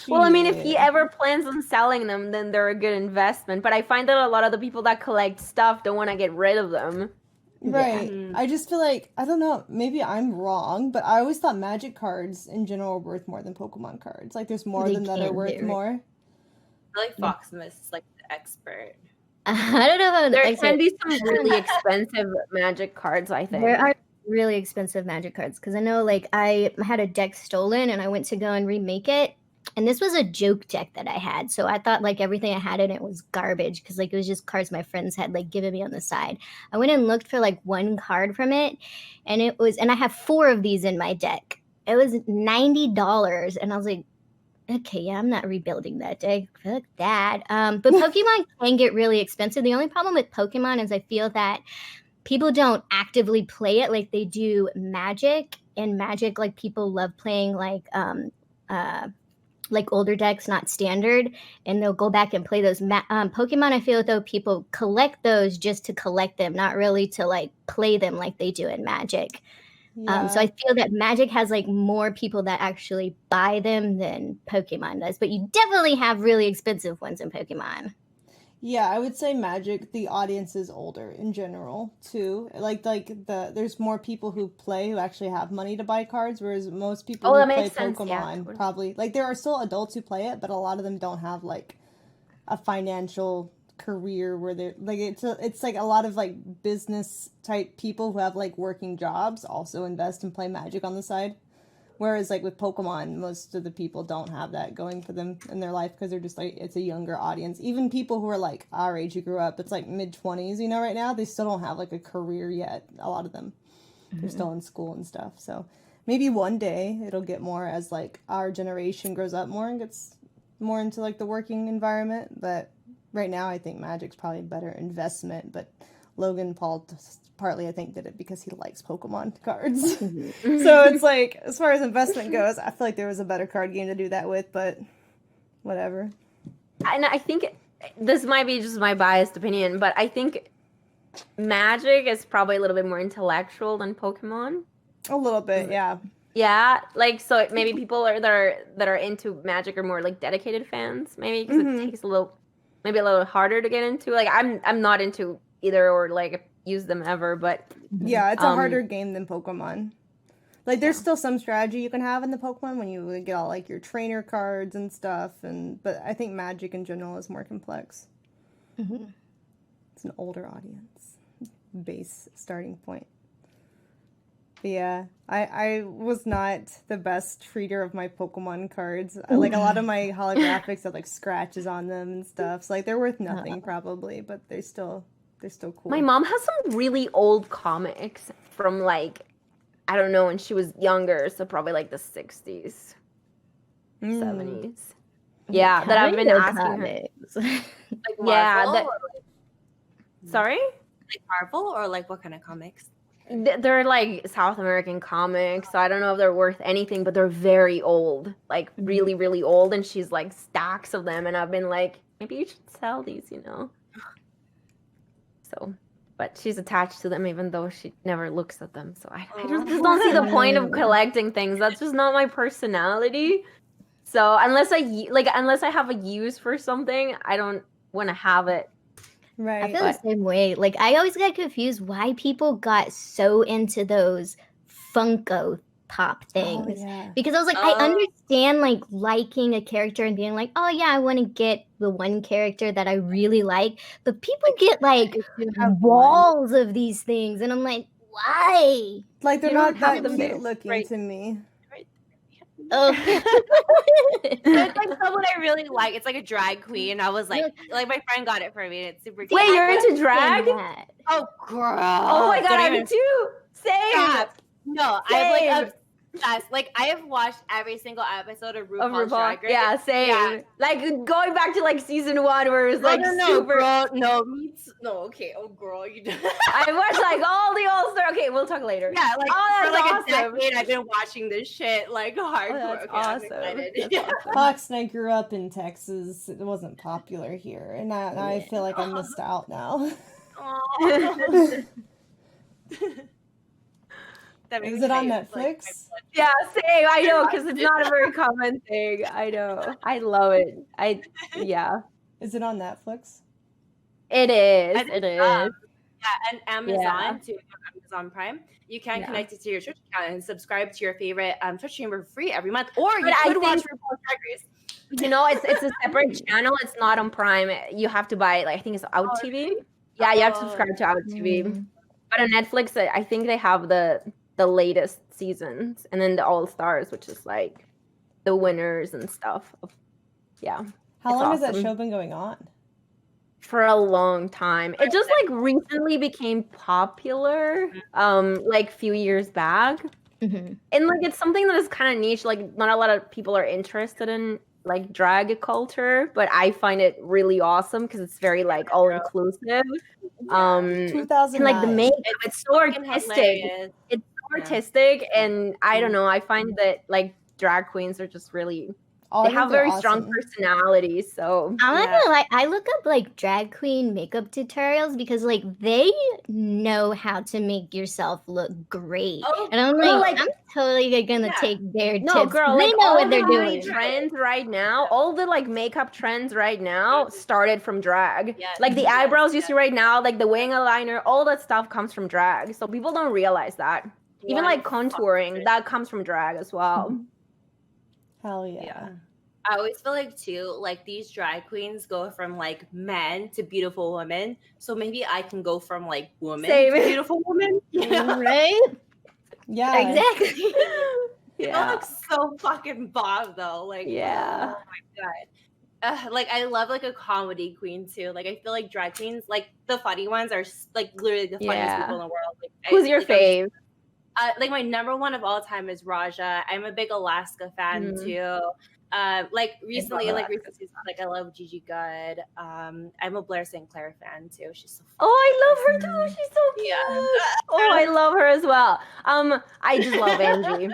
well, I mean, if he shit. ever plans on selling them, then they're a good investment. But I find that a lot of the people that collect stuff don't want to get rid of them. Right. Yeah. I just feel like, I don't know, maybe I'm wrong, but I always thought Magic cards in general are worth more than Pokemon cards. Like, there's more They of them that are can worth vary. more. I feel like Foxmas is like the expert. I don't know how There can be some really expensive Magic cards, I think. There are really expensive Magic cards because I know, like, I had a deck stolen and I went to go and remake it, and this was a joke deck that I had. So I thought like everything I had in it was garbage because like it was just cards my friends had like given me on the side. I went and looked for like one card from it, and I have 4 of these in my deck. It was $90, and I was like, okay, yeah, I'm not rebuilding that deck. Fuck that. But Pokemon can get really expensive. The only problem with Pokemon is I feel that people don't actively play it like they do Magic. And Magic, like, people love playing like older decks, not standard, and they'll go back and play those. Pokemon, I feel though people collect those just to collect them, not really to like play them like they do in Magic. Yeah. So I feel that Magic has like more people that actually buy them than Pokemon does, but you definitely have really expensive ones in Pokemon. Yeah, I would say Magic, the audience is older in general too. There's more people who play who actually have money to buy cards, whereas most people Oh, who that play makes sense, yeah, Pokemon totally. probably like there are still adults who play it, but a lot of them don't have like a financial career where they're like it's like a lot of like business type people who have like working jobs also invest and play Magic on the side. Whereas, like, with Pokemon, most of the people don't have that going for them in their life because they're just, like, it's a younger audience. Even people who are, like, our age who grew up, it's, like, mid-20s, you know, right now, they still don't have, like, a career yet, a lot of them. They're still in school and stuff. So maybe one day it'll get more as, like, our generation grows up more and gets more into, like, the working environment. But right now, I think Magic's probably a better investment. But Logan Paul partly, I think, did it because he likes Pokemon cards. So it's like, as far as investment goes, I feel like there was a better card game to do that with, but whatever. And I think this might be just my biased opinion, but I think Magic is probably a little bit more intellectual than Pokemon. A little bit, yeah. Yeah, like, so maybe people that are into Magic are more like dedicated fans, maybe because it takes a little harder to get into. Like, I'm not into either or like use them ever, but yeah, it's a harder game than Pokemon. Like, there's still some strategy you can have in the Pokemon when you get all like your trainer cards and stuff, but I think Magic in general is more complex. It's an older audience base starting point. But yeah, I was not the best treater of my Pokemon cards. Like, a lot of my holographics have like scratches on them and stuff. So like they're worth nothing probably, but they're still cool. my mom has some really old comics from like, I don't know, when she was younger, so probably like the 60s, 70s. Yeah, that I've been asking her. Like Yeah, Marvel, that. or Sorry? like Marvel, or like what kind of comics? They're like South American comics, so I don't know if they're worth anything, but they're very old, like really, really old. And she's like stacks of them, and I've been like, maybe you should sell these, you know. So, but she's attached to them, even though she never looks at them. So I just don't see the point of collecting things. That's just not my personality. So unless I have a use for something, I don't want to have it. Right. I feel the same way. Like, I always get confused why people got so into those Funko pop things. yeah. Because I was like, I understand like liking a character and being like, oh yeah, I want to get the one character that I really like. But people get like walls of these things, and I'm like, why? Like they're You not don't have that them cute there. looking Right. to me. Oh, It's like someone I really like. It's like a drag queen. I was like my friend got it for me. And it's super cute. Wait, you're into drag? that. Oh, girl. Oh my god, Don't I even am too. Same. stop. No, I'm Same. like obsessed. Like I have watched every single episode of Of RuPaul's RuPaul. Drag Race. Yeah, same. Yeah. Like going back to like season 1 where it was like no, super. girl. No, okay. Oh, girl, you. I watched like all the All-Star. Okay, we'll talk later. Yeah, like Oh, for that's like awesome. a decade, I've been watching this shit like hardcore. that's Okay, I'm awesome. excited. That's Yeah. awesome. Fox and I grew up in Texas. It wasn't popular here, and I feel like I missed out now. Aw. That made Is me it on hate, like, Netflix? Yeah, same. I know, because it's not a very common thing. I know. I love it. Yeah. Is it on Netflix? It is. I think, It is. yeah, and Amazon Yeah. too, Amazon Prime. You can Yeah. connect it to your Twitch account and subscribe to your favorite Twitch streamer for free every month, or you But I could watch think- RuPaul's Drag Race. You know, it's a separate channel. It's not on Prime. You have to buy it. Like, I think it's Out TV. Yeah, you have to subscribe to Out TV. Mm. But on Netflix, I think they have the latest seasons, and then the All Stars, which is like the winners and stuff. Yeah, How It's long has that awesome. show been going on? for a long time. It just like recently became popular, like few years back. Mhm. And like it's something that is kind of niche. Like not a lot of people are interested in like drag culture, but I find it really awesome because it's very like all inclusive. And 2009. like the makeup, it's so Fucking artistic. hilarious. It's so Yeah. artistic, and I don't know. I find that like drag queens are just really Oh, I they think have they're very strong awesome. personalities. So I'm not Yeah. gonna lie, I look up like drag queen makeup tutorials because like they know how to make yourself look great. Oh, And I'm girl, like, like- I'm totally gonna Yeah. take their no, tips. girl, They like know all what the they're beauty doing. trends right now, all the like makeup trends right now started from drag. Yes, Like the yes, eyebrows you yes. see right now, like the wing eyeliner, all that stuff comes from drag. So people don't realize that. Even like 100%. contouring, that comes from drag as well. Hell yeah. Yeah. I always feel like too, like these drag queens go from like men to beautiful women. So maybe I can go from like woman Same. to beautiful woman. You know? Right? Yeah. Exactly. That looks so fucking bomb though. Like Yeah. oh my god. Like I love like a comedy queen too. Like I feel like drag queens, like the funny ones, are like literally the funniest Yeah. people in the world. Like, Who's your fave? Like my number one of all time is Raja. I'm a big Alaska fan Mm. too. Like recently, love like Alaska. recent seasons, like I love Gigi Goode. I'm a Blair St. Clair fan too. She's so Oh, I love her too. She's so cute. Yeah. Oh, I love her as well. I just love Angie.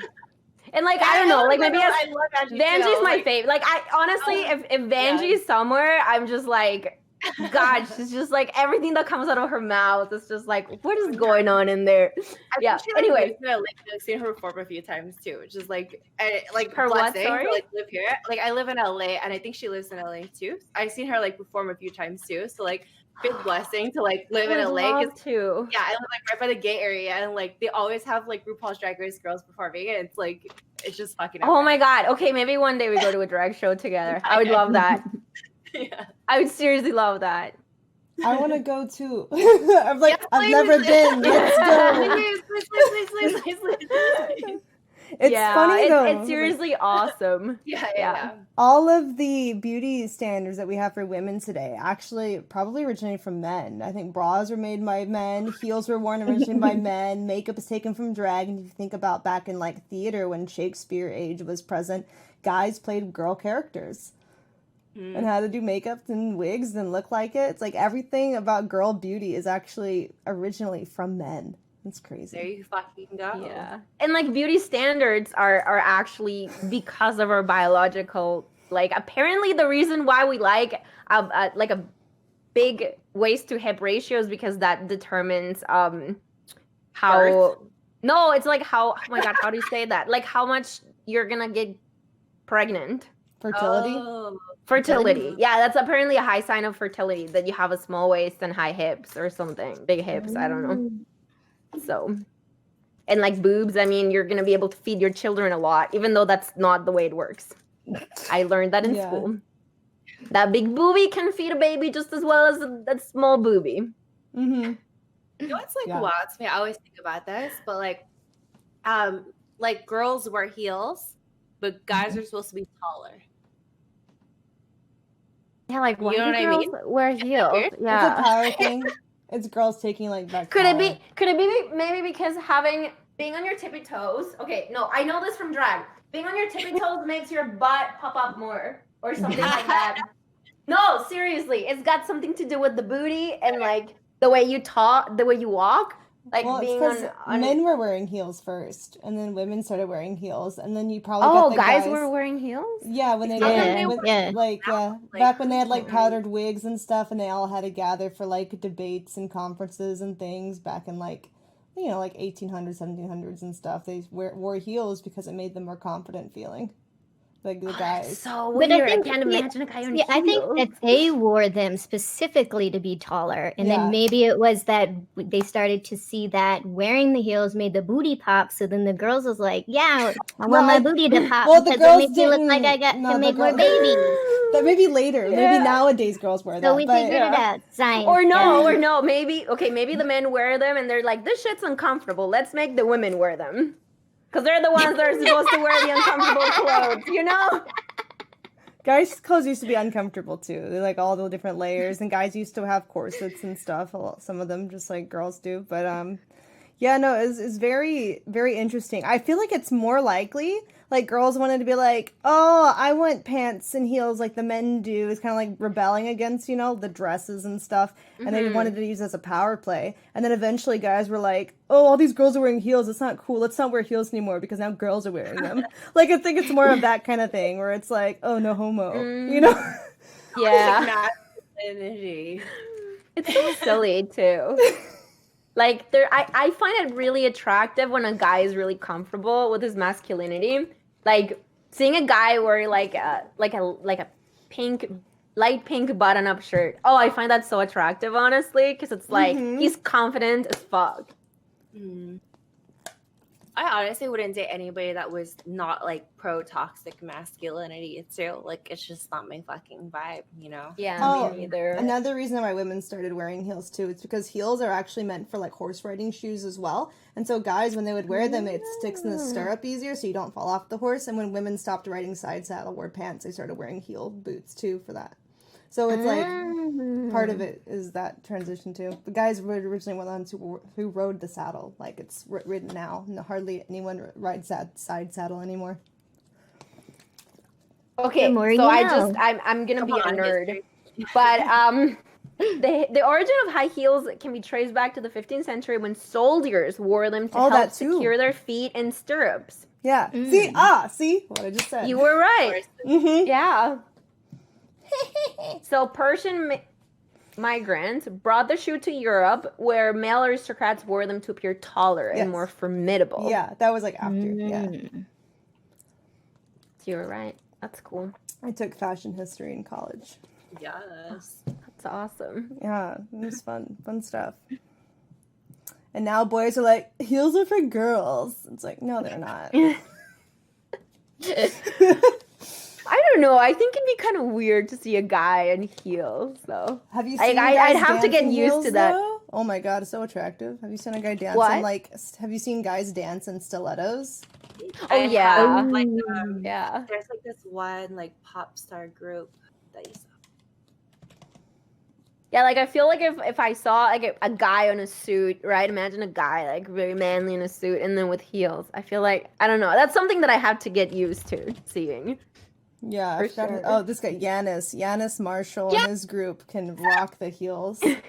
And like I don't know, like maybe I love Angie Vanjie's too. my Like, favorite. Like I honestly, if Vanjie's somewhere, I'm just like, God, she's just like everything that comes out of her mouth is just like, what is going on in there? I Yeah. think she, like, Anyway, lives in LA. I've seen her perform a few times too, which is like Her what, blessing sorry? to like live here. Like I live in LA, and I think she lives in LA too. I've seen her like perform a few times too. So like big blessing to like live in I would LA. 'cause love to. yeah, I live like right by the gay area, and like they always have like RuPaul's Drag Race girls performing, and it's like it's just fucking. Oh my epic. God. Okay, maybe one day we go to a drag show together. I would love that. Yeah. I would seriously love that. I want to go too. I'm like, Yes, I've please. never been. Let's go. Please. It's yeah, funny though. It's seriously awesome. Yeah. All of the beauty standards that we have for women today actually probably originated from men. I think bras were made by men, heels were worn originally by men, makeup is taken from drag. And if you think about back in like theater when Shakespeare age was present, guys played girl characters and had to do makeup and wigs and look like it. It's like everything about girl beauty is actually originally from men. It's crazy. There you fucking go. Yeah. And like beauty standards are actually because of our biological, like apparently the reason why we like a big waist to hip ratio is because that determines how Birth? no, it's like how, oh my God, how do you say that? Like how much you're gonna get pregnant. Fertility. Oh. Fertility. Yeah, that's apparently a high sign of fertility that you have a small waist and high hips or something. Big hips, I don't know. So and like boobs, I mean, you're gonna be able to feed your children a lot, even though that's not the way it works. I learned that in school. That big boobie can feed a baby just as well as that small boobie. Mm-hmm. You know what's like wild to me? I always think about this, but like girls wear heels, but guys are supposed to be taller. Yeah, like why You know do what I girls mean? wear heels? It's a Yeah. power thing. It's girls taking like back. Could it be maybe because being on your tippy toes? Okay, no, I know this from drag. Being on your tippy toes makes your butt pop up more or something like that. No, seriously, it's got something to do with the booty and like the way you talk, the way you walk. Like Well, it's being because on men were wearing heels first, and then women started wearing heels, and then you probably Oh, got the guys were wearing heels? Yeah, when they back when they had like powdered wigs and stuff, and they all had to gather for like debates and conferences and things back in like 1800s, 1700s and stuff. They wore heels because it made them more confident feeling. Like the guys. So But weird. I think can't imagine a guy on heels. I think that they wore them specifically to be taller, and then maybe it was that they started to see that wearing the heels made the booty pop. So then the girls was like, "Yeah, I want my booty to pop Well, the because girls it makes me look like I can make more babies." That maybe later. Maybe nowadays girls wear that. So we figured it out. Science. Or no, maybe the men wear them and they're like, this shit's uncomfortable. Let's make the women wear them. Because they're the ones that are supposed to wear the uncomfortable clothes, you know? Guys' clothes used to be uncomfortable too. They like all the different layers, and guys used to have corsets and stuff. Some of them just like girls do. But it's very, very interesting. I feel like it's more likely like girls wanted to be like, oh, I want pants and heels like the men do. It's kind of like rebelling against, the dresses and stuff. And they wanted to use it as a power play. And then eventually guys were like, oh, all these girls are wearing heels. It's not cool. Let's not wear heels anymore because now girls are wearing them. Like, I think it's more of that kind of thing where it's like, oh, no homo, Yeah. Energy. It's so silly too. Like I find it really attractive when a guy is really comfortable with his masculinity. Like seeing a guy wear like a light pink button-up shirt. Oh, I find that so attractive, honestly, because it's like he's confident as fuck. I honestly wouldn't date anybody that was not like pro toxic masculinity too. Like it's just not my fucking vibe, Yeah, me neither. Another reason why women started wearing heels too is because heels are actually meant for like horse riding shoes as well. And so guys, when they would wear them, it sticks in the stirrup easier so you don't fall off the horse. And when women stopped riding side saddle, wore pants, they started wearing heel boots too for that. So it's like part of it is that transition too. The guys were originally one of the ones who rode the saddle. Like it's ridden now. No, hardly anyone rides that side saddle anymore. Okay, so I'm gonna be a nerd, but the origin of high heels can be traced back to the 15th century when soldiers wore them to help secure their feet in stirrups. Yeah. See what I just said. You were right. Yeah. So Persian migrants brought the shoe to Europe, where male aristocrats wore them to appear taller and more formidable. Yeah, that was like after. Yeah. So you were right. That's cool. I took fashion history in college. Yes. That's awesome. Yeah, it was fun stuff. And now boys are like, heels are for girls. It's like, no, they're not. I don't know. I think it'd be kind of weird to see a guy in heels, though. Have you seen I'd have to get used to that. Though? Oh my god, it's so attractive. Have you seen a guy dance in have you seen guys dance in stilettos? Oh yeah. Yeah. There's like this one like pop star group that you saw. Yeah, like I feel like if I saw like a guy on a suit, right? Imagine a guy like very manly in a suit and then with heels. I feel like, I don't know. That's something that I have to get used to seeing. Yeah, oh, this guy Yanis Marshall and his group can rock the heels. I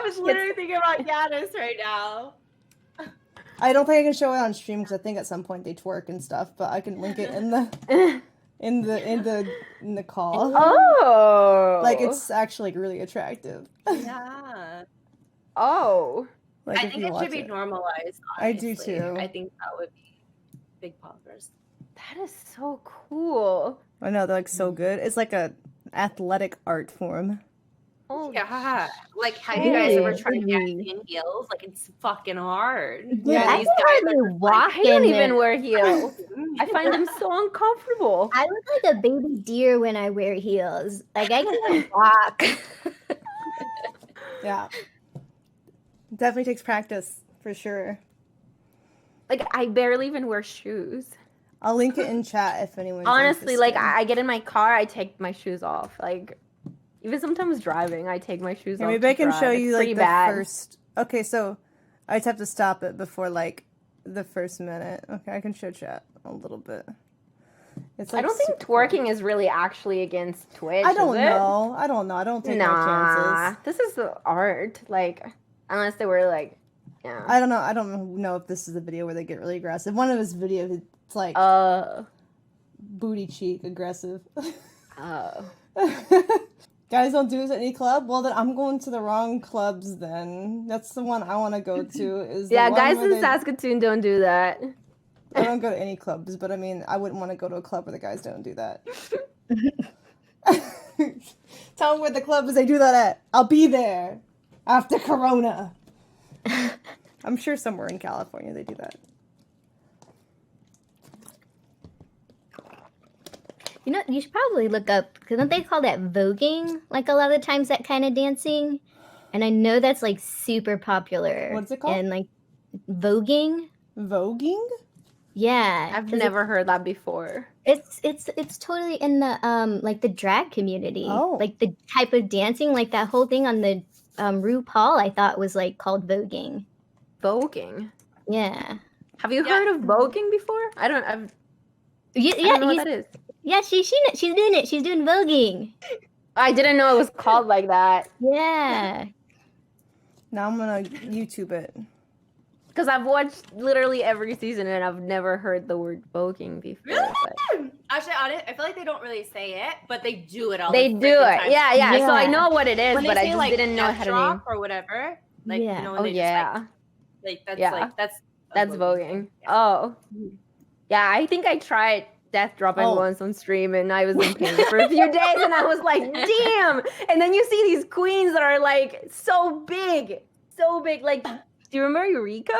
was literally thinking about Yanis right now. I don't think I can show it on stream because I think at some point they twerk and stuff, but I can link it in the in the call. Oh, like it's actually really attractive. Yeah. Oh, like, I think it should be normalized. Honestly. I do too. I think that would be big poppers. That is so cool. I know, they're like so good. It's like a athletic art form. Oh, Yeah. Like, have you guys ever Hey, tried baby. dancing in heels? Like, it's fucking hard. Dude, Yeah. I These can guys hardly are just walk I don't in even it. wear heels. I like, find them so uncomfortable. I look like a baby deer when I wear heels. Like I can't walk. Yeah. Definitely takes practice for sure. Like I barely even wear shoes. I'll link it in chat if anyone's Honestly, like interested. I get in my car, I take my shoes off. Like even sometimes driving, I take my shoes Here, off. maybe I to can drive. show It's you pretty like the bad. first. Okay, so I just have to stop it before like the first minute. Okay, I can show chat a little bit. It's like I don't think super cool. twerking is really actually against Twitch. I don't is it? know. I don't know. I don't take no Nah, chances. this is the art. Like unless they were like, yeah. I don't know. I don't know if this is a video where they get really aggressive. One of his videos, it's like booty cheek aggressive. Guys don't do this at any club? Well, then I'm going to the wrong clubs then. That's the one I want to go to. Is the Yeah, one guys where in they- Saskatoon don't do that. I don't go to any clubs, but I mean, I wouldn't want to go to a club where the guys don't do that. Tell them where the club is they do that at. I'll be there after Corona. I'm sure somewhere in California they do that. You know, you should probably look up because don't they call that voguing? Like a lot of times that kind of dancing, and I know that's like super popular. What's it called? And like voguing. Voguing? Yeah, I've 'cause never heard that before. it's totally in the like the drag community. Oh. Like the type of dancing, like that whole thing on the RuPaul, I thought was like called voguing. Voguing. Yeah. Have you Yeah. heard of voguing before? I don't know Yeah, what that is. yeah, she's doing it. She's doing voguing. I didn't know it was called like that. Yeah. Now I'm gonna YouTube it. Because I've watched literally every season and I've never heard the word voguing before. Really? But Actually, I feel like they don't really say it, but they do it all. they the do freaking it. time. Yeah. So I Yeah. know what it is, When they but I say, just like, didn't know death how to drop name. or whatever. Like, Yeah. you know, when Oh they yeah. just like that's Yeah. like that's Voguing. Yeah. Oh. Yeah, I think I tried death dropping Oh. once on stream and I was in pain for a few days and I was like, damn. And then you see these queens that are like so big. Like, do you remember Eureka?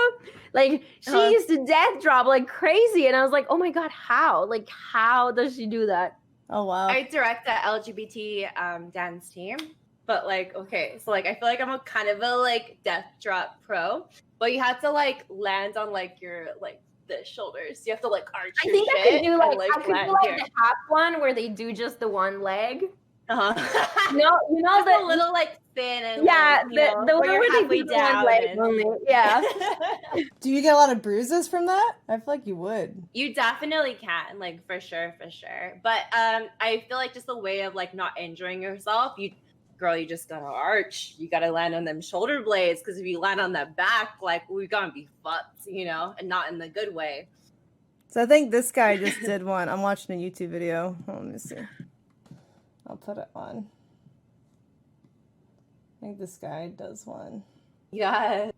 Like, she Uh-huh. used to death drop like crazy. And I was like, oh my God, how? Like, how does she do that? Oh wow. I direct a LGBT dance team, but like, okay, so like I feel like I'm a kind of a like death drop pro, but you have to like land on like your like the shoulders. You have to like arch I your think I shit could do and, like, I could land do like here. the half one where they do just the one leg. Uh-huh. No, you know Just that a little like thin and yeah, like, the one where where you're they halfway do the one down. leg and- only. Yeah. Do you get a lot of bruises from that? I feel like you would. You definitely can, like for sure. But I feel like just a way of like not injuring yourself. You just gotta arch. You gotta land on them shoulder blades because if you land on that back, like we're gonna be fucked, and not in the good way. So I think this guy just did one. I'm watching a YouTube video. Let me see. I'll put it on. I think this guy does one. Yeah,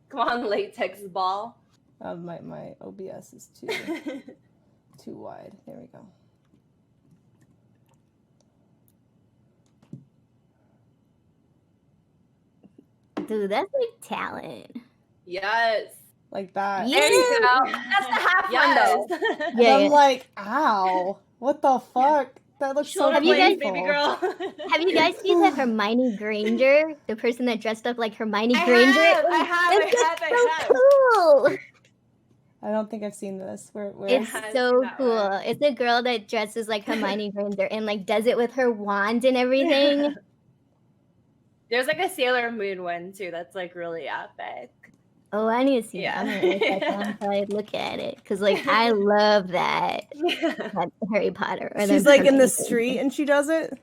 come on, latex ball. My OBS is too wide. There we go. Dude, that's like talent. Yes. Like that. Yeah. There you go. That's the half one though. Yes. And Yeah. I'm like, ow. What the fuck? That looks so Shoulder Have you guys- painful. blades, baby girl. Have you guys seen that Hermione Granger, the person that dressed up like Hermione I Granger? have. So cool. I don't think I've seen this. Where It's I've so seen that cool. one. It's a girl that dresses like Hermione Granger and like does it with her wand and everything. There's like a Sailor Moon one too. That's like really epic. Oh, I need to see Yeah. that. I'm gonna look at that until I look at it because like I love that Harry Potter. Or she's the like in Hermione the Granger. street and she does it.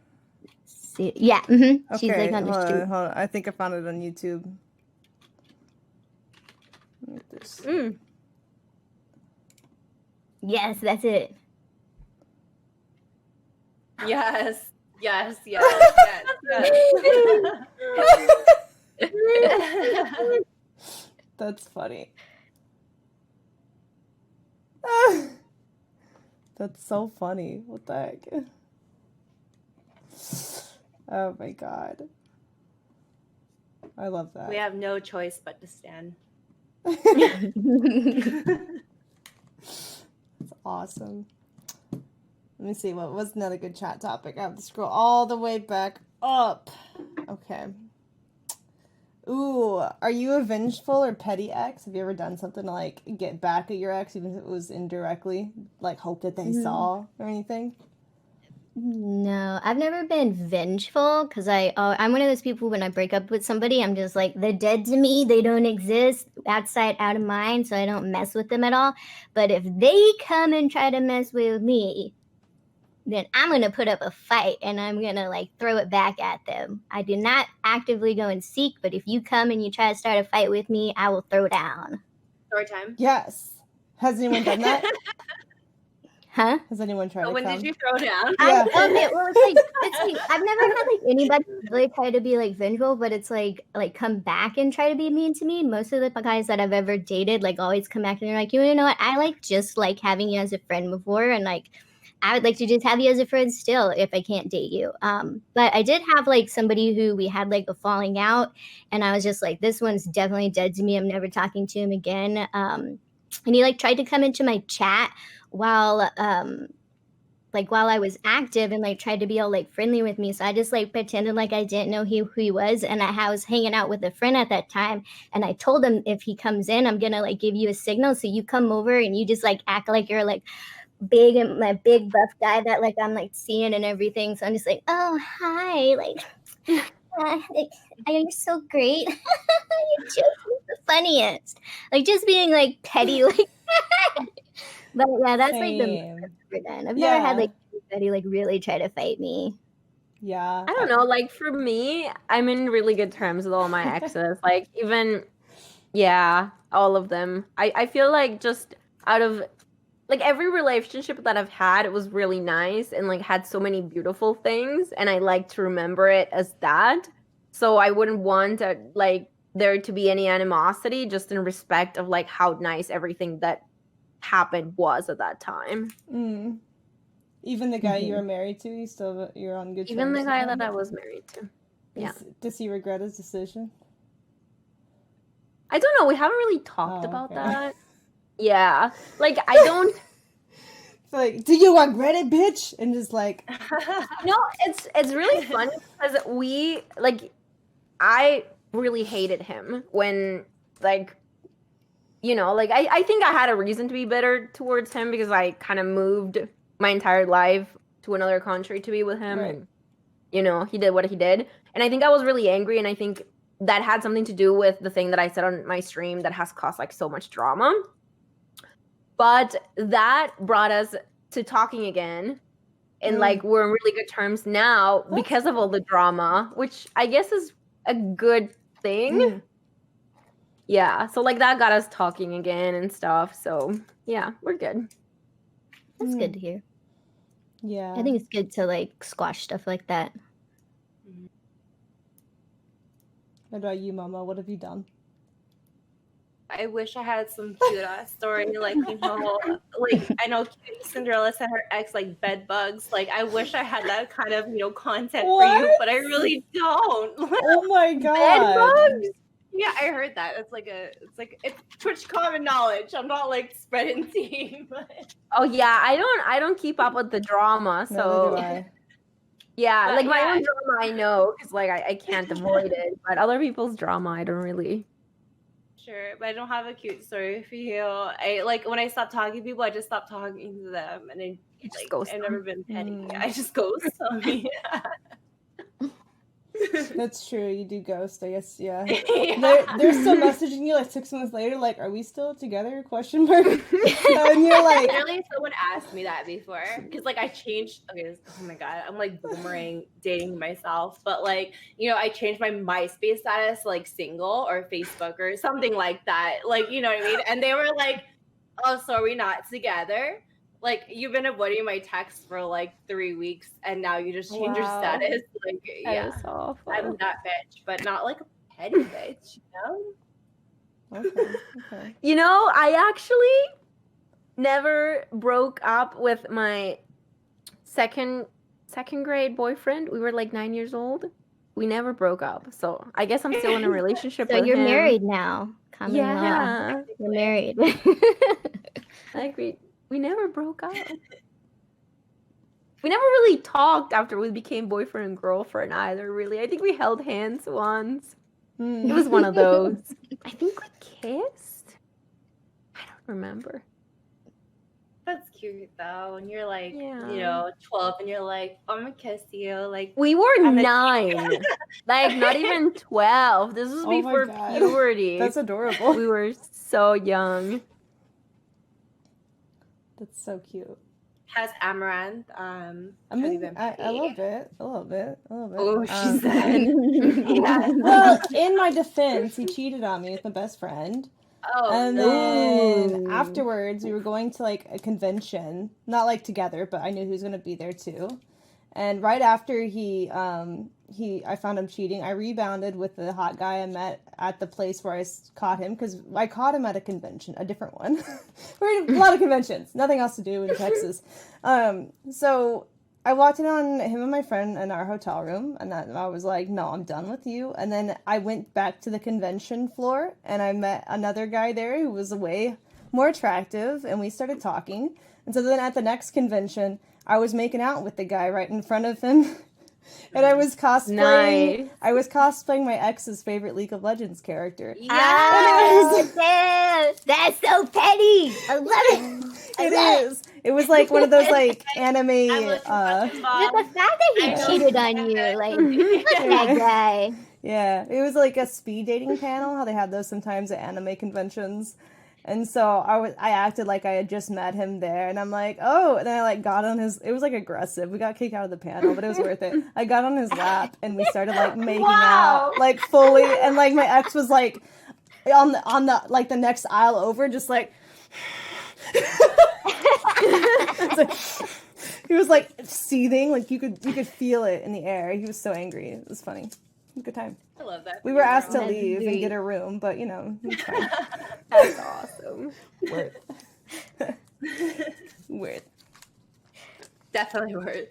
Yeah. Okay, She's like on the hold street. on, hold on. I think I found it on YouTube. Look at this. Mm. Yes, that's it. Yes. Yes. Yes. Yes. That's funny. That's so funny. What the heck? Oh my god. I love that. We have no choice but to stand. That's awesome. Let me see, what was another good chat topic? I have to scroll all the way back up. Okay. Ooh, are you a vengeful or petty ex? Have you ever done something to, like, get back at your ex, even if it was indirectly? Like, hope that they saw or anything? No, I've never been vengeful because I'm one of those people when I break up with somebody, I'm just like, they're dead to me. They don't exist. Outside, out of mind. So I don't mess with them at all. But if they come and try to mess with me, then I'm going to put up a fight and I'm going to like throw it back at them. I do not actively go and seek, but if you come and you try to start a fight with me, I will throw down. Story time. Yes. Has anyone done that? Huh? Has anyone tried to When come? did you throw down? Yeah. Okay, well, it's like I've never had like anybody really try to be like vengeful, but it's like come back and try to be mean to me. Most of the guys that I've ever dated like always come back and they're like, you know what? I like just like having you as a friend before, and like I would like to just have you as a friend still if I can't date you. But I did have like somebody who we had like a falling out, and I was just like, this one's definitely dead to me. I'm never talking to him again. And he like tried to come into my chat while while I was active and like tried to be all like friendly with me. So I just like pretended like I didn't know who he was. And I was hanging out with a friend at that time. And I told him, if he comes in, I'm gonna like give you a signal. So you come over and you just like act like you're like big and my big buff guy that like I'm like seeing and everything. So I'm just like, oh hi, like you're so great. You're just the funniest. Like just being like petty like But yeah, that's like the most Same. I've ever done. I've never had Yeah. like anybody like really try to fight me. Yeah. I don't know. Like for me, I'm in really good terms with all my exes. Like even, yeah, all of them. I feel like just out of like every relationship that I've had, it was really nice and like had so many beautiful things, and I like to remember it as that. So I wouldn't want like there to be any animosity, just in respect of like how nice everything that happened was at that time. Mm. Even the guy you were married to, you're on good terms. Even the with guy him? that I was married to. Yeah. Does he regret his decision? I don't know. We haven't really talked Oh, about okay. that. Yeah. Like I don't It's like, do you regret it, bitch? And just like, No, it's really funny because I really hated him when like like I think I had a reason to be bitter towards him because I kind of moved my entire life to another country to be with him, Right. and he did what he did, and I think I was really angry, and I think that had something to do with the thing that I said on my stream that has caused like so much drama. But that brought us to talking again, and like we're in really good terms now because of all the drama, which I guess is a good thing. Yeah, so like that got us talking again and stuff. So yeah, we're good. That's good to hear. Yeah. I think it's good to like squash stuff like that. What about you, Mama? What have you done? I wish I had some cute ass story, like like I know Cinderella sent her ex like bed bugs. Like I wish I had that kind of content for you, but I really don't. Oh my god. Bed bugs? Yeah, I heard that. It's Twitch common knowledge. I'm not like spreading tea, but Oh yeah, I don't keep up with the drama, so Neither do I. yeah, But like my yeah. own drama I know because like I can't avoid it, but other people's drama I don't really. Sure, but I don't have a cute story for you. I like when I stop talking to people, I just stop talking to them, and I just ghost I've them. never been petty. I just ghost them. Yeah. That's true. You do ghost, I guess. Yeah. Yeah. They're still messaging you like 6 months later, like, "Are we still together?" Question mark. And you're like, Literally, someone asked me that before because like I changed. Okay, oh my god, I'm like boomerang dating myself, but like I changed my MySpace status to, like single or Facebook or something like that. Like you know what I mean? And they were like, "Oh, so are we not together? Like you've been avoiding my texts for like 3 weeks, and now you just change your Wow. status." Like That yeah, is awful. I'm that bitch, but not like a petty bitch, okay. I actually never broke up with my second grade boyfriend. We were like 9 years old. we never broke up. So I guess I'm still in a relationship So with you're him. married now. Common law. Yeah. You're married. Like we never broke up. We never really talked after we became boyfriend and girlfriend either, really. I think we held hands once. It was one of those. I think we kissed. I don't remember. That's cute though. When you're like, Yeah. 12 and you're like, I'm gonna kiss you. Like, We were And then- 9. Like, not even 12. This was Oh my before God. puberty. That's adorable. We were so young. That's so cute. has Amaranth. I have you mean, been I pretty? love it. I love it. I love it. Oh, she said. Yeah. Well, in my defense, he cheated on me with my best friend. Oh, And no. then Ooh. afterwards, we were going to like a convention, not like together, but I knew he was going to be there too. And right after I found him cheating, I rebounded with the hot guy I met at the place where I caught him, because I caught him at a convention, a different one. We're at a lot of conventions, nothing else to do in Texas. So I walked in on him and my friend in our hotel room, and I was like, no, I'm done with you. And then I went back to the convention floor, and I met another guy there who was way more attractive, and we started talking. And so then at the next convention, I was making out with the guy right in front of him. And I was cosplaying. Nice. I was cosplaying my ex's favorite League of Legends character. Oh, damn. That's so petty. I love it. It is. It was like one of those like anime. Just the fact that he I know. cheated on you, like, fuck that guy. Yeah, it was like a speed dating panel. How they have those sometimes at anime conventions. And so I acted like I had just met him there, and I'm like, oh, and then I like got on his. It was like aggressive. We got kicked out of the panel, but it was worth it. I got on his lap, and we started like making out like fully, and like my ex was like on the like the next aisle over, just like. It's like, he was like seething, like you could feel it in the air. He was so angry. It was funny. Good time. I love that. We were asked to That's leave and sweet. get a room, but you know, it's fine. That's awesome. Worth. Worth. Definitely worth.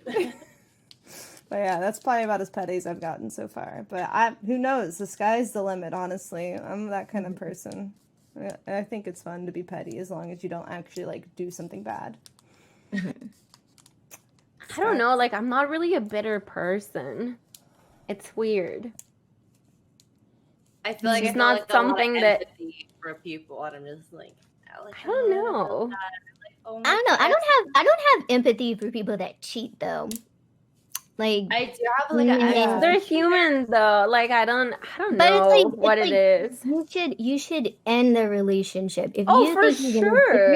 But yeah, that's probably about as petty as I've gotten so far. But who knows? The sky's the limit, honestly. I'm that kind of person. I think it's fun to be petty as long as you don't actually like do something bad. I don't know. Like, I'm not really a bitter person. It's weird. I feel like It's I feel not like a lot of something that- empathy for people, and I'm just like, I don't know. Oh my I don't know. God. I don't have empathy for people that cheat though. Like, I do have like Yeah. a They're human though. Like, I don't But know it's like- what it's it like- is. you should end the relationship. If Oh, you for think you're sure.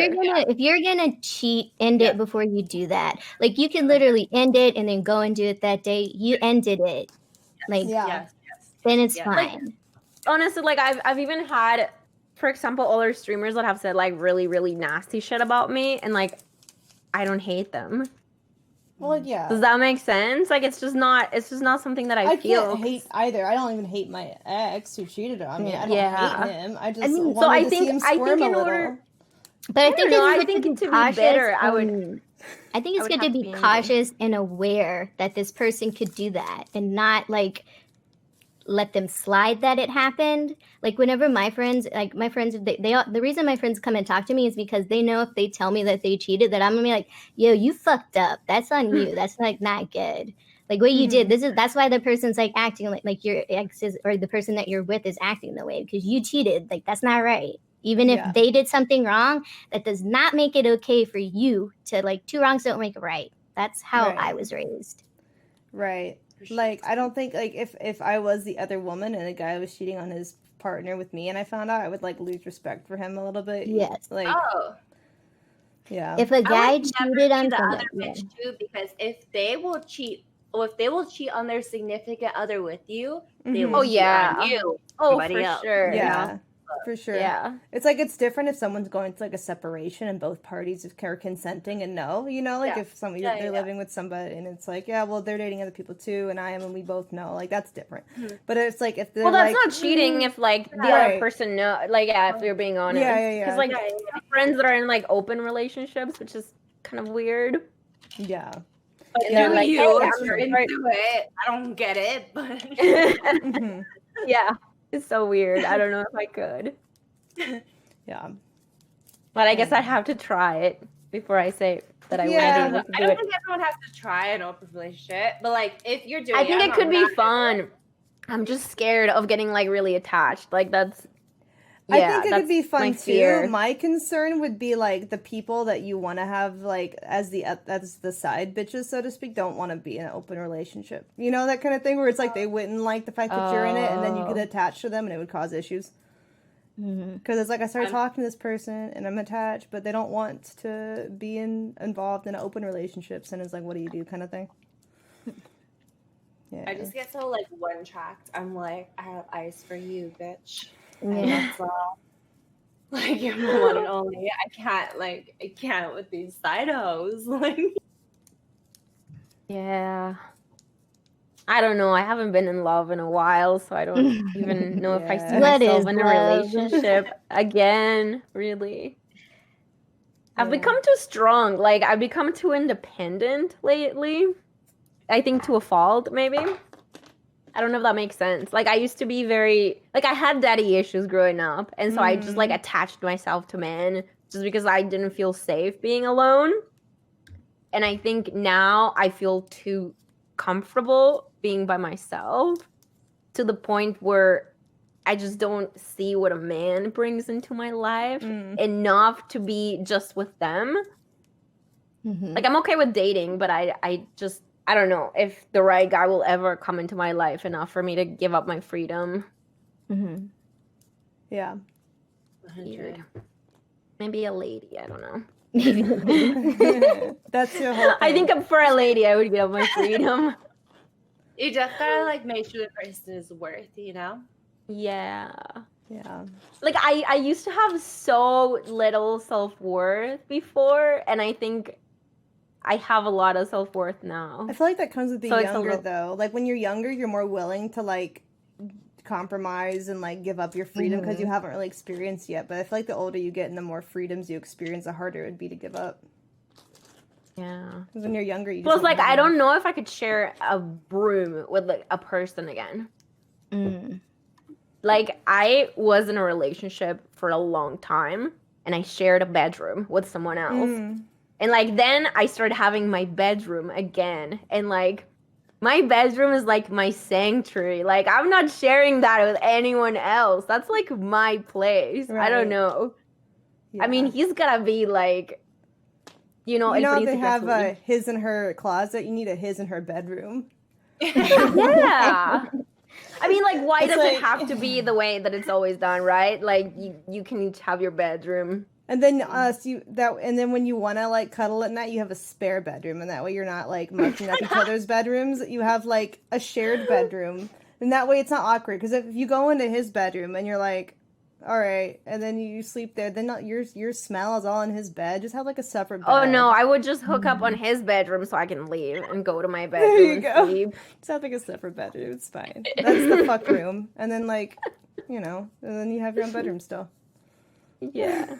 if you're gonna cheat, end Yeah. it before you do that. Like, you can literally end it and then go and do it that day. You ended it. Like, Yeah. yes. then it's Yeah. fine. Honestly, like I've even had, for example, other streamers that have said like really, really nasty shit about me, and like I don't hate them. Well, yeah. Does that make sense? Like it's just not something that I feel. can't hate either. I don't even hate my ex who cheated on me. I don't Yeah. hate him. I just mean, wanted so I to see think- him I squirm think a in little. order- But I think don't know, it's I good think to to be be cautious. bitter, I would I think it's good have to to be be angry. cautious and aware that this person could do that, and not like let them slide that it happened. Like, whenever my friends, the reason my friends come and talk to me is because they know if they tell me that they cheated, that I'm gonna be like, yo, you fucked up. That's on you. That's like not good. Like, what you did. That's why the person's like acting like your ex is, or the person that you're with is acting the way, because you cheated. Like, that's not right. Even if Yeah. they did something wrong, that does not make it okay for you to, like, two wrongs don't make a right. That's how Right. I was raised. Right. Like, I don't think, like, if I was the other woman and a guy was cheating on his partner with me and I found out, I would, like, lose respect for him a little bit. Yes. Like, Oh, yeah. If a I guy would never cheated be on the someone, other bitch too, because if they will cheat on their significant other with you, they Mhm. will Oh, cheat yeah. on you. Oh, Somebody for else. sure. Yeah. For sure. Yeah. It's like, it's different if someone's going to like a separation and both parties are consenting and know, you know, like Yeah. if somebody Yeah, they're yeah. living with somebody and it's like, yeah, well, they're dating other people too, and I am, and we both know, like that's different. Mhm. But it's like if they're Well, that's like, not cheating if like the Right. other person know, like if you're being honest. Yeah. Because like Yeah, I have friends that are in like open relationships, which is kind of weird. yeah. And they're they're like, you, "Hey, if you're I'm into it. I don't get it, but Mhm. Yeah, it's so weird. I don't know if I could, Yeah. but I guess I have to try it before I say that I Yeah. would be able to I do don't it. think everyone has to try an open relationship, but like if you're doing I think it it could be not- fun. I'm just scared of getting like really attached. Like that's. I Yeah, think it that's could be my fun fear. too. My concern would be like the people that you want to have like as the side bitches, so to speak, don't want to be in an open relationship. You know, that kind of thing where it's like they wouldn't like the fact that you're in it, and then you get Oh. attached to them, and it would cause issues. Because it's like I started talking to this person, and I'm attached, but they don't want to be involved in open relationships, and it's like, what do you do, kind of thing. Yeah. I just get so like one tracked. I'm like, I have eyes for you, bitch. Yeah. And that's all. Like you're my one and only. I can't with these side hoes. Like Yeah. I don't know. I haven't been in love in a while, so I don't even know if I see Yeah. What myself is in a love? relationship again, really. I've Yeah. become too strong. Like, I've become too independent lately. I think to a fault, maybe. I don't know if that makes sense. Like, I used to be very, like, I had daddy issues growing up. And so I just, like, attached myself to men just because I didn't feel safe being alone. And I think now I feel too comfortable being by myself to the point where I just don't see what a man brings into my life enough to be just with them. Like, I'm okay with dating, but I don't know if the right guy will ever come into my life enough for me to give up my freedom. Yeah. Weird. Maybe a lady, I don't know. That's your whole thing. I think for a lady, I would give up my freedom. you just gotta like make sure the person is worth, you know? Yeah. Yeah. Like I used to have so little self-worth before, and I think I have a lot of self-worth now. I feel like that comes with being So it's a younger, little- though. Like, when you're younger, you're more willing to, like, compromise and, like, give up your freedom because you haven't really experienced yet. But I feel like the older you get and the more freedoms you experience, the harder it would be to give up. Yeah. Because when you're younger, you just Plus, like, have I enough. don't know if I could share a room with, like, a person again. Like, I was in a relationship for a long time, and I shared a bedroom with someone else. And, like, then I started having my bedroom again. And, like, my bedroom is, like, my sanctuary. Like, I'm not sharing that with anyone else. That's, like, my place. I Right. don't know. Yeah. I mean, he's gotta be, like, you know, you know, el they have príncipe a azul. his and her closet. You need a his and her bedroom. Yeah. I mean, like, why It's does it like- have to be the way that it's always done, right? Like, you can each have your bedroom. And then and then when you want to like cuddle at night, you have a spare bedroom, and that way you're not like mucking up each other's bedrooms. You have like a shared bedroom, and that way it's not awkward. Because if you go into his bedroom and you're like, all right, and then you sleep there, then your smell is all in his bed. Just have like a separate bed. Oh no, I would just hook up on his bedroom so I can leave and go to my There you bedroom go. and sleep. Just have like a separate bedroom. It's fine. That's the fuck room, and then like, you know, and then you have your own bedroom still. Yeah.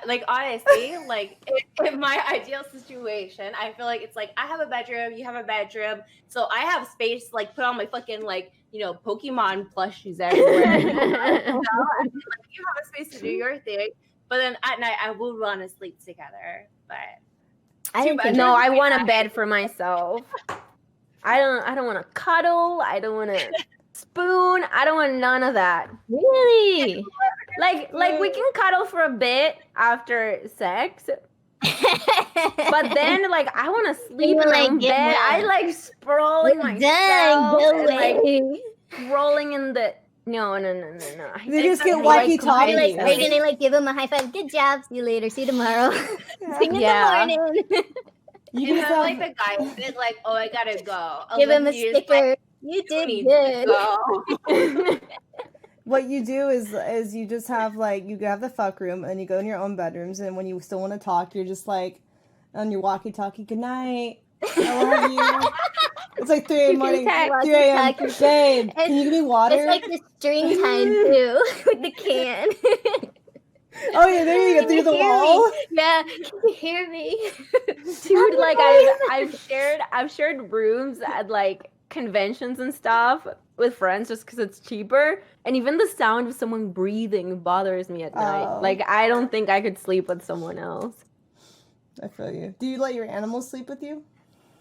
Like honestly, like in my ideal situation, I feel like it's like I have a bedroom, you have a bedroom, so I have space to, like put on my fucking like Pokemon plushies everywhere. You have a space to do your thing, but then at night I will want to sleep together. But I didn't think No, I want a bed for myself. I don't want to cuddle. I don't want to spoon. I don't want none of that. really. Like we can cuddle for a bit after sex, but then like I want to sleep in my like, own get bed. up. I like sprawling Dang, myself go and like away. rolling in the no. They just get like, walkie-talkie. Are you gonna like give him a high five? Good job. See you later. See you tomorrow. See you Yeah. in the morning. You you can know, have, like the guy is like, oh, I gotta go. Give him a Unless you're just sticker. like, You "You did need good. to go." what you do is you just have like you have the fuck room and you go in your own bedrooms, and when you still want to talk, you're just like on your walkie-talkie. Good night. I love you. It's like 3 a.m. morning. text 3 a.m. walkie-talkie. Babe, can you give me water? It's like the string time too with the can. Oh yeah, there you go, through the Hear me. wall. Yeah, can you hear me? Dude, like I've shared rooms at like conventions and stuff with friends just because it's cheaper, and even the sound of someone breathing bothers me at night. Oh. Like I don't think I could sleep with someone else. I feel you. Do you let your animals sleep with you?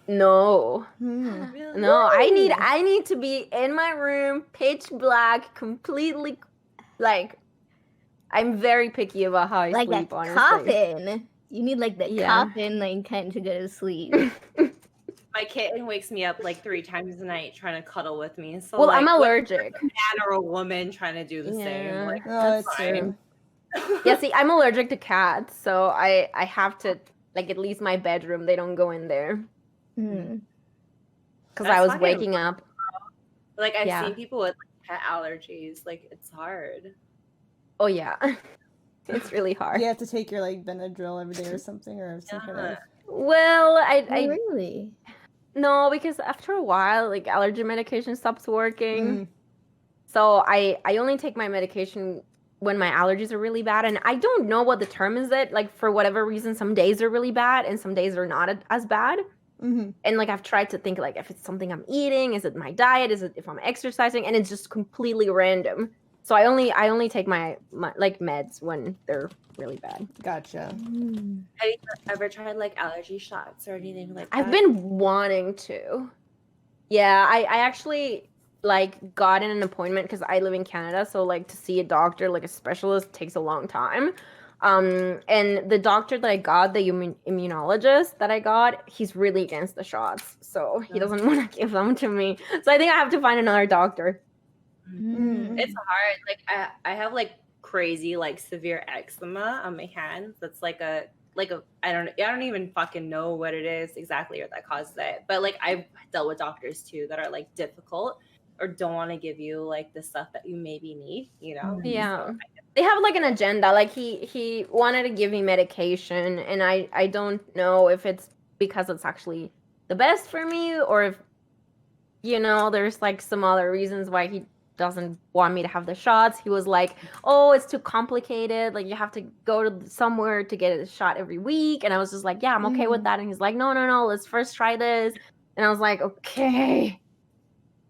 No, Really? no, I need to be in my room, pitch black, completely. Like I'm very picky about how I Like sleep. a Honestly, coffin. You need like the Yeah. coffin, like kind to go to sleep. My kitten wakes me up like 3 times a night trying to cuddle with me. So well, like, I'm what- allergic. a man or a woman trying to do the same. Like, Oh, that's it's fine. true. Yeah, see, I'm allergic to cats, so I have to like at least my bedroom. They don't go in there Hmm. because That's I was fucking waking up. like I've Yeah. seen people with like, pet allergies. Like it's hard. Oh yeah, it's really hard. You have to take your like Benadryl every day or something, or some kind of. Well, Oh, I really? no, because after a while, like allergy medication stops working. Mm. So I only take my medication when my allergies are really bad, and I don't know what determines it. Like for whatever reason, some days are really bad, and some days are not as bad. Mm-hmm. And like I've tried to think like if it's something I'm eating, is it my diet, is it if I'm exercising, and it's just completely random. So I only take my like meds when they're really bad. Gotcha. Hmm. Have you ever tried like allergy shots or anything like that? I've been wanting to. Yeah, I actually like got in an appointment because I live in Canada, so like to see a doctor, like a specialist, takes a long time. And the doctor that I got, the immunologist that I got, he's really against the shots, so he doesn't want to give them to me. So I think I have to find another doctor. Hmm. It's hard. Like I have like crazy like severe eczema on my hands. That's like a I don't even fucking know what it is exactly or that causes it. But like I've dealt with doctors too that are like difficult or don't want to give you like the stuff that you maybe need, you know? Yeah. So, They have like an agenda. Like he wanted to give me medication, and I don't know if it's because it's actually the best for me or if there's like some other reasons why he doesn't want me to have the shots. He was like, "Oh, it's too complicated. Like you have to go to somewhere to get a shot every week." And I was just like, "Yeah, I'm okay with that." And he's like, "No, let's first try this." And I was like, "Okay."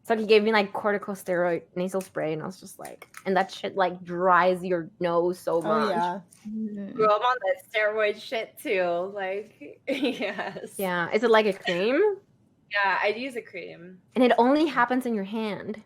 So he gave me like corticosteroid nasal spray, and I was just like, and that shit like dries your nose so much. Oh yeah. Hmm. Girl, I'm on that steroid shit too. Like yes. Yeah. Is it like a cream? Yeah, I'd use a cream. And it only happens in your hand.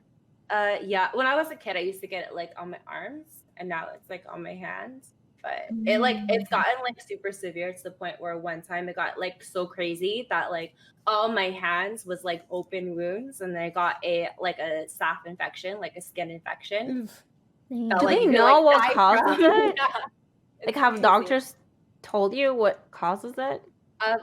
Yeah. When I was a kid, I used to get it like on my arms, and now it's like on my hands. But it's gotten like super severe to the point where one time it got like so crazy that like all my hands was like open wounds, and then I got a staph infection, like a skin infection. Oof. Damn. that, Do like, they you could, know like, what die causes from. it? Yeah. Like, It's have crazy. doctors told you what causes it?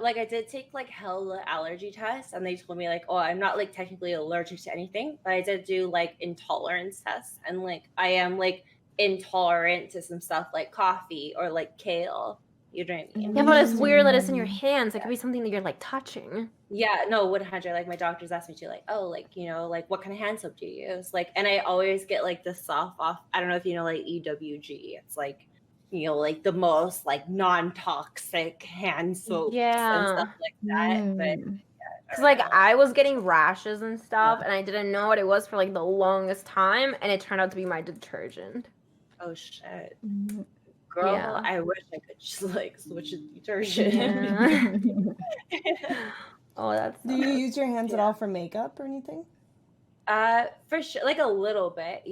Like I did take like hella allergy tests, and they told me like, oh, I'm not like technically allergic to anything, but I did do like intolerance tests, and like I am like intolerant to some stuff like coffee or like kale. You know what I mean? Yeah, but it's weird that it's in your hands. It could be something that you're like touching. Yeah, no, 100. Like my doctors asked me to like, oh, like like what kind of hand soap do you use? Like, and I always get like the soft off. I don't know if you know like EWG. It's like like the most like non-toxic hand soaps and stuff like that. But Hmm. Because like I was getting rashes and stuff, and I didn't know what it was for like the longest time, and it turned out to be my detergent. oh shit, Hmm. girl, Yeah. I wish I could just like switch the detergent. Yeah. Oh, that's. Do you use your hands at all for makeup or anything? For sure, like a little bit,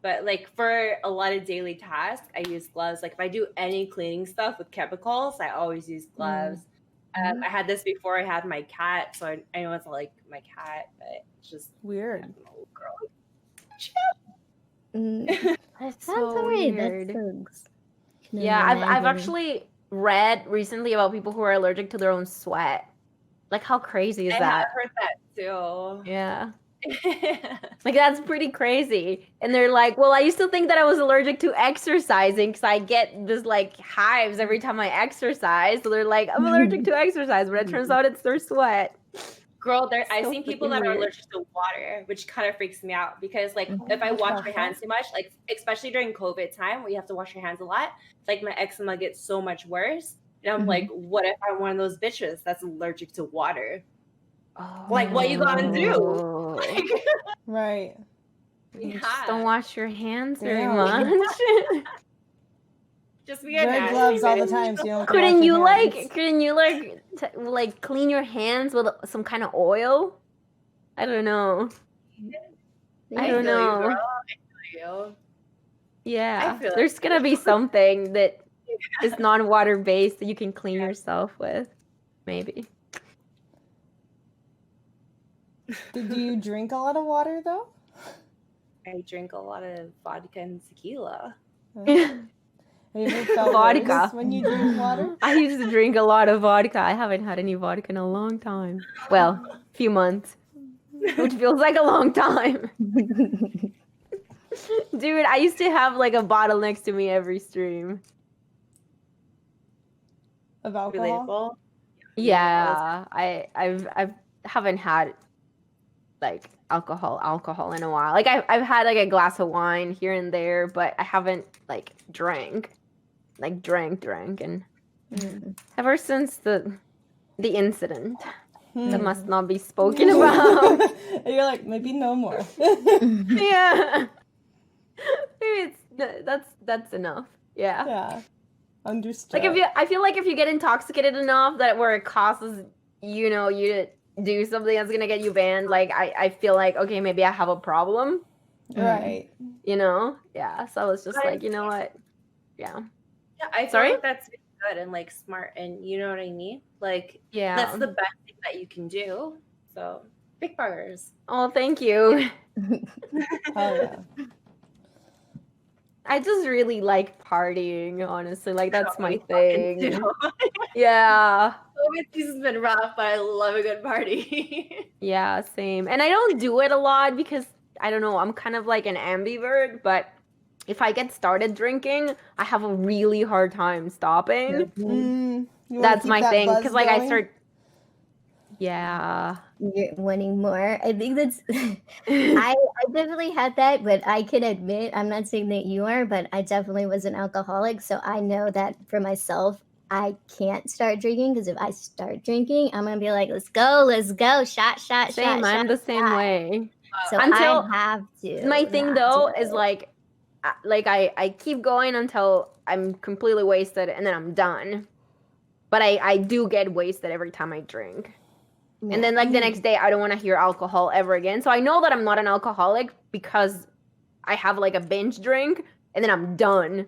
but like for a lot of daily tasks, I use gloves. Like if I do any cleaning stuff with chemicals, I always use gloves. I had this before I had my cat, so I know it's not like my cat, but it's just Weird. I'm a little girl. That's Sounds so alright. weird. That sucks. Can Yeah, only I've imagine. actually read recently about people who are allergic to their own sweat. Like, how crazy is I that? have heard that too. Yeah. Like, that's pretty crazy. And they're like, well, I used to think that I was allergic to exercising because I get this, like, hives every time I exercise. So they're like, I'm allergic to exercise, but it turns out it's their sweat. Girl, I've So seen people freaking that are weird. allergic to water, which kind of freaks me out because, like, if I wash my hands too much, like, especially during COVID time where you have to wash your hands a lot, like, my eczema gets so much worse. And I'm like, what if I'm one of those bitches that's allergic to water? Like, what you gonna do? Oh. Like, Right. You just don't wash your hands very Damn. much. just be a Wear nasty gloves all the bitch. time so you don't have to Couldn't wash you your hands. like clean your hands with some kind of oil? I don't know. I don't feel you, know. girl. I feel you. Yeah, I feel there's gonna be something that is non-water based that you can clean yourself with, maybe. Do you drink a lot of water though? I drink a lot of vodka and tequila. Have you ever felt Vodka. worse when you drink water? I used to drink a lot of vodka. I haven't had any vodka in a long time. Well, few months, which feels like a long time. Dude, I used to have like a bottle next to me every stream. Of alcohol? Relatable. Yeah, I haven't had like alcohol in a while. Like I've had like a glass of wine here and there, but I haven't like drank and ever since the incident that must not be spoken about. And you're like, maybe no more. Yeah. Maybe that's enough. Yeah. Yeah. Understood. Like I feel like if you get intoxicated enough that where it causes you to do something that's gonna get you banned, like I feel like okay, maybe I have a problem. Right. Yeah. So I was just like, you know what? Yeah. Yeah, I feel Sorry? like that's good and like smart, and you know what I mean. Like, Yeah. that's the best thing that you can do. So, big burgers. Oh, thank you. Oh yeah. I just really like partying, honestly. Like that's my Fucking thing. too. Yeah. COVID season's been rough, but I love a good party. Yeah, same. And I don't do it a lot because I don't know, I'm kind of like an ambivert, but if I get started drinking, I have a really hard time stopping. You wanna That's keep my that thing buzz because like I going? start Yeah. You're wanting more. I think that's I definitely had that, but I can admit, I'm not saying that you are, but I definitely was an alcoholic, so I know that for myself, I can't start drinking because if I start drinking, I'm gonna be like, let's go, shot, Same, I'm the same way. So Until I have to. My thing not though do is it. like I keep going until I'm completely wasted and then I'm done. But I do get wasted every time I drink. And then like the next day I don't want to hear alcohol ever again. So I know that I'm not an alcoholic because I have like a binge drink and then I'm done.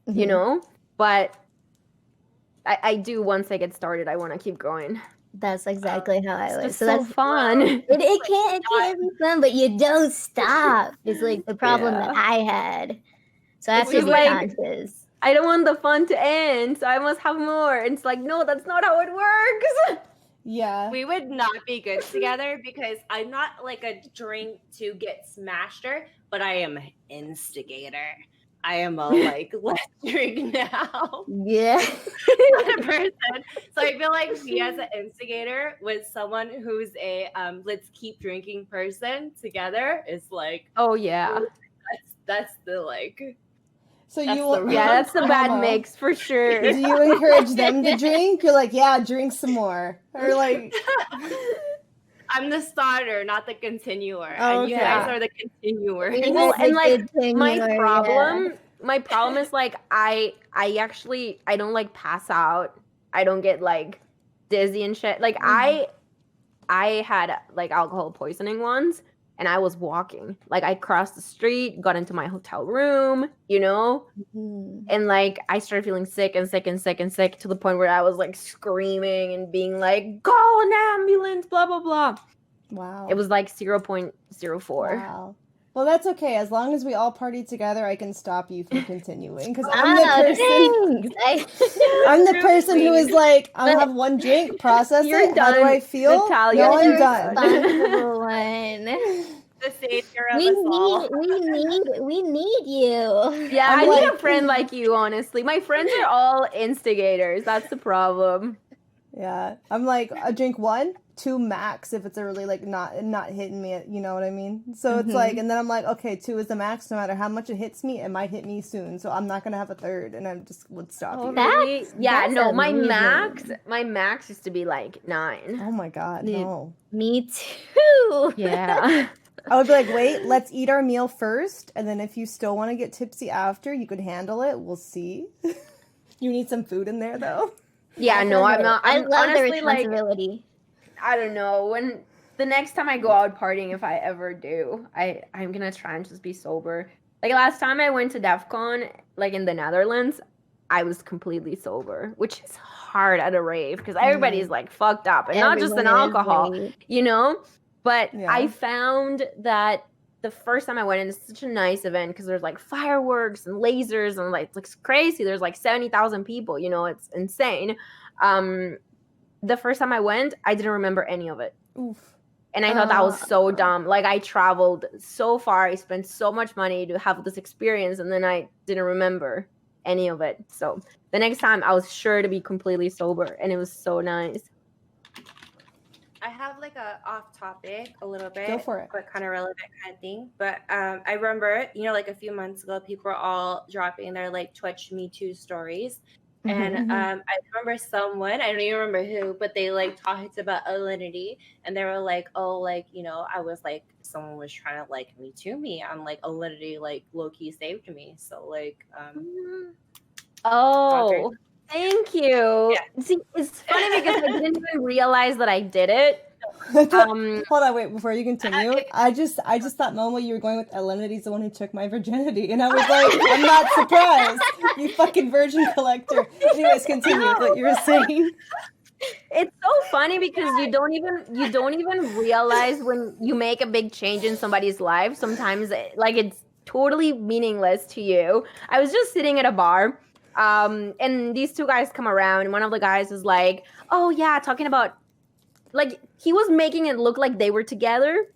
You know? But I do once I get started, I want to keep going. That's exactly how I It's was. just So so that's fun. it can be fun, but you don't stop. It's like the problem that Yeah. I had. So I have It's to just be like- conscious. I don't want the fun to end, so I must have more. And it's like, no, that's not how it works. Yeah. We would not be good together because I'm not like a drink to get smasher, but I am an instigator. I am a like, let's drink now Yeah. kind of person. So I feel like me as an instigator with someone who's a let's keep drinking person together is like, Oh yeah. that's the like. So That's you the Yeah, that's the bad Momo, mix for sure. Do you encourage them to drink? You're like, yeah, drink some more. Or like I'm the starter, not the continuer. Oh, And you okay. guys are the continuer. Well, and like my Continuer, problem is like I don't like pass out. I don't get like dizzy and shit. Like I had like alcohol poisoning once and I was walking. Like I crossed the street, got into my hotel room, and like I started feeling sick to the point where I was like screaming and being like, call an ambulance, blah blah blah. Wow. It was like 0.04. Wow. Well, that's okay. As long as we all party together, I can stop you from continuing. Because I'm the person. I'm the person who is like, I'll have one drink, process You're it. How do done, I feel? Natalia. No, I'm You're done. Responsible one. The savior of us all. We need you. Yeah, I'm I need like- a friend like you, honestly. My friends are all instigators. That's the problem. Yeah, I'm like, I drink 1, 2 max if it's really like not hitting me. You know what I mean? So it's like, and then I'm like, okay, 2 is the max. No matter how much it hits me, it might hit me soon. So I'm not gonna have a third, and I just would stop. Oh, eating. really? Yeah, that's no, amazing. my max used to be like 9. Oh my god, Dude. no. Me too. Yeah. I would be like, wait, let's eat our meal first, and then if you still want to get tipsy after, you could handle it. We'll see. You need some food in there, though. Yeah, no, I'm not. I I'm love the honestly like, responsibility. I don't know. When the next time I go out partying, if I ever do, I'm gonna try and just be sober. Like last time I went to DEF CON, like in the Netherlands, I was completely sober, which is hard at a rave because everybody's like fucked up and not just in Everyone is alcohol, very- you know? But Yeah. I found that the first time I went, and it's such a nice event because there's like fireworks and lasers and like it's crazy. There's like 70,000 people, you know, it's insane. The first time I went, I didn't remember any of it. Oof. And I thought that was so dumb. Like I traveled so far, I spent so much money to have this experience, and then I didn't remember any of it. So the next time I was sure to be completely sober, and it was so nice. I have like a off topic a little bit, Go for it. but kind of relevant kind of thing. But I remember, you know, like a few months ago, people were all dropping their like Twitch Me Too stories. And I remember someone, I don't even remember who, but they like talked about Alinity, and they were like, oh, like, you know, I was like, someone was trying to like Me Too me. I'm like, Alinity like low key saved me. So like, Oh, thank you. Yeah. See, it's funny because I didn't even realize that I did it. Hold on, wait, before you continue, I just thought Momo, you were going with Alinity's the one who took my virginity, and I was like, I'm not surprised, you fucking virgin collector. Anyways, continue with what you were saying. It's so funny because you don't even realize when you make a big change in somebody's life. Sometimes like it's totally meaningless to you. I was just sitting at a bar, and these 2 guys come around, and one of the guys is like, oh yeah, talking about, like, he was making it look like they were together,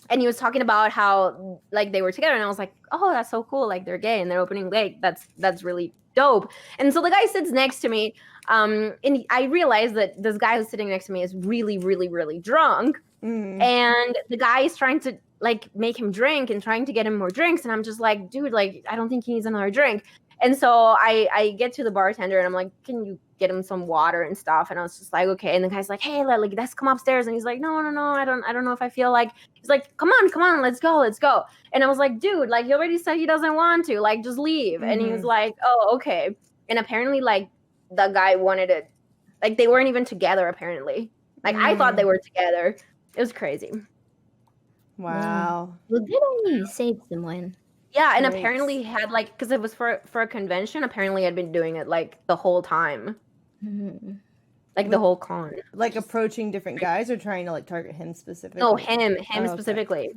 and he was talking about how like they were together, and I was like, oh, that's so cool, like they're gay and they're opening gay. That's really dope. And so the guy sits next to me, and I realized that this guy who's sitting next to me is really, really, really drunk, and the guy is trying to like make him drink and trying to get him more drinks, and I'm just like, dude, like I don't think he needs another drink. And so I get to the bartender and I'm like, can you get him some water and stuff? And I was just like, okay. And the guy's like, hey, like let's come upstairs. And he's like, no, I don't know if I feel like. He's like, come on, let's go. And I was like, dude, like he already said he doesn't want to, like just leave. And he was like, oh, okay. And apparently like the guy wanted to, like they weren't even together apparently. Like I thought they were together. It was crazy. Wow. Well, good on you. Saved someone. Yeah, and Great. apparently he had like, because it was for a convention, apparently I'd been doing it like the whole time. Like the whole con. Like approaching different guys or trying to like target him specifically? No, him okay. specifically.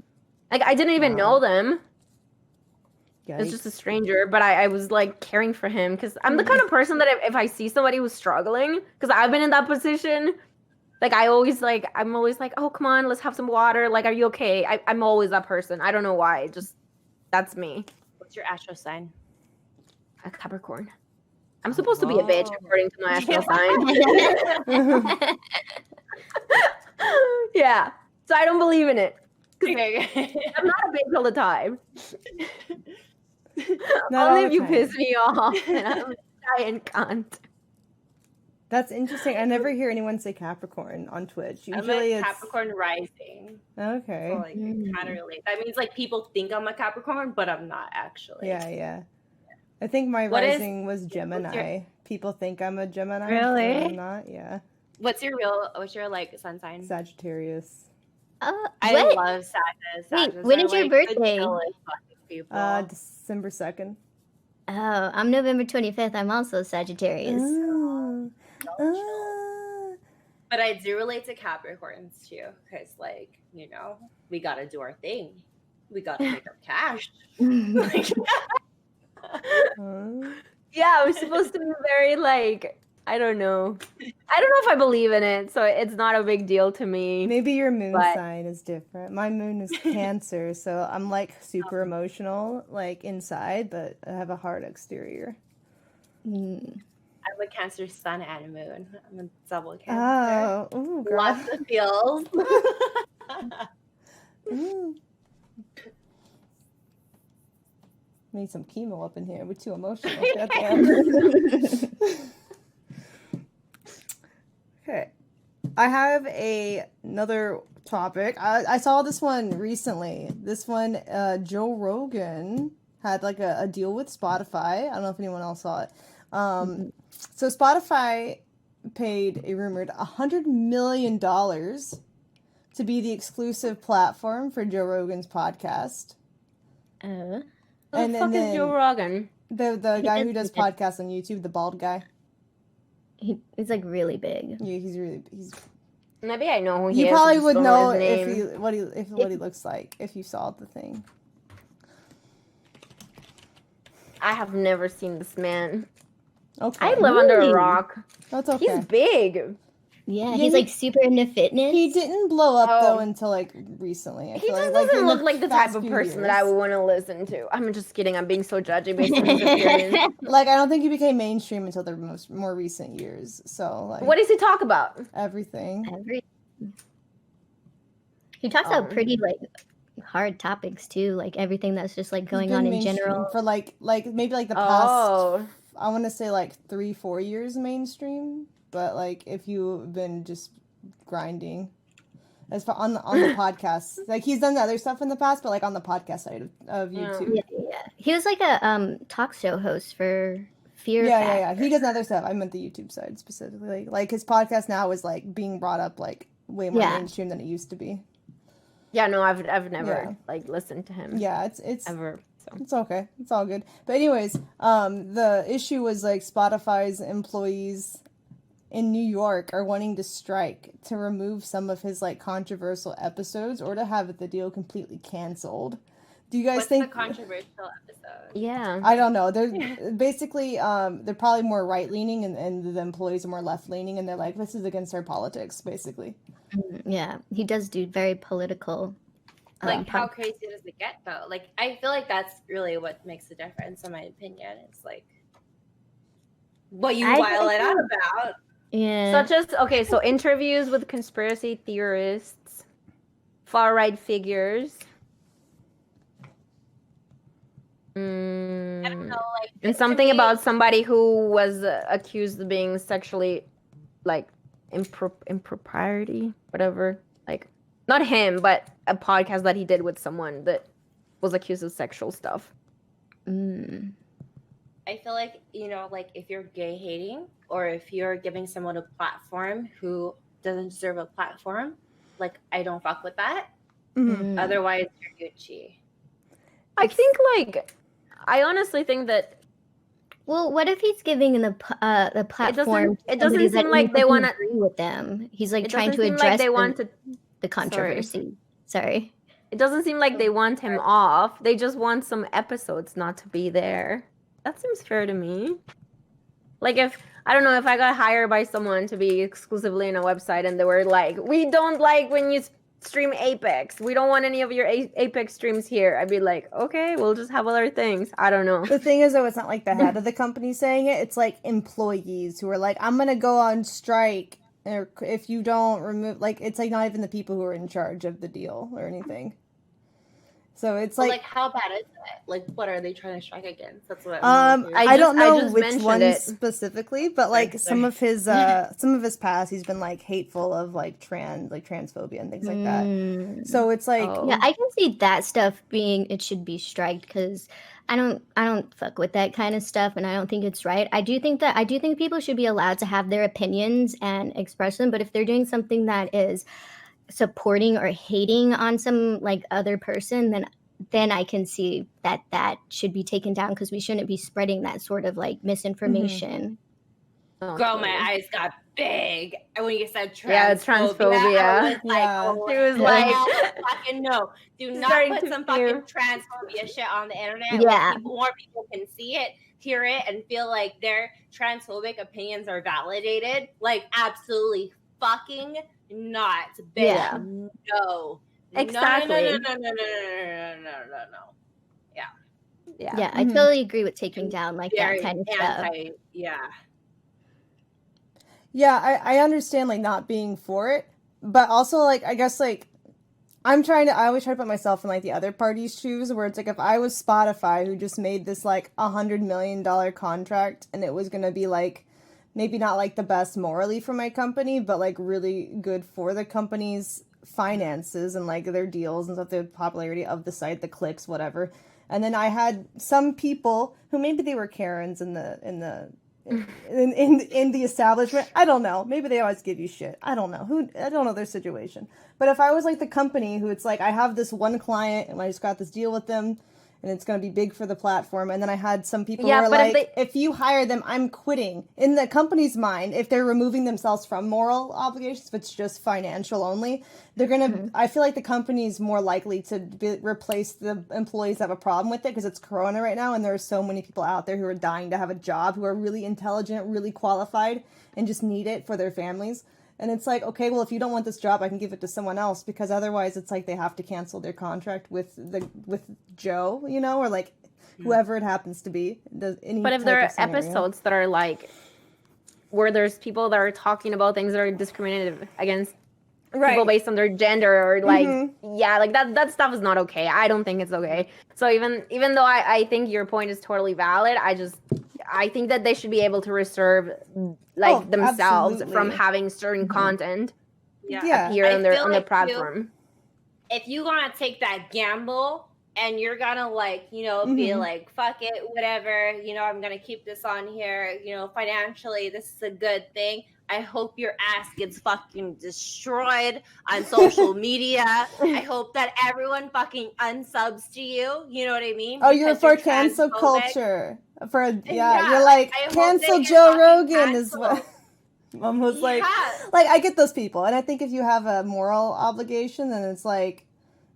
Like I didn't even know them. It was just a stranger, but I was like caring for him because I'm the kind of person that if I see somebody who's struggling, because I've been in that position, like I'm always like, oh, come on, let's have some water. Like, are you okay? I'm always that person. I don't know why. Just that's me. what's your astro sign? A Capricorn. I'm supposed to be a bitch according to my astral sign. Yeah. So I don't believe in it. I'm not a bitch all the time. Only if you piss me off. And I'm a giant cunt. That's interesting. I never hear anyone say Capricorn on Twitch. I'm Usually a Capricorn rising. Okay. So like kind of relate. That means like people think I'm a Capricorn, but I'm not actually. Yeah. I think my rising was Gemini. People think I'm a Gemini. Really? But I'm not. Yeah. What's your like sun sign? Sagittarius. I Wait. love Sagittarius. Wait, when is your birthday? December 2nd. Oh, I'm November 25th. I'm also Sagittarius. But I do relate to Capricorns too, because like, you know, we gotta do our thing. We gotta make our cash. Yeah, I was supposed to be very like, I don't know if I believe in it, so it's not a big deal to me. Maybe your moon sign is different. My moon is Cancer, so I'm like super emotional, like inside, but I have a hard exterior. I'm a Cancer sun and moon. I'm a double Cancer. Oh, ooh, girl. Lots of feels. Ooh. Need some chemo up in here. We're too emotional. Goddamn. Okay. I have another topic. I saw this one recently. This one, Joe Rogan had like a deal with Spotify. I don't know if anyone else saw it. So Spotify paid a rumored $100 million to be the exclusive platform for Joe Rogan's podcast. Who And the fuck then is Joe Rogan? The guy who does podcasts on YouTube, the bald guy. He's like really big. Yeah, he's. Maybe I know who he is. You I probably just would don't know his if name. what he looks like if you saw the thing. I have never seen this man. Okay. I live under a Really? rock. That's okay. He's big. Yeah, Yeah, he's like super into fitness. He didn't blow up Oh. though until like recently. I He feel just like, doesn't in look like the past type of few person that I years. would want to listen to. I'm just kidding. I'm being so judgy based on his appearance. Like I don't think he became mainstream until the more recent years. So like What does he talk about? everything. He talks about Oh. pretty like hard topics too, like everything that's just like He's going been on in mainstream general. for like maybe like the past. Oh. I want to say like 3-4 years mainstream, but like if you've been just grinding as far on the podcast, like he's done the other stuff in the past, but like on the podcast side of Yeah. YouTube. Yeah. He was like a talk show host for Fear Factor. Yeah. He does other stuff. I meant the YouTube side specifically. Like his podcast now is like being brought up like way more mainstream than it used to be. Yeah, no, I've never like listened to him. Yeah, it's ever. So. It's okay. It's all good. But anyways, the issue was like Spotify's employees in New York are wanting to strike to remove some of his like controversial episodes or to have the deal completely canceled. Do you guys What's think the controversial episode? Yeah. I don't know. They're basically they're probably more right leaning and the employees are more left leaning and they're like, this is against our politics, basically. Yeah, he does do very political. Like, how crazy does it get, though? Like, I feel like that's really what makes the difference, in my opinion. It's like what you while it out about. Yeah. Such as, okay, so interviews with conspiracy theorists, far right figures. I don't know, like, And something about somebody who was accused of being sexually, like, impropriety, whatever. Like, not him, but a podcast that he did with someone that was accused of sexual stuff. I feel like, you know, like if you're gay hating or if you're giving someone a platform who doesn't deserve a platform, like I don't fuck with that. Mm-hmm. Otherwise, you're Gucci. I think, like, I honestly think that. Well, what if he's giving the platform? It doesn't seem like they want to agree with them. He's like it trying to doesn't seem address like they want to. the controversy. Sorry. It doesn't seem like they want him off. They just want some episodes not to be there. That seems fair to me. Like if I don't know if I got hired by someone to be exclusively in a website and they were like, we don't like when you stream Apex. We don't want any of your Apex streams here. I'd be like, okay, we'll just have other things. I don't know. The thing is, though, it's not like the head of the company saying it. It's like employees who are like, I'm going to go on strike or if you don't remove, like, it's like not even the people who are in charge of the deal or anything. So it's like how bad is it? Like, what are they trying to strike against? That's what I don't know which mentioned ones it. specifically, but like some of his past, he's been like hateful of like transphobia and things like that. So it's like yeah, I can see that stuff being it should be striked because I don't fuck with that kind of stuff and I don't think it's right. I do think people should be allowed to have their opinions and express them, but if they're doing something that is supporting or hating on some like other person, then I can see that should be taken down because we shouldn't be spreading that sort of like misinformation. Oh, girl, my eyes got big. And when you said transphobia, yeah, transphobia. I was like, Yeah. oh, She was like, fucking no. Do not Starting put to some fear. fucking transphobia shit on the internet. Yeah. Where more people can see it, hear it, and feel like their transphobic opinions are validated. Like, absolutely fucking not. Bitch. Yeah. No. Exactly. No. Yeah. Yeah, I totally agree with taking down like Very that kind of stuff. yeah. Yeah, I understand like not being for it, but also like I guess like I always try to put myself in like the other party's shoes where it's like if I was Spotify who just made this like $100 million contract and it was gonna be like maybe not like the best morally for my company, but like really good for the company's finances and like their deals and stuff, the popularity of the site, the clicks, whatever. And then I had some people who maybe they were Karens in the establishment. I don't know. Maybe they always give you shit. I don't know. I don't know their situation. But if I was like the company who it's like I have this one client and I just got this deal with them and it's going to be big for the platform, and then I had some people who are like, if you hire them, I'm quitting. In the company's mind, if they're removing themselves from moral obligations, if it's just financial only, they're going to, I feel like the company's more likely to replace the employees that have a problem with it because it's Corona right now and there are so many people out there who are dying to have a job, who are really intelligent, really qualified, and just need it for their families. And it's like, okay, well, if you don't want this job, I can give it to someone else because otherwise it's like they have to cancel their contract with Joe, you know, or like whoever it happens to be. But if there are episodes that are like where there's people that are talking about things that are discriminative against people based on their gender or like like that stuff is not okay. I don't think it's okay. So even though I think your point is totally valid, I think that they should be able to reserve like themselves from having certain content appear on their platform. If you gonna take that gamble and you're gonna like, you know, be like, fuck it, whatever, you know, I'm gonna keep this on here, you know, financially, this is a good thing. I hope your ass gets fucking destroyed on social media. I hope that everyone fucking unsubs to you. You know what I mean? Oh, you're for cancel culture. You're like, cancel Joe Rogan is what Mom was like I get those people. And I think if you have a moral obligation, then it's like,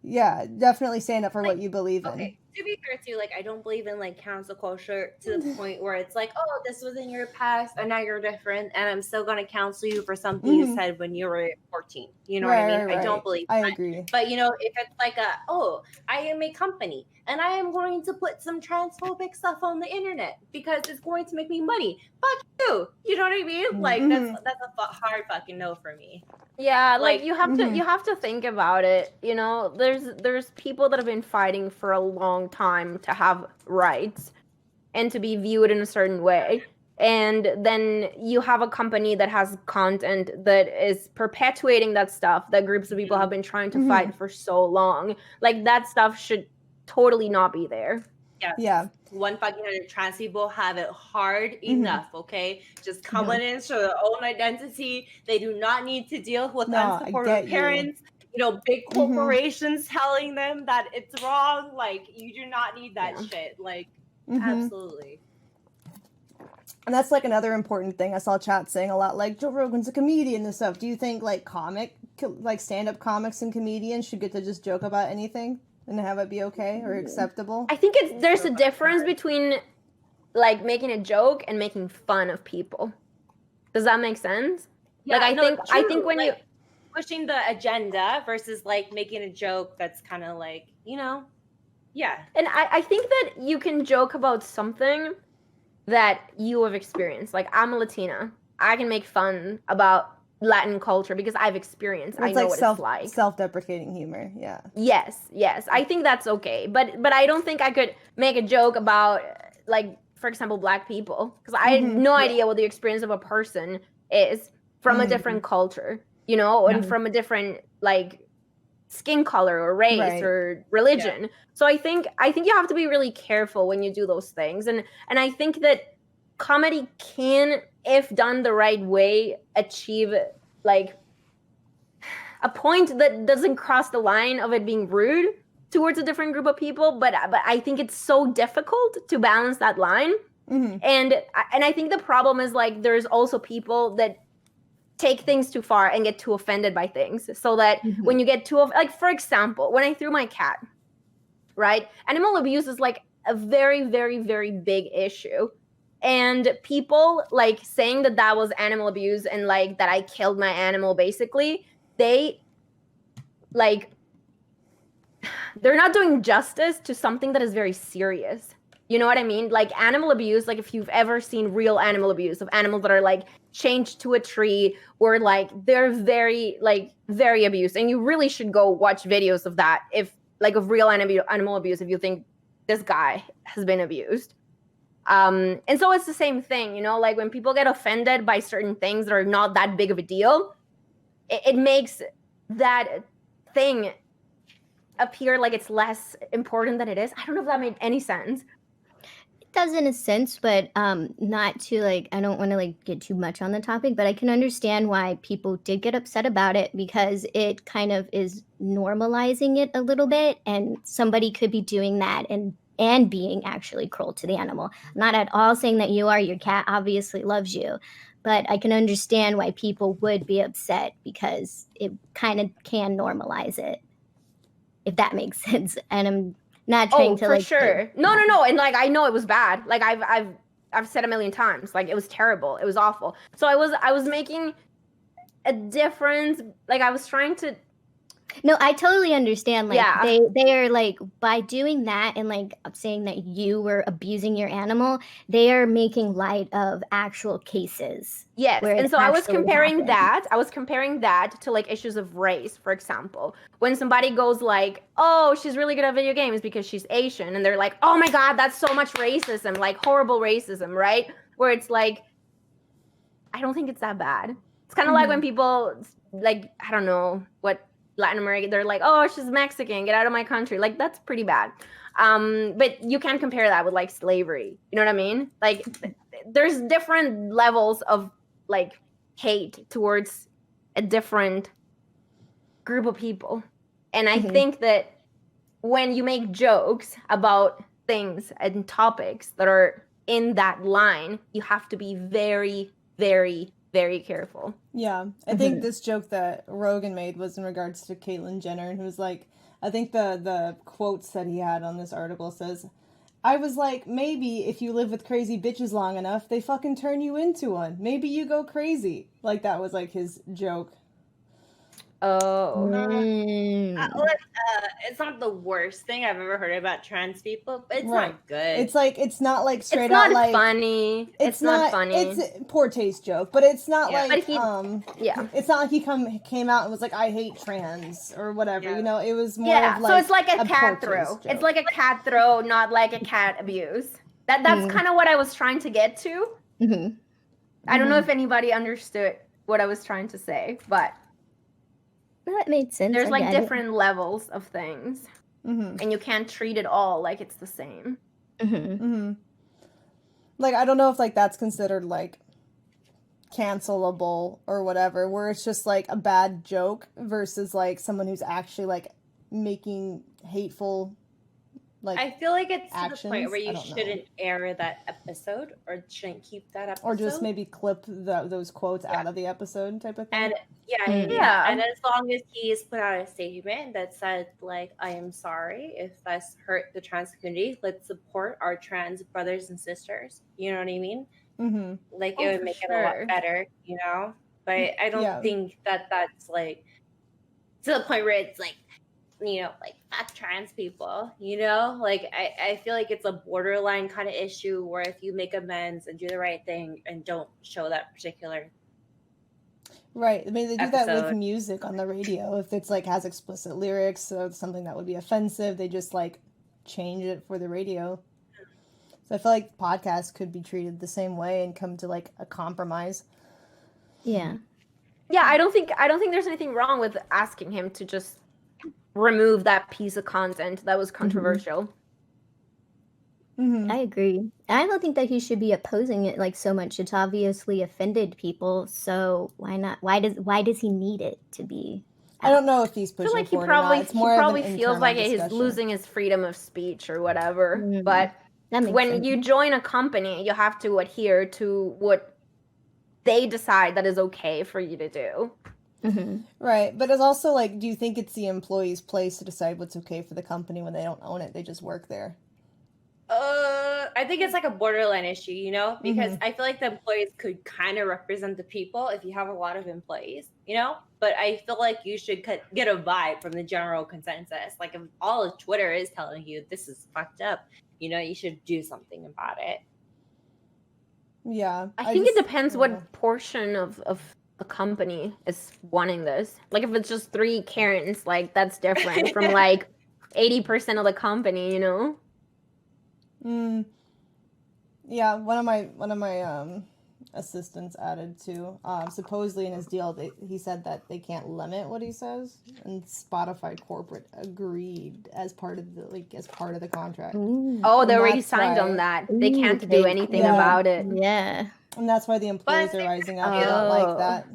yeah, definitely stand up for what you believe in. To be fair too, like I don't believe in like cancel culture to the point where it's like, oh, this was in your past and now you're different and I'm still gonna cancel you for something you said when you were 14. You know what I mean? I don't believe that. I agree. But you know, if it's like I am a company and I am going to put some transphobic stuff on the internet because it's going to make me money. Fuck you. You know what I mean? Like that's a hard fucking no for me. Yeah, like you have to think about it. You know, there's people that have been fighting for a long time to have rights and to be viewed in a certain way. And then you have a company that has content that is perpetuating that stuff that groups of people have been trying to fight for so long. Like that stuff should totally not be there. Yeah. 100 trans people have it hard enough, okay? Just coming in, show their own identity. They do not need to deal with unsupportive parents, you know, big corporations telling them that it's wrong. Like, you do not need that shit. Like, absolutely. And that's like another important thing I saw chat saying a lot, like Joe Rogan's a comedian and stuff. Do you think like stand-up comics and comedians should get to just joke about anything and have it be okay or acceptable? I think there's a difference between like making a joke and making fun of people. Does that make sense? Yeah, like I think when like, you pushing the agenda versus like making a joke that's kind of like, you know, And I think that you can joke about something that you have experienced. Like I'm a Latina. I can make fun about Latin culture because I've experienced. I know what it's like. Self-deprecating humor. Yeah. Yes. I think that's okay. But I don't think I could make a joke about like, for example, Black people because I have no idea what the experience of a person is from a different culture, you know, and from a different like skin color or race or religion. Yeah. So I think you have to be really careful when you do those things. And I think that comedy can, if done the right way, achieve like a point that doesn't cross the line of it being rude towards a different group of people. But I think it's so difficult to balance that line. And I think the problem is like there's also people that take things too far and get too offended by things. So that when you get too like, for example, when I threw my cat, right? Animal abuse is like a very, very, very big issue. And people like saying that was animal abuse and like that I killed my animal, basically, they're not doing justice to something that is very serious. You know what I mean? Like animal abuse, like if you've ever seen real animal abuse of animals that are like chained to a tree or like they're very abused, and you really should go watch videos of that if like of real animal abuse if you think this guy has been abused. And so it's the same thing, you know, like when people get offended by certain things that are not that big of a deal, it makes that thing appear like it's less important than it is. I don't know if that made any sense. Does in a sense, but not to like, I don't want to like get too much on the topic, but I can understand why people did get upset about it because it kind of is normalizing it a little bit, and somebody could be doing that and being actually cruel to the animal. I'm not at all saying that you are. Your cat obviously loves you, but I can understand why people would be upset because it kind of can normalize it, if that makes sense. And I'm not trying to for like sure. No. And like I know it was bad. Like I've said a million times. Like it was terrible. It was awful. So I was making a difference. Like I was trying to. No, I totally understand. Like Yeah. they are like by doing that and like saying that you were abusing your animal, they are making light of actual cases. Yes, where and it so I was actually comparing happened. that to like issues of race, for example. When somebody goes like, "Oh, she's really good at video games because she's Asian," and they're like, "Oh my God, that's so much racism, like horrible racism," right? Where it's like, I don't think it's that bad. It's kind of like when people like, I don't know what Latin America, they're like, "Oh, she's Mexican, get out of my country." Like that's pretty bad. But you can't compare that with like slavery. You know what I mean? Like there's different levels of like hate towards a different group of people. And I think that when you make jokes about things and topics that are in that line, you have to be very, very, very careful. Yeah, I think this joke that Rogan made was in regards to Caitlyn Jenner, and he was like, I think the quotes that he had on this article says, I was like, maybe if you live with crazy bitches long enough, they fucking turn you into one. Maybe you go crazy. Like that was like his joke. Oh. It's not the worst thing I've ever heard about trans people, but it's Right. not good. It's like it's not like straight It's not out like funny. It's not funny. It's a poor taste joke, but it's not Yeah. like But yeah. It's not like he came out and was like, I hate trans or whatever. Yeah. You know, it was more Yeah, of like so it's like a poor cat taste throw. joke. It's like a cat throw, not like a cat abuse. That's kind of what I was trying to get to. I don't know if anybody understood what I was trying to say, but That made sense. there's I like get it. different levels of things, and you can't treat it all like it's the same. Like I don't know if like that's considered like cancelable or whatever, where it's just like a bad joke versus like someone who's actually like making hateful like I feel like it's to the actions. point where I you don't know. shouldn't air that episode or shouldn't keep that episode. Or just maybe clip those quotes out of the episode type of thing. And Yeah. And as long as he's put out a statement that said, like, I am sorry if that's hurt the trans community. Let's support our trans brothers and sisters. You know what I mean? Like, it would make it a lot better, you know? But I don't think that that's, like, to the point where it's, like, you know, like, fuck trans people, you know? Like, I feel like it's a borderline kind of issue where if you make amends and do the right thing and don't show that particular Right. I mean, they do that with episode. music on the radio. If it's like has explicit lyrics, so it's something that would be offensive, they just like change it for the radio. So I feel like podcasts could be treated the same way and come to like a compromise. Yeah. Yeah, I don't think there's anything wrong with asking him to just remove that piece of content that was controversial. I agree. I don't think that he should be opposing it like so much. It's obviously offended people, so why not? Why does he need it to be? I don't know if he's I pushing feel like for it or not. It's more he probably of an feels like he's discussion. losing his freedom of speech or whatever. But That makes when sense. you join a company, you have to adhere to what they decide that is okay for you to do. Right, but it's also like, do you think it's the employee's place to decide what's okay for the company when they don't own it? They just work there. I think it's like a borderline issue, you know, because I feel like the employees could kind of represent the people if you have a lot of employees, you know, but I feel like you should get a vibe from the general consensus. Like if all of Twitter is telling you this is fucked up, you should do something about it. Yeah. I think it depends I don't know. what portion of the company is wanting this. Like if it's just 3 Karens, like that's different from like 80% of the company, you know? Yeah, one of my assistants added to supposedly in his deal he said that they can't limit what he says, and Spotify corporate agreed as part of the contract. Ooh. Oh, they And already that's signed why- on that. They Ooh, can't do anything about it. Yeah. And that's why the employees are rising up. They don't like that.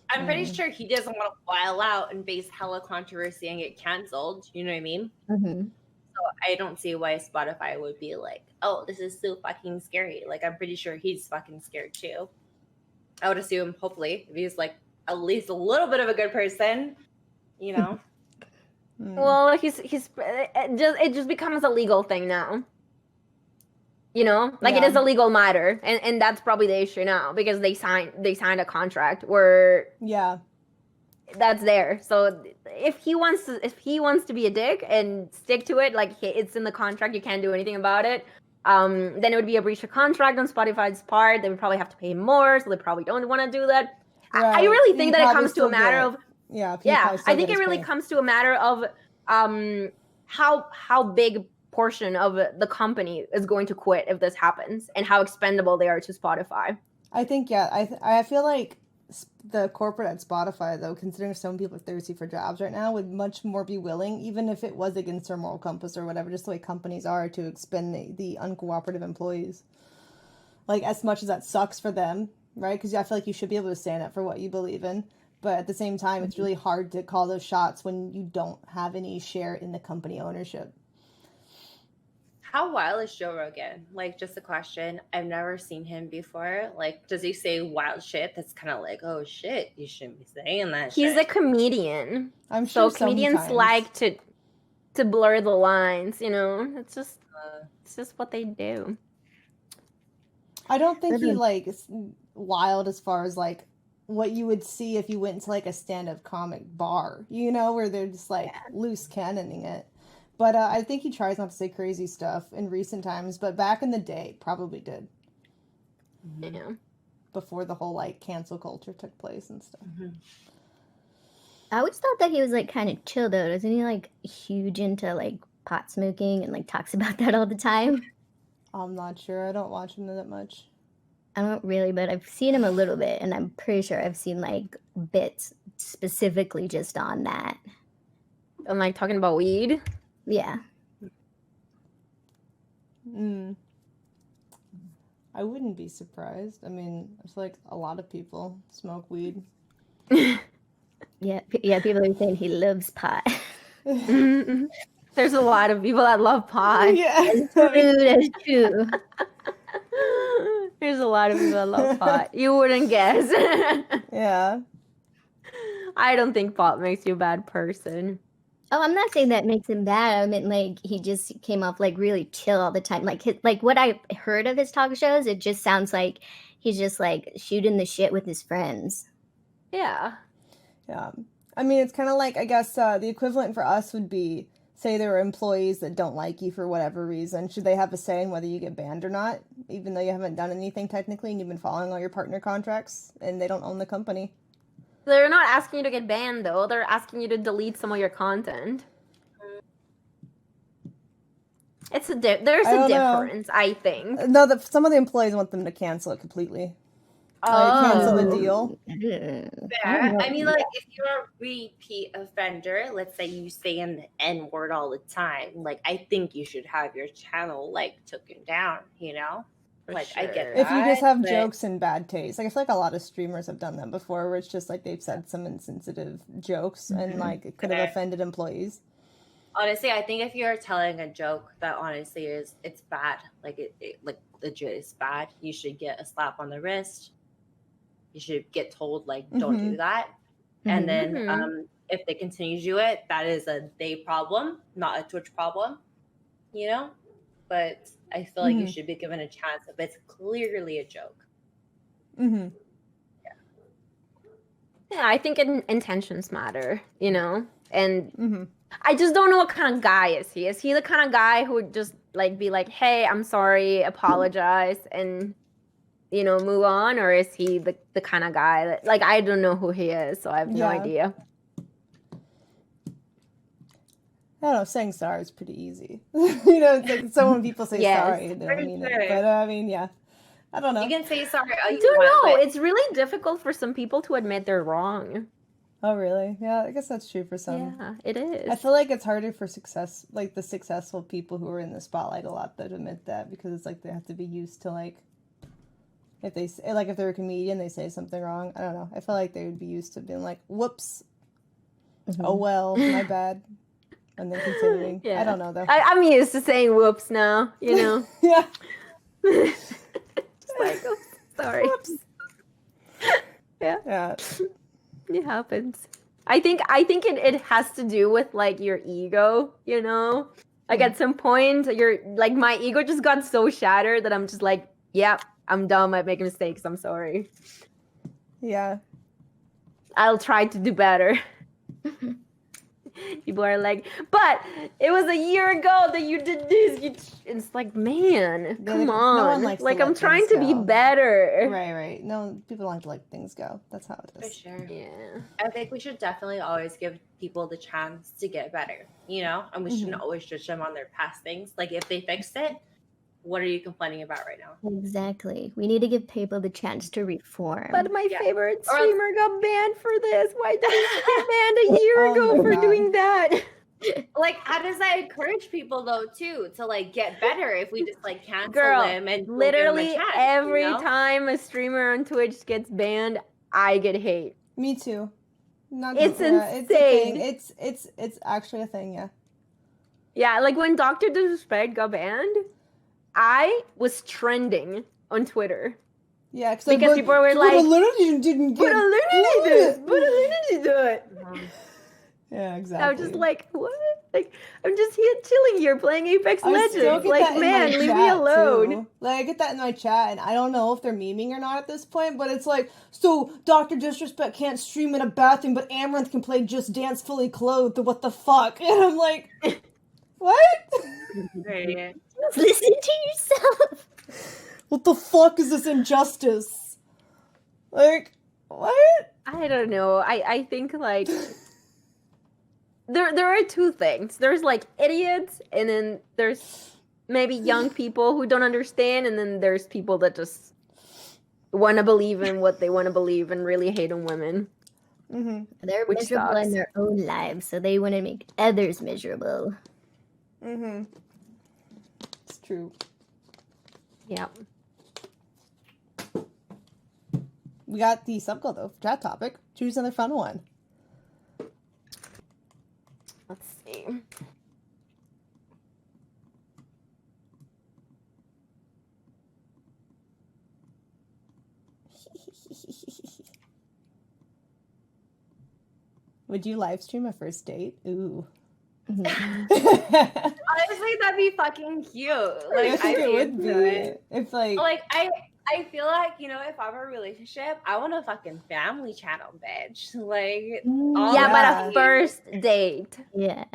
I'm pretty sure he doesn't want to file out and face hella controversy and get canceled. You know what I mean? Mm-hmm. So I don't see why Spotify would be like, oh, this is so fucking scary. Like, I'm pretty sure he's fucking scared too. I would assume, hopefully, if he's like at least a little bit of a good person, you know? Well, it just becomes a legal thing now. You know, like it is a legal matter, and that's probably the issue now because they signed a contract where that's there. So if he wants to be a dick and stick to it, like it's in the contract, you can't do anything about it. Then it would be a breach of contract on Spotify's part. They would probably have to pay him more, so they probably don't want to do that. Right. I really think that it comes to a matter of I think it really comes to a matter of how big portion of the company is going to quit if this happens and how expendable they are to Spotify. I think I feel like the corporate at Spotify, though, considering so many people are thirsty for jobs right now, would much more be willing, even if it was against their moral compass or whatever, just the way companies are, to expend the uncooperative employees. Like, as much as that sucks for them, right? Because I feel like you should be able to stand up for what you believe in. But at the same time, it's really hard to call those shots when you don't have any share in the company ownership. How wild is Joe Rogan? Like, just a question. I've never seen him before. Like, does he say wild shit that's kind of like, oh shit, you shouldn't be saying that He's shit? a comedian. I'm sure so comedians sometimes like to blur the lines, you know? It's just what they do. I don't think he like is wild as far as like what you would see if you went to like a stand-up comic bar, you know, where they're just like loose cannoning it. But I think he tries not to say crazy stuff in recent times, but back in the day, probably did. Yeah. Before the whole like cancel culture took place and stuff. I always thought that he was like kind of chill though. Isn't he like huge into like pot smoking and like talks about that all the time? I'm not sure. I don't watch him that much. I don't really, but I've seen him a little bit, and I'm pretty sure I've seen like bits specifically just on that. I'm like talking about weed. Yeah. I wouldn't be surprised. I mean, it's like a lot of people smoke weed. Yeah, people are saying he loves pot. There's a lot of people that love pot. Yeah. That's true. There's a lot of people that love pot. You wouldn't guess. Yeah. I don't think pot makes you a bad person. Oh, I'm not saying that makes him bad. I mean, like, he just came off, like, really chill all the time. Like what I heard of his talk shows, it just sounds like he's just, like, shooting the shit with his friends. Yeah. Yeah. I mean, it's kind of like, I guess, the equivalent for us would be, say there are employees that don't like you for whatever reason. Should they have a say in whether you get banned or not, even though you haven't done anything technically and you've been following all your partner contracts and they don't own the company? They're not asking you to get banned, though. They're asking you to delete some of your content. There's a difference, I think. No, some of the employees want them to cancel it completely. Like, cancel the deal. Fair. I mean, like, if you're a repeat offender, let's say you say the N-word all the time, like, I think you should have your channel, like, taken down, you know? Like, sure. I get that. If you just have jokes and bad taste. Like, I feel like a lot of streamers have done that before, where it's just, like, they've said some insensitive jokes and, like, it could have offended employees. Honestly, I think if you're telling a joke that honestly it's bad, like, it like, legit is bad, you should get a slap on the wrist. You should get told, like, don't do that. And then if they continue to do it, that is a they problem, not a Twitch problem, you know? But I feel like you should be given a chance if it's clearly a joke. Yeah, I think intentions matter, you know? And I just don't know what kind of guy is he. Is he the kind of guy who would just like be like, hey, I'm sorry, apologize, and move on, or is he the kind of guy that, like, I don't know who he is, so I have no Yeah. idea. I don't know, saying sorry is pretty easy. It's like so when people say Yes. sorry, they don't mean it. But I mean, yeah. I don't know. You can say sorry all I you don't want, know. but It's really difficult for some people to admit they're wrong. Oh, really? Yeah, I guess that's true for some. Yeah, it is. I feel like it's harder for the successful people who are in the spotlight a lot that admit that, because it's like they have to be used to, like, if they're a comedian, they say something wrong. I don't know. I feel like they would be used to being like, whoops. Oh, well, my bad. And then continuing. Yeah. I don't know, though. I'm used to saying whoops now, Yeah. Just like, oh, sorry. Whoops. Yeah. It happens. I think it has to do with, like, your ego, Like, at some point, like, my ego just got so shattered that I'm just like, yeah, I'm dumb at making mistakes. I'm sorry. Yeah. I'll try to do better. People are like, but it was a year ago that you did this. It's like, man, Yeah, come no on. one likes to Like, let I'm trying things to be go. better. Right. No, people don't like to let things go. That's how it for is. sure. Yeah. I think we should definitely always give people the chance to get better, and we shouldn't always judge them on their past things. Like, if they fixed it, what are you complaining about right now? Exactly. We need to give people the chance to reform. But my Yeah. favorite Or- streamer got banned for this. Why did he get banned a year Oh ago my for God. doing that? Like, how does that encourage people though too to like get better if we just like cancel Girl, them and don't give them a literally chance, every you know? time a streamer on Twitch gets banned, I get hate. Me too. Not It's It's a thing. insane. It's actually a thing, yeah. Yeah, like when Dr. Disrespect got banned, I was trending on Twitter. Yeah, Because people were like, Alinity didn't get Put Alinity this! Put Alinity do it! Yeah, exactly. I was just like, what? Like, I'm just here chilling here playing Apex I still Legends. get Like, that in my man, leave me chat, alone. too. Like, I get that in my chat, and I don't know if they're memeing or not at this point, but it's like, so Dr. Disrespect can't stream in a bathroom, but Amouranth can play Just Dance fully clothed. What the fuck? And I'm like, what? Right. Listen to yourself. What the fuck is this injustice? Like, what? I don't know. I think, like, there are two things. There's, like, idiots, and then there's maybe young people who don't understand, and then there's people that just want to believe in what they want to believe and really hate on women. Mm-hmm. They're Which miserable sucks. in their own lives, so they want to make others miserable. Mm-hmm. It's true. Yeah. We got the subgoal, though. Chat topic. Choose another fun one. Let's see. Would you live stream a first date? Ooh. Honestly, that'd be fucking cute. Like, I think I'd it be would into be. it. If like I feel like, if I'm in a relationship, I want a fucking family channel, bitch. Like, all Yeah, the but time. a first date. Yeah.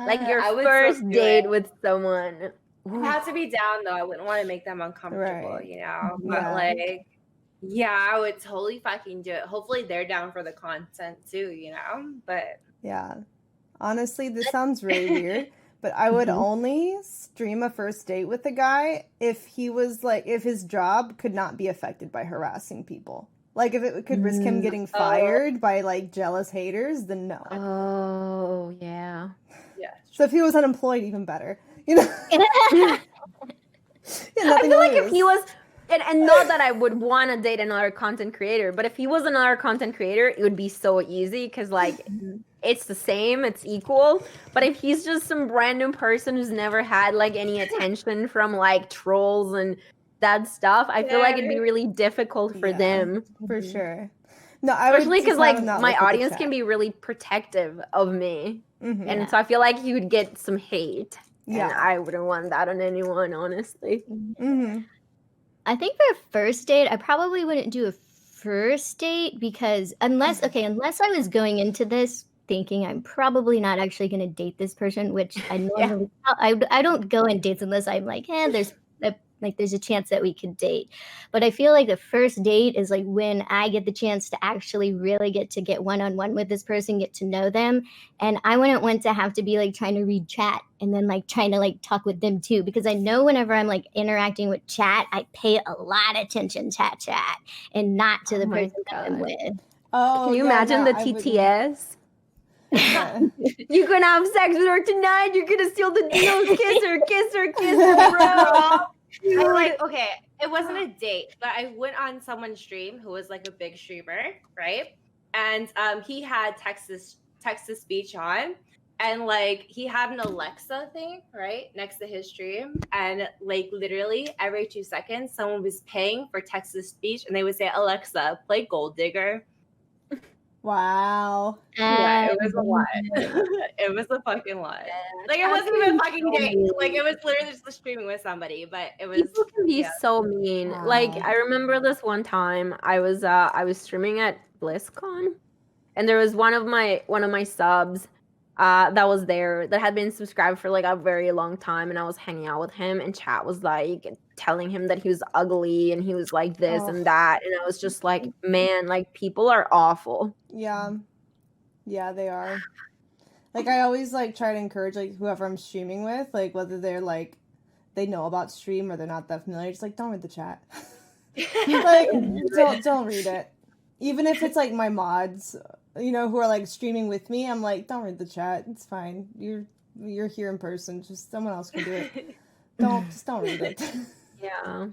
Like your I would so first do date it. with someone. I have to be down though. I wouldn't want to make them uncomfortable, Right. But Yeah. like, yeah, I would totally fucking do it. Hopefully they're down for the content too, But yeah. Honestly, this sounds really weird, but I would only stream a first date with a guy if he was like, if his job could not be affected by harassing people. Like, if it could risk him getting fired by, like, jealous haters, then no. Oh, yeah. yeah. So if he was unemployed, even better. You know? I nothing feel to like if lose. he was, and not that I would want to date another content creator, but if he was another content creator, it would be so easy because, like, it's the same, it's equal. But if he's just some random person who's never had, like, any attention from, like, trolls and that stuff, I feel like it'd be really difficult for Yeah. them. For sure. No, I would Especially because, just like, have not my look at the audience chat. can be really protective of me. Mhm. And so I feel like he would get some hate. Yeah. And I wouldn't want that on anyone, honestly. Mhm. I think for a first date, I probably wouldn't do a first date because unless I was going into this thinking I'm probably not actually going to date this person, which I normally I don't go on dates unless I'm like, there's a chance that we could date. But I feel like the first date is like when I get the chance to actually really get one-on-one with this person, get to know them. And I wouldn't want to have to be like trying to read chat and then like trying to like talk with them too, because I know whenever I'm like interacting with chat, I pay a lot of attention to chat and not to the person that I'm with. Oh, Can you imagine the TTS? Yeah. You're gonna have sex with her tonight. You're gonna steal the deals. Kiss her, bro. I like, okay, it wasn't a date, but I went on someone's stream who was like a big streamer, right? And he had text to speech on, and like he had an Alexa thing right next to his stream, and like literally every 2 seconds someone was paying for text to speech, and they would say, Alexa, play Gold Digger. Wow. Yeah, it was a lot. It was a fucking lot. Like it wasn't even a fucking date. Like it was literally just streaming with somebody, but it was. People can be so mean. Wow. Like I remember this one time I was streaming at BlizzCon, and there was one of my subs that was there that had been subscribed for like a very long time, and I was hanging out with him, and chat was like telling him that he was ugly and he was like this and that, and I was just like, man, like people are awful. Yeah, they are. Like I always like try to encourage like whoever I'm streaming with, like whether they're like they know about stream or they're not that familiar, just like don't read the chat. Like don't read it. Even if it's like my mods, you know, who are like streaming with me, I'm like, don't read the chat. It's fine. You're here in person. Just someone else can do it. Don't read it. Yeah.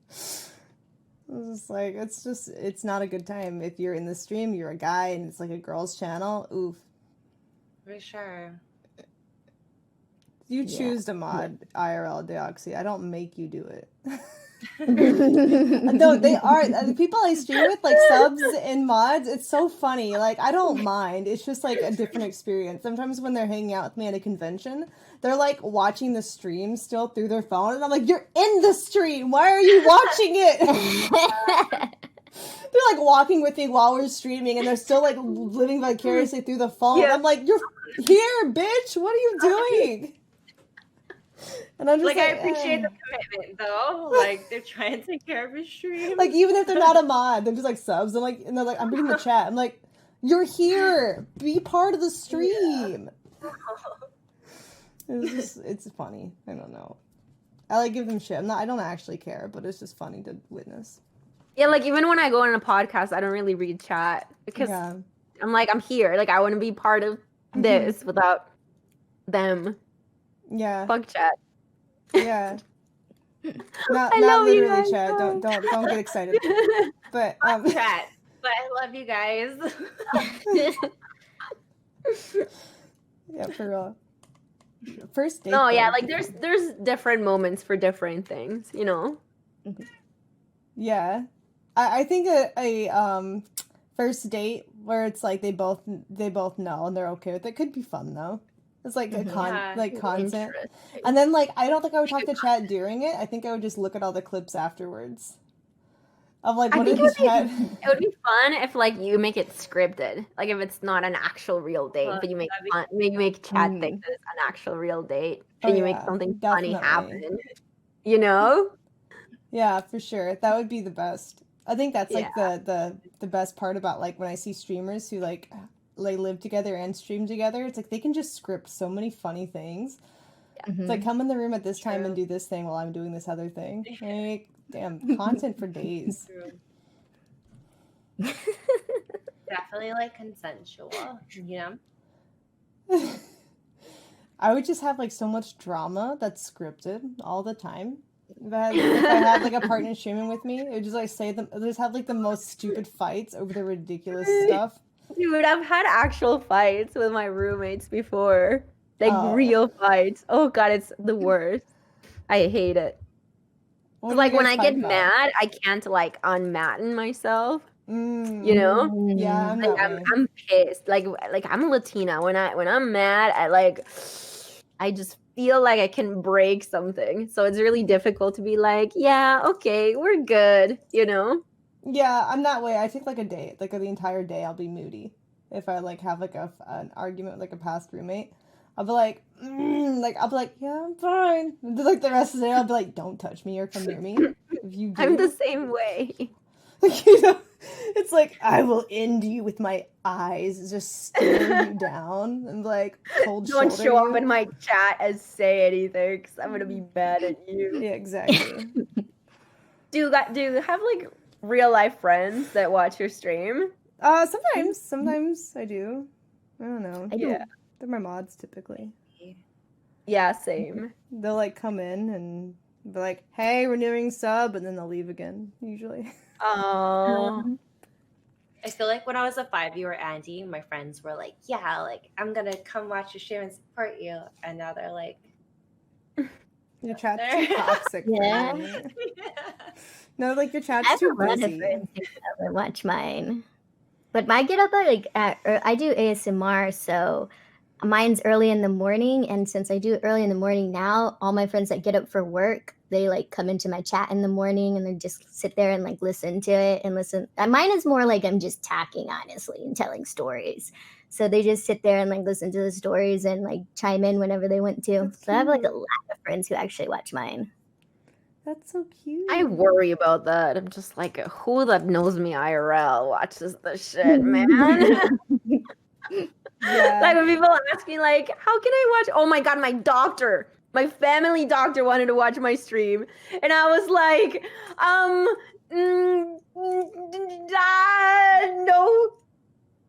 It's just like it's not a good time. If you're in the stream, you're a guy and it's like a girl's channel. Oof. For sure. You choose to mod IRL Deoxy. I don't make you do it. No, they are the people I stream with, like subs and mods. It's so funny. Like I don't mind. It's just like a different experience. Sometimes when they're hanging out with me at a convention, they're like watching the stream still through their phone, and I'm like, "You're in the stream. Why are you watching it?" They're like walking with me while we're streaming, and they're still like living vicariously through the phone. Yeah. I'm like, "You're here, bitch. What are you doing?" And I'm just Like I appreciate the commitment though. Like they're trying to take care of his stream. like even if they're not a mod, they're just like subs. I'm like, and they're like, I'm reading the chat. I'm like, you're here. Be part of the stream. It's funny. I don't know. I like give them shit. I don't actually care, but it's just funny to witness. Yeah, like even when I go on a podcast, I don't really read chat because I'm like, I'm here. Like I want to be part of this without them. Yeah. Fuck chat. Yeah. Not love you literally guys. chat. Don't get excited. But Chat. But I love you guys. yeah, for real. First date. No, yeah, though. like there's different moments for different things, you know. Yeah, I think a first date where it's like they both know and they're okay with it could be fun though. It's like a content, and then like I don't think I would talk to chat during it. I think I would just look at all the clips afterwards. Of like what I think did the chat? It would be fun if like you make it scripted, like if it's not an actual real date, but you make fun, you make chat think that it's an actual real date, and you make something funny happen. You know? Yeah, for sure. That would be the best. I think that's like the best part about like when I see streamers who like live together and stream together. It's like they can just script so many funny things. Yeah. It's like come in the room at this time and do this thing while I'm doing this other thing. Like, damn, content for days. Definitely like consensual, you know? I would just have like so much drama that's scripted all the time. If I had like a partner streaming with me, it would just like just have like the most stupid fights over the ridiculous stuff. Dude, I've had actual fights with my roommates before. Like real fights. Oh god, it's the worst. I hate it. Like when I get mad, I can't like unmadden myself. You know? Yeah, I'm pissed. Like I'm Latina. When I'm mad, I just feel like I can break something. So it's really difficult to be like, yeah, okay, we're good, you know? Yeah, I'm that way. I take like a day, like the entire day I'll be moody. if I like have like an argument with like a past roommate. I'll be like, I'll be like, yeah, I'm fine. And then, like the rest of the day, I'll be like, don't touch me or come near me. If you do, I'm the same way. you know, it's like I will end you with my eyes, just stare you down and like cold Don't shoulder show you. up in my chat and say anything because I'm gonna be mad at you. Yeah, exactly. Do you have like real life friends that watch your stream? Sometimes I do. I don't know. I do. Yeah. They're my mods typically. Yeah, same. They'll like come in and be like, "Hey, renewing sub," and then they'll leave again. Usually. Oh. I feel like when I was a 5 viewer Andy, my friends were like, yeah, like I'm gonna come watch your stream and support you. And now they're like, Your chat's too toxic. For Yeah. me. No, like your chat's I have too a lot of busy. friends that watch mine. But I get up I do ASMR, so mine's early in the morning. And since I do it early in the morning now, all my friends that get up for work, they like come into my chat in the morning and they just sit there and like listen to it and listen. Mine is more like I'm just talking, honestly, and telling stories. So they just sit there and like listen to the stories and like chime in whenever they want to. That's So I have like a cute. lot of friends who actually watch mine. That's so cute. I worry about that. I'm just like, who that knows me IRL watches this shit, man? Yeah. Like when people ask me, like, how can I watch? Oh my god, my family doctor wanted to watch my stream, and I was like,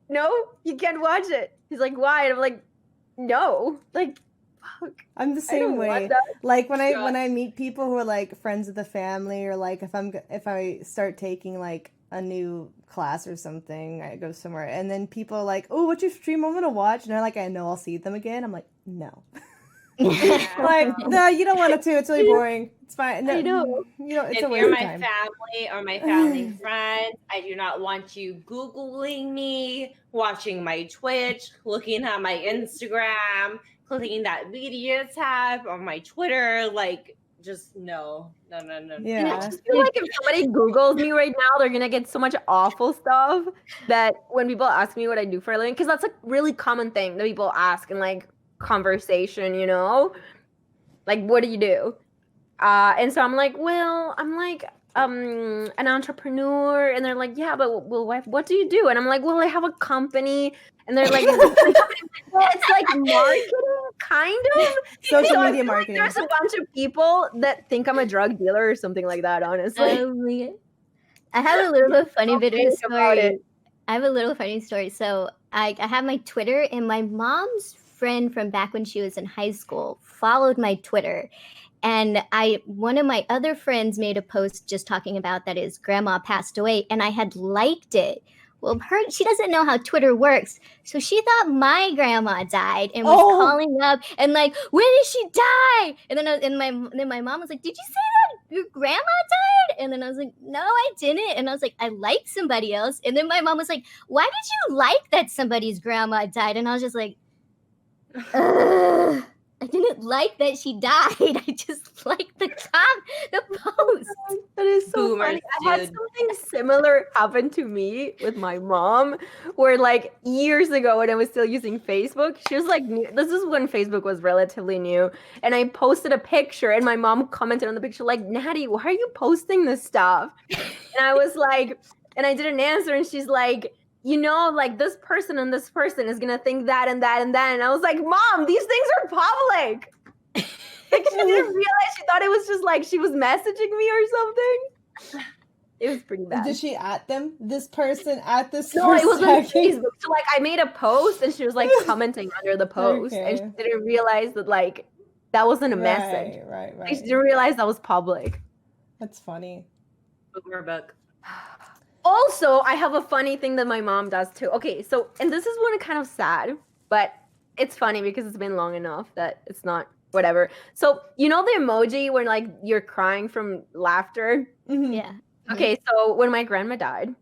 no, you can't watch it. He's like, why? And I'm like, no, like, fuck. I'm the I same don't way. want that. Like when Yeah. I meet people who are like friends of the family, or like if I start taking like a new class or something, I go somewhere, and then people are like, "Oh, what's your stream? I'm gonna watch," and they're like, "I know I'll see them again." I'm like, "No." Like, no, you don't want to. It's really boring. It's fine. No, I know. You know, it's if a waste you're of my time. family or my family friends, I do not want you Googling me, watching my Twitch, looking at my Instagram, clicking that media tab on my Twitter. Like, just no. Yeah. I just feel like if somebody Googles me right now, they're gonna get so much awful stuff that when people ask me what I do for a living, because that's a really common thing that people ask in like conversation, you know, like what do you do? And so I'm like, well, I'm like an entrepreneur, and they're like, yeah, but well, what do you do? And I'm like, well, I have a company, and they're like, it's like marketing, kind of. Social So I media feel like marketing. there's a bunch of people that think I'm a drug dealer or something like that, honestly. I have a little funny bit of a think about story. it. I have a little funny story. So I have my Twitter, and my mom's friend from back when she was in high school followed my Twitter. And one of my other friends made a post just talking about that his grandma passed away, and I had liked it. Well, she doesn't know how Twitter works, so she thought my grandma died and was calling up and like, when did she die? And then my mom was like, did you say that your grandma died? And then I was like, no, I didn't. And I was like, I like somebody else. And then my mom was like, why did you like that somebody's grandma died? And I was just like, I didn't like that she died. I just liked the post. That is so Boomers, funny. I had dude. something similar happen to me with my mom, where like years ago when I was still using Facebook, she was like, this is when Facebook was relatively new, and I posted a picture, and my mom commented on the picture like, Natty, why are you posting this stuff? And I was like, and I didn't answer, and she's like, you know, like this person and this person is gonna think that and that and that. And I was like, Mom, these things are public. Like she didn't realize, she thought it was just like she was messaging me or something. It was pretty bad. Did she at them? This person at this No, it was on second? Facebook. So like I made a post and she was like commenting under the post, and she Okay. didn't realize that like that wasn't a message. Right. Like, she didn't realize that was public. That's funny. Boomer book. Also, I have a funny thing that my mom does too. Okay, so, and this is one kind of sad, but it's funny because it's been long enough that it's not whatever. So, you know the emoji when like you're crying from laughter? Mhm. Yeah. Okay, so when my grandma died,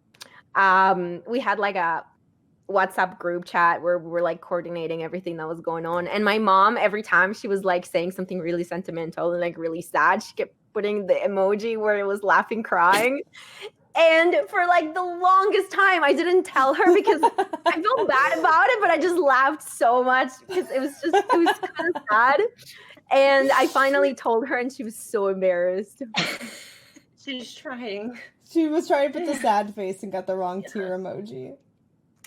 we had like a WhatsApp group chat where we were like coordinating everything that was going on. And my mom, every time she was like saying something really sentimental and like really sad, she kept putting the emoji where it was laughing, crying. And for like the longest time, I didn't tell her because I felt bad about it, but I just laughed so much because it was kind of sad. And I finally told her, and she was so embarrassed. She's trying. She was trying to put the sad face and got the wrong tear emoji.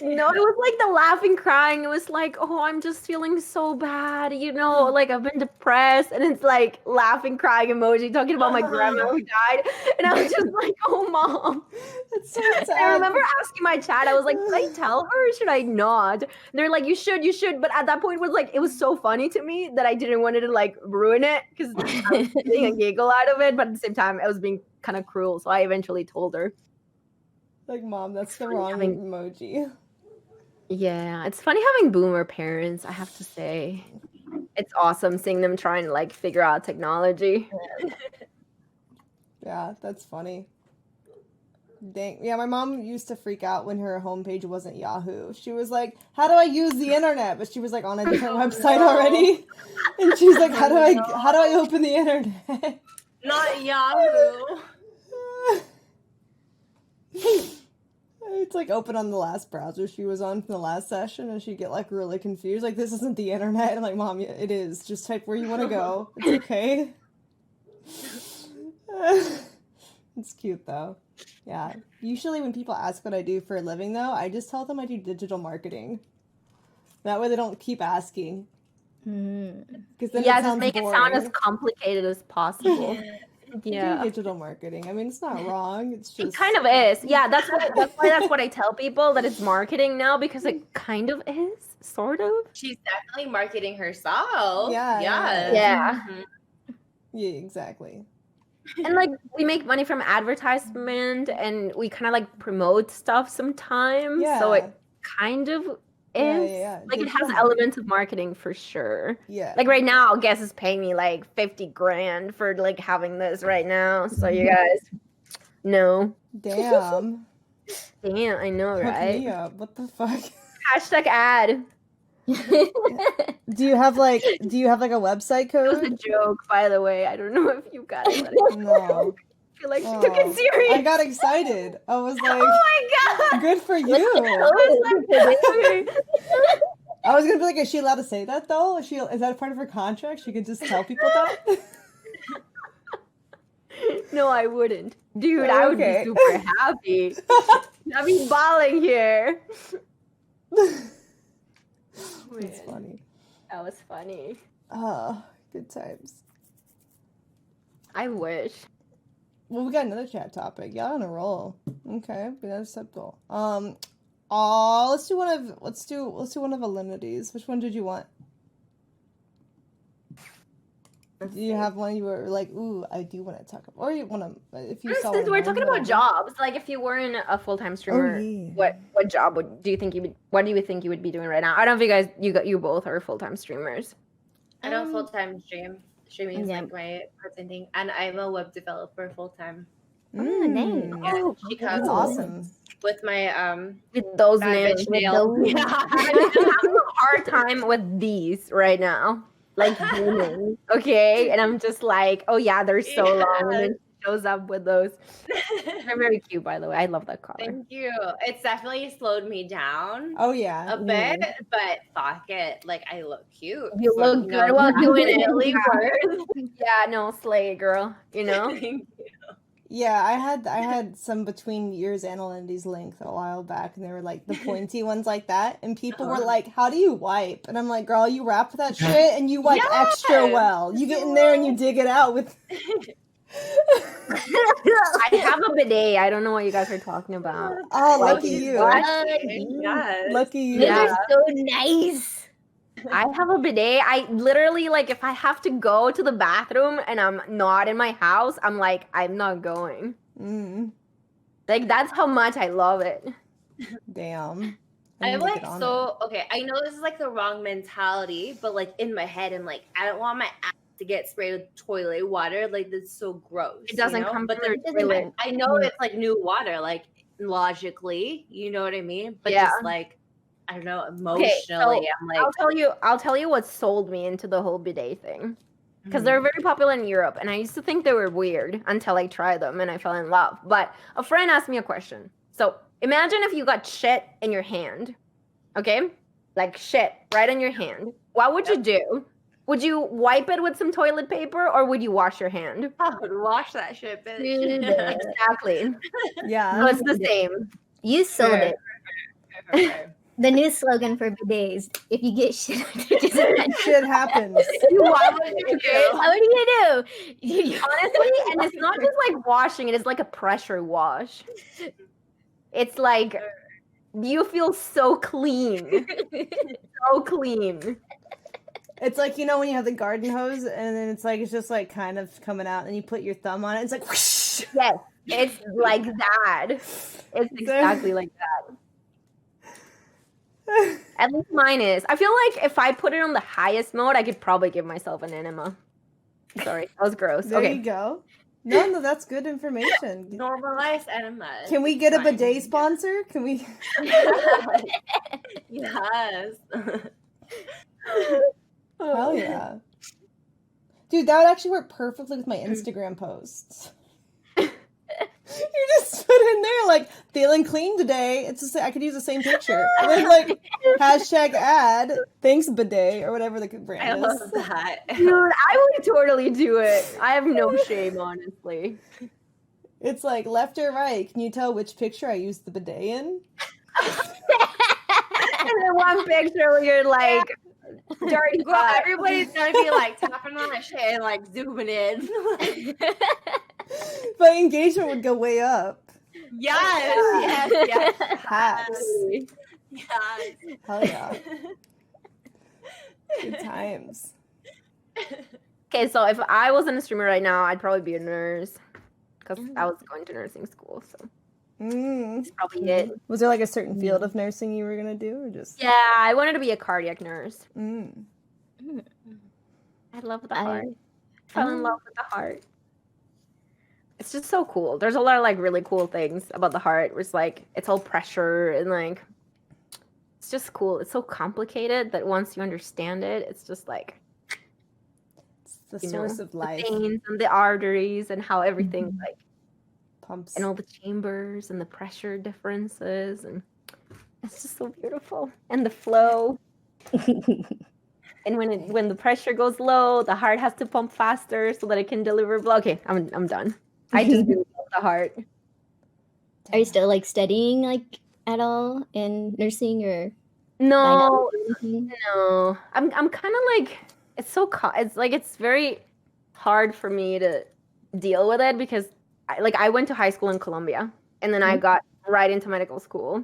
No, it was like the laughing, crying. It was like, oh, I'm just feeling so bad, like I've been depressed. And it's like laughing, crying emoji talking about my grandma who died. And I was just like, oh, Mom. That's so sad. I remember asking my chat, I was like, should I tell her or should I not? They're like, you should. But at that point, it was so funny to me that I didn't want to like ruin it because I was getting a giggle out of it. But at the same time, I was being kind of cruel. So I eventually told her. Like, Mom, that's the wrong emoji. Yeah, it's funny having boomer parents, I have to say. It's awesome seeing them trying to like figure out technology. Yeah, that's funny. Dang. Yeah, my mom used to freak out when her homepage wasn't Yahoo. She was like, how do I use the internet? But she was like on a different website already. And she was like, how do I open the internet? Not Yahoo. It's like open on the last browser she was on from the last session, and she'd get like really confused. Like, this isn't the internet. I'm like, Mom, it is. Just type where you want to go. It's okay. It's cute though. Yeah. Usually when people ask what I do for a living though, I just tell them I do digital marketing. That way they don't keep asking. Because then just make it sound as complicated as possible. Yeah, digital marketing. I mean, it's not wrong. It's just it kind of is. Yeah, that's what I tell people, that it's marketing now, because it kind of is, sort of. She's definitely marketing herself. Yeah. Yeah. Yeah, exactly. And like we make money from advertisement, and we kind of like promote stuff sometimes. Yeah. So it kind of is. Yeah. Like it has elements of marketing for sure. Yeah. Like right now, Guess is paying me like 50 grand for like having this right now. So you guys know. Damn. Damn, I know, Hook right? me up. What the fuck? Hashtag ad. Do you have like a website It code? was a joke, by the way. I don't know if you got it. No. I feel like she took it serious. I got excited. I was like, oh my god. good for you. I was gonna be like, is she allowed to say that though? Is that part of her contract? She could just tell people that? No, I wouldn't. Dude, I would be super happy. I'd be bawling here. That's funny. That was funny. Good times. I wish. Well, we got another chat topic. Y'all on a roll. Okay, that's acceptable. Let's do one of Alinity's. Which one did you want? Do you have one you were like, ooh, I do want to talk about, or you want to, if you saw one? We're talking about jobs. Like, if you weren't a full-time streamer, what job do you think you would be doing right now? I don't know if you both are full-time streamers. I don't full-time stream. Streaming is like my part-time thing, and I'm a web developer full-time. Oh, nice. Yeah, Chicago. That's awesome. With my With those bad names, bitch nails. I'm having a hard time with these right now. Like booming, okay, and I'm just like, oh yeah, they're so long, and then she shows up with those. They're very cute, by the way. I love that color. Thank you. It's definitely slowed me down. Oh yeah, a bit, but fuck it. Like I look cute. You look good while doing it. Really worth. Yeah, no, slay, girl. You know. Thank you. Yeah, I had some between yours and Alinity's length a while back, and they were like the pointy ones like that, and people were like, how do you wipe? And I'm like, girl, you wrap that shit and you wipe extra well. You get in there and you dig it out with I have a bidet. I don't know what you guys are talking about. Oh, lucky you. Yes. Lucky you. Yeah. They're so nice. I have a bidet. I literally, like, if I have to go to the bathroom and I'm not in my house, I'm like, I'm not going. Like, that's how much I love it. Damn. I'm like, so, okay, I know this is like the wrong mentality, but like in my head, I'm like, I don't want my ass to get sprayed with toilet water. Like, that's so gross. It doesn't come but through toilet. I know it's like new water, like logically, you know what I mean? But Yeah. just like, I don't know, emotionally, I'm like, I'll tell you what sold me into the whole bidet thing. because they're very popular in Europe, and I used to think they were weird until I tried them and I fell in love. But a friend asked me a question. So imagine if you got shit in your hand, okay? Like shit right in your hand. What would you do? Would you wipe it with some toilet paper or would you wash your hand? I would wash that shit, bitch. Dude, Exactly. Yeah. So it's the same. you sold Fair. it. Fair. The new slogan for bidets: if you get shit on your disadvantage, Shit happens. What would you do? what do you do? Honestly, and it's not just like washing, it is like a pressure wash. It's like you feel so clean. So clean. It's like, you know, when you have the garden hose and then it's just like kind of coming out and you put your thumb on it. It's like whoosh. Yes, it's like that. It's exactly like that. At least mine is. I feel like if I put it on the highest mode, I could probably give myself an enema. Sorry, that was gross. There Okay. you go. No, that's good information. Normalize enema. Can we get a Fine. bidet sponsor? Can we? Yes. Hell yeah. Dude, that would actually work perfectly with my Instagram posts. You just put in there, like, feeling clean today. It's just, I could use the same picture. And then, like, #ad, thanks bidet, or whatever the brand I is. love that. Dude, I would totally do it. I have no shame, honestly. It's like, left or right, can you tell which picture I used the bidet in? And then one picture where you're like, dirty Girl, butt. everybody's gonna be like tapping on that shit and like zooming in. My engagement would go way up. Yes. Hacks. Yes. Hell yeah. Good times. Okay, so if I wasn't a streamer right now, I'd probably be a nurse. Because I was going to nursing school, so that's probably it. Was there like a certain field of nursing you were gonna do, or just? Yeah, I wanted to be a cardiac nurse. I love the heart. Fell in love with the heart. It's just so cool. There's a lot of like really cool things about the heart. Where it's like it's all pressure and like it's just cool. It's so complicated that once you understand it, it's just like It's the you know, source of the life. veins and the arteries and how everything like Pumps. and all the chambers and the pressure differences and it's just so beautiful and the flow. And when the pressure goes low, the heart has to pump faster so that it can deliver blood. Okay, I'm done. I just really love the heart. Are you still like studying like at all in nursing or No, anything? no. I'm kind of like it's very hard for me to deal with it because I went to high school in Colombia and then I got right into medical school.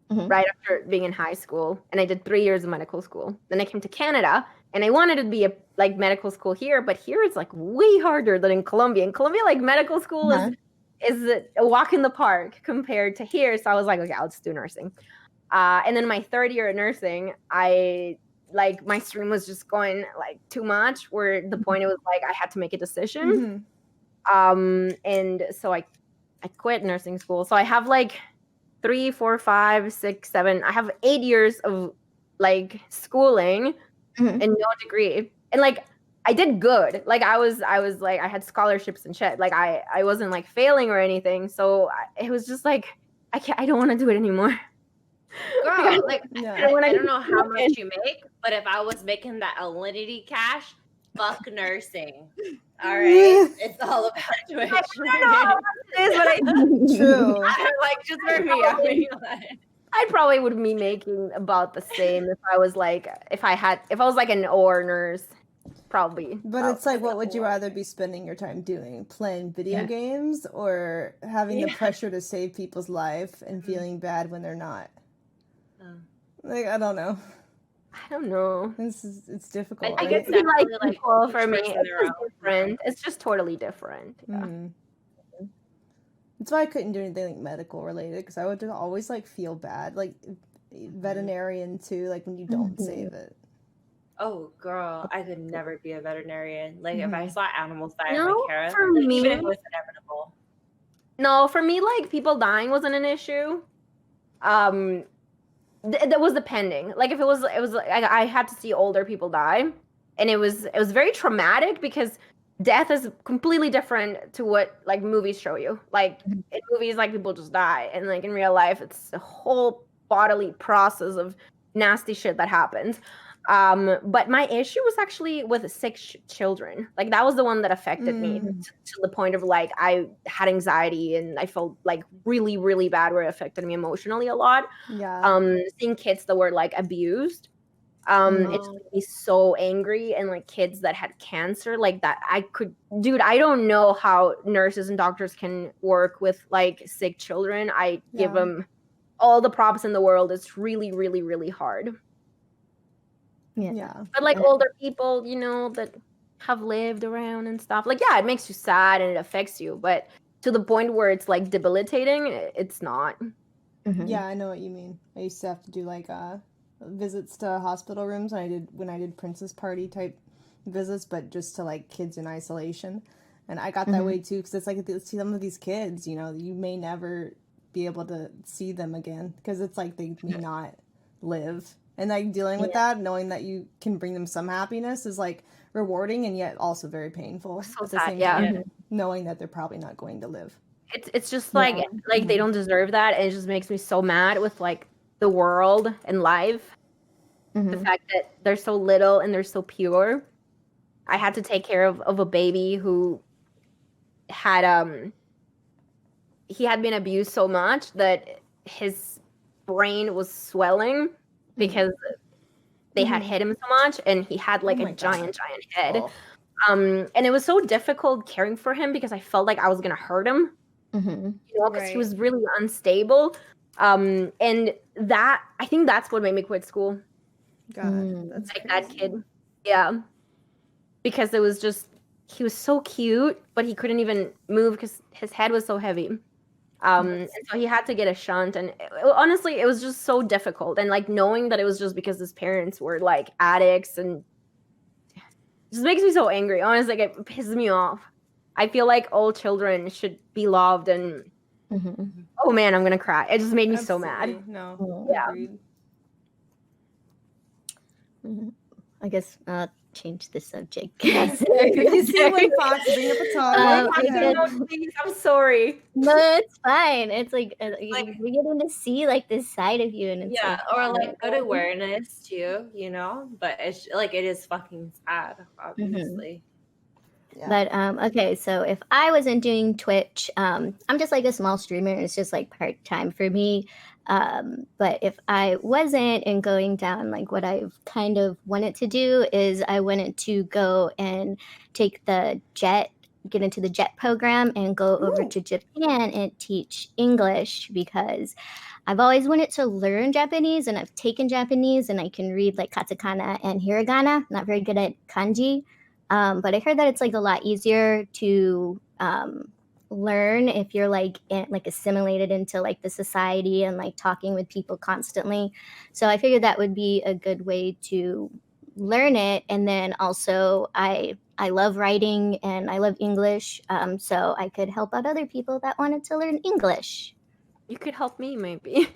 Right after being in high school, and I did 3 years of medical school. Then I came to Canada, and I wanted to be a medical school here, but here it's like way harder than in Colombia. In Colombia, like medical school is a walk in the park compared to here. So I was like, okay, I'll just do nursing. And then my third year of nursing, my stream was just going like too much, where the point it was like I had to make a decision. And so I quit nursing school. So I have like 3, 4, 5, 6, 7. I have 8 years of like schooling and no degree. And like I did good. Like I was like I had scholarships and shit. Like I wasn't like failing or anything. So it was just like I don't want to do it anymore. Girl, like Yeah. I don't know how much you make, but if I was making that Alinity cash, fuck nursing. All right, it's all about Twitch. It is what I True. Like just for me, I mean, like, I probably would be making about the same if I was like if I was like an OR nurse, probably. But it's like, what would you rather be spending your time doing? Playing video games or having the pressure to save people's life and feeling bad when they're not? Like, I don't know. I don't know. It's difficult. I right? guess be like Like, equal for each me. person It's their just own. different. It's just totally different. Yeah. That's why I couldn't do anything like medical related because I would just always like feel bad. Like veterinarian too, like when you don't save it. oh girl, I could never be a veterinarian. Like if I saw animals die in No, my care, for like, me- even if it was inevitable. No, for me, like people dying wasn't an issue. That was depending. Like if it was like I had to see older people die. and it was very traumatic because death is completely different to what like movies show you. Like in movies, like people just die, and like in real life, it's a whole bodily process of nasty shit that happens. But my issue was actually with sick children. Like that was the one that affected me to the point of like I had anxiety and I felt like really, really bad where it affected me emotionally a lot. Yeah. Seeing kids that were like abused. It just made me so angry, and like kids that had cancer, like that dude, I don't know how nurses and doctors can work with like sick children. I give them all the props in the world. It's really, really, really hard. Yeah. But like older people, you know, that have lived around and stuff, like yeah, it makes you sad and it affects you, but to the point where it's like debilitating, it's not. Yeah, I know what you mean. I used to have to do like visits to hospital rooms when I did princess party type visits, but just to like kids in isolation. And I got that way too, because it's like some of these kids, you know, you may never be able to see them again because it's like they may not live. And like dealing with that, knowing that you can bring them some happiness is like rewarding and yet also very painful So at the sad, same time, knowing that they're probably not going to live. It's just like they don't deserve that, and it just makes me so mad with like the world and life. The fact that they're so little and they're so pure. I had to take care of a baby who had he had been abused so much that his brain was swelling because they had hit him so much, and he had like a giant head. And it was so difficult caring for him because I felt like I was gonna hurt him. You know, because he was really unstable. And that, I think that's what made me quit school. God, that's like crazy. that kid. Yeah. Because it was just, he was so cute, but he couldn't even move because his head was so heavy. And so he had to get a shunt, and honestly, it was just so difficult. And like knowing that it was just because his parents were like addicts, and it just makes me so angry. Honestly, like, it pisses me off. I feel like all children should be loved, and oh man, I'm gonna cry. It just made me so mad. No, Yeah. agreed. I guess I'll change the subject. You see when Fox bring up a topic. Please, I'm sorry. No, it's fine. It's like we get to see like this side of you, and it's or like good awareness too, you know. But it's like it is fucking sad, obviously. Yeah. But okay, so if I wasn't doing Twitch, I'm just like a small streamer. It's just like part time for me. But if I wasn't and going down, like what I've kind of wanted to do is I wanted to go and take the get into the JET program and go over to Japan and teach English, because I've always wanted to learn Japanese, and I've taken Japanese and I can read like katakana and hiragana. Not very good at kanji. But I heard that it's like a lot easier to learn if you're like assimilated into like the society and like talking with people constantly. So I figured that would be a good way to learn it. And then also I love writing and I love English, so I could help out other people that wanted to learn English. You could help me, maybe.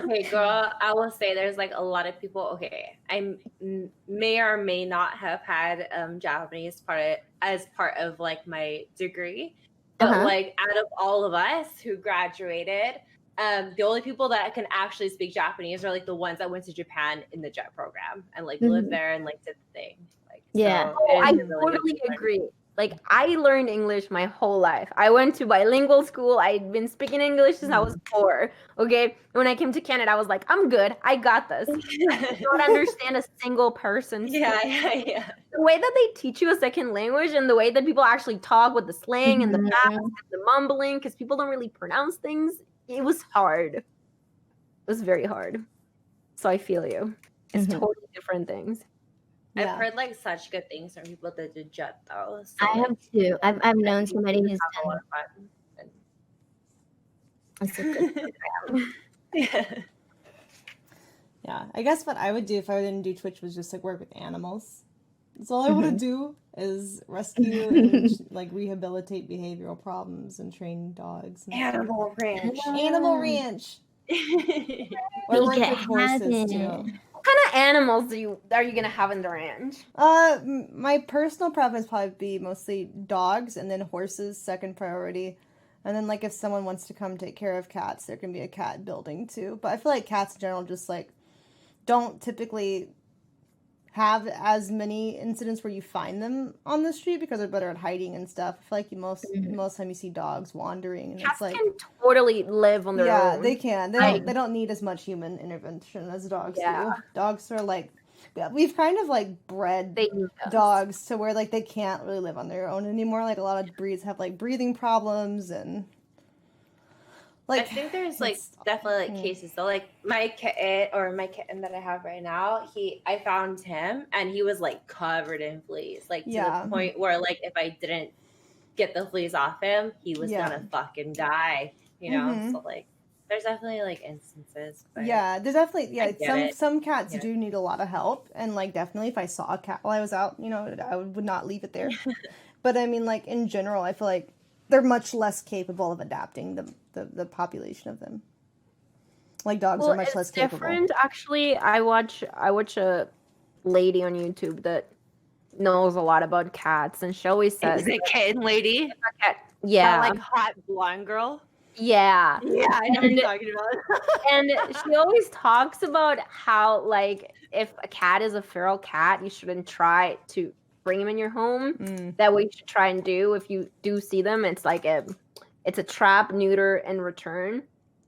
Okay, girl, I will say there's like a lot of people. Okay, I may or may not have had Japanese as part of like my degree, but like out of all of us who graduated, the only people that can actually speak Japanese are like the ones that went to Japan in the JET program and like lived there and like did the thing. Like, so I totally agree. Like, I learned English my whole life. I went to bilingual school. I'd been speaking English since I was 4, okay? When I came to Canada, I was like, I'm good. I got this. I don't understand a single person. Yeah. The way that they teach you a second language and the way that people actually talk with the slang and the fast and the mumbling, because people don't really pronounce things, it was hard. It was very hard. So I feel you. It's totally different things. I've heard like such good things from people that did JET though. So, I have too. I've known somebody who's done a lot of fun. That's a good program. Yeah, I guess what I would do if I didn't do Twitch was just like work with animals. That's all I want to do is rescue and like rehabilitate behavioral problems and train dogs. And Animal Ranch. Animal Ranch. Or work with horses too. kind of animals are you gonna have in the ranch? My personal preference probably be mostly dogs, and then horses second priority. And then, like, if someone wants to come take care of cats, there can be a cat building too. But I feel like cats in general just, like, don't typically have as many incidents where you find them on the street because they're better at hiding and stuff. I feel like most time you see dogs wandering, and Cats it's like, can totally live on their own. they can. They don't need as much human intervention as dogs do. Dogs are like, we've kind of like bred dogs to where like they can't really live on their own anymore. Like a lot of breeds have like breathing problems and like. I think there's like definitely like cases though. Like my kitten that I have right now, I found him and he was like covered in fleas, like to the point where like if I didn't get the fleas off him, he was gonna fucking die. You know, so like. There's definitely like instances. But there's definitely some cats do need a lot of help, and like definitely if I saw a cat while I was out, you know, I would not leave it there. But I mean, like in general, I feel like they're much less capable of adapting the population of them. Like dogs are much less capable. Different, actually. I watch a lady on YouTube that knows a lot about cats, and she always says, "Is it kitten lady?" Yeah, like hot blonde girl. Yeah. Yeah, I know what you're talking about. And she always talks about how, like, if a cat is a feral cat, you shouldn't try to bring him in your home. That what you should try and do if you do see them. It's like it's a trap, neuter, and return.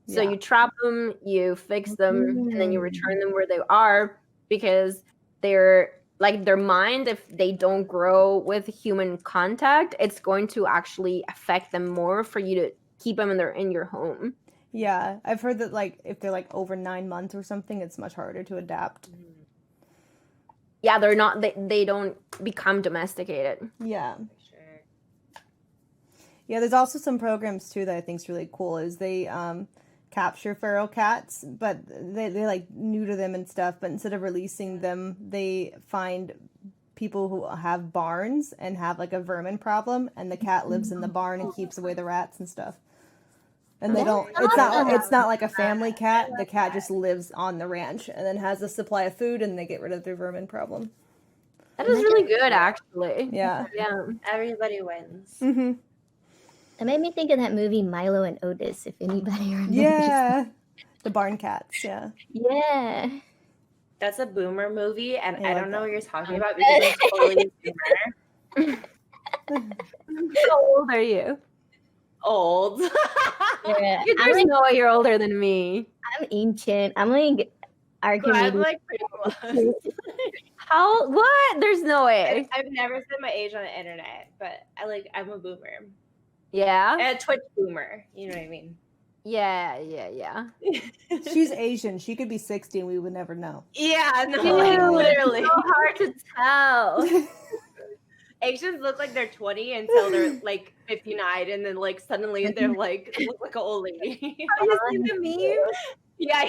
So you trap them, you fix them, and then you return them where they are, because they're like their mind, if they don't grow with human contact, it's going to actually affect them more for you to keep them in your home. Yeah, I've heard that like if they're like over 9 months or something, it's much harder to adapt. Yeah, they're not. They don't become domesticated. Yeah. Sure. Yeah, there's also some programs too that I think is really cool. Is they capture feral cats, but they like neuter them and stuff. But instead of releasing them, they find people who have barns and have like a vermin problem, and the cat lives in the barn and keeps away the rats and stuff. And they don't. It's not like a family cat. The cat just lives on the ranch and then has a supply of food, and they get rid of their vermin problem. That is really good, actually. Yeah. Yeah. Everybody wins. Mm-hmm. It made me think of that movie Milo and Otis, if anybody remembers. Yeah. The barn cats. Yeah. Yeah. That's a boomer movie, and I don't know what you're talking about because it's totally boomer. How old are you? Old. Yeah. There's no way you're older than me. I'm ancient. I'm like Archimedes. I'm like pretty close. How? What? There's no way. I've never said my age on the internet, but I'm a boomer. Yeah. And a Twitch boomer. You know what I mean? Yeah. She's Asian. She could be 60 and we would never know. Yeah, no, like literally. It's so hard to tell. Asians look like they're 20 until they're like 59, and then like suddenly they're like look like an old lady. Have you seen the meme? Yeah.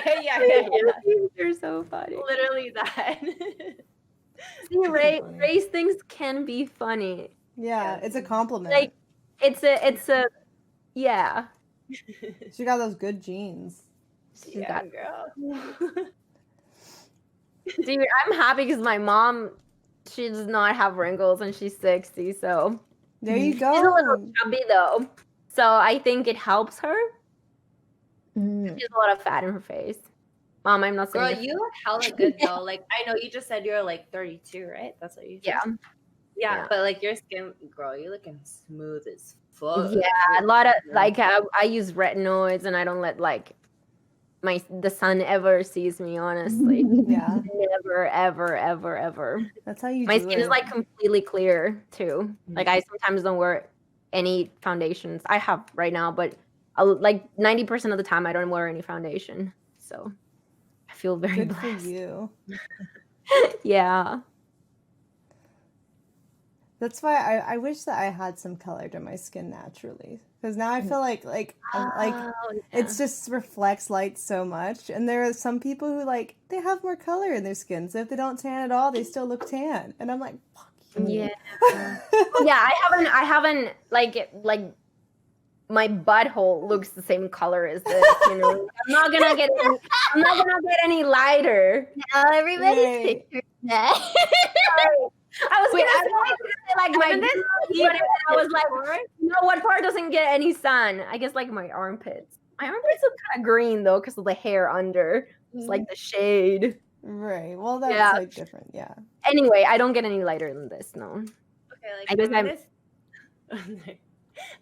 They're so funny. Literally that. See, race things can be funny. Yeah, it's a compliment. Like, it's a, yeah. She got those good genes. Yeah, girl. Dude, I'm happy because my mom, she does not have wrinkles and she's 60, so. There you go. She's a little chubby though, so I think it helps her. She has a lot of fat in her face. Mom, I'm not saying. Girl, you look hella good though. Like I know you just said you're like 32, right? That's what you said. Yeah, but like your skin, girl, you're looking smooth as fuck. Yeah, a lot of like I use retinoids, and I don't let like the sun ever sees me. Honestly, yeah, never, ever. That's how you. My skin is like completely clear too. Like I sometimes don't wear any foundations. I have right now, but like 90% of the time I don't wear any foundation. So I feel very blessed. Good for you. Yeah. That's why I wish that I had some color to my skin naturally, because now I feel like it just reflects light so much, and there are some people who like they have more color in their skin, so if they don't tan at all, they still look tan, and I'm like, fuck you. Yeah. Yeah, I haven't like my butthole looks the same color as this. You know, I'm not gonna get any lighter. Now everybody's Right. picturing that. I was Wait, gonna say like my boobs, but I was like, you know what part doesn't get any sun? I guess like my armpits. My armpits look kind of green though because of the hair under. It's like the shade. Right. Well, that's Yeah. like different. Yeah. Anyway, I don't get any lighter than this. No. Okay, like I guess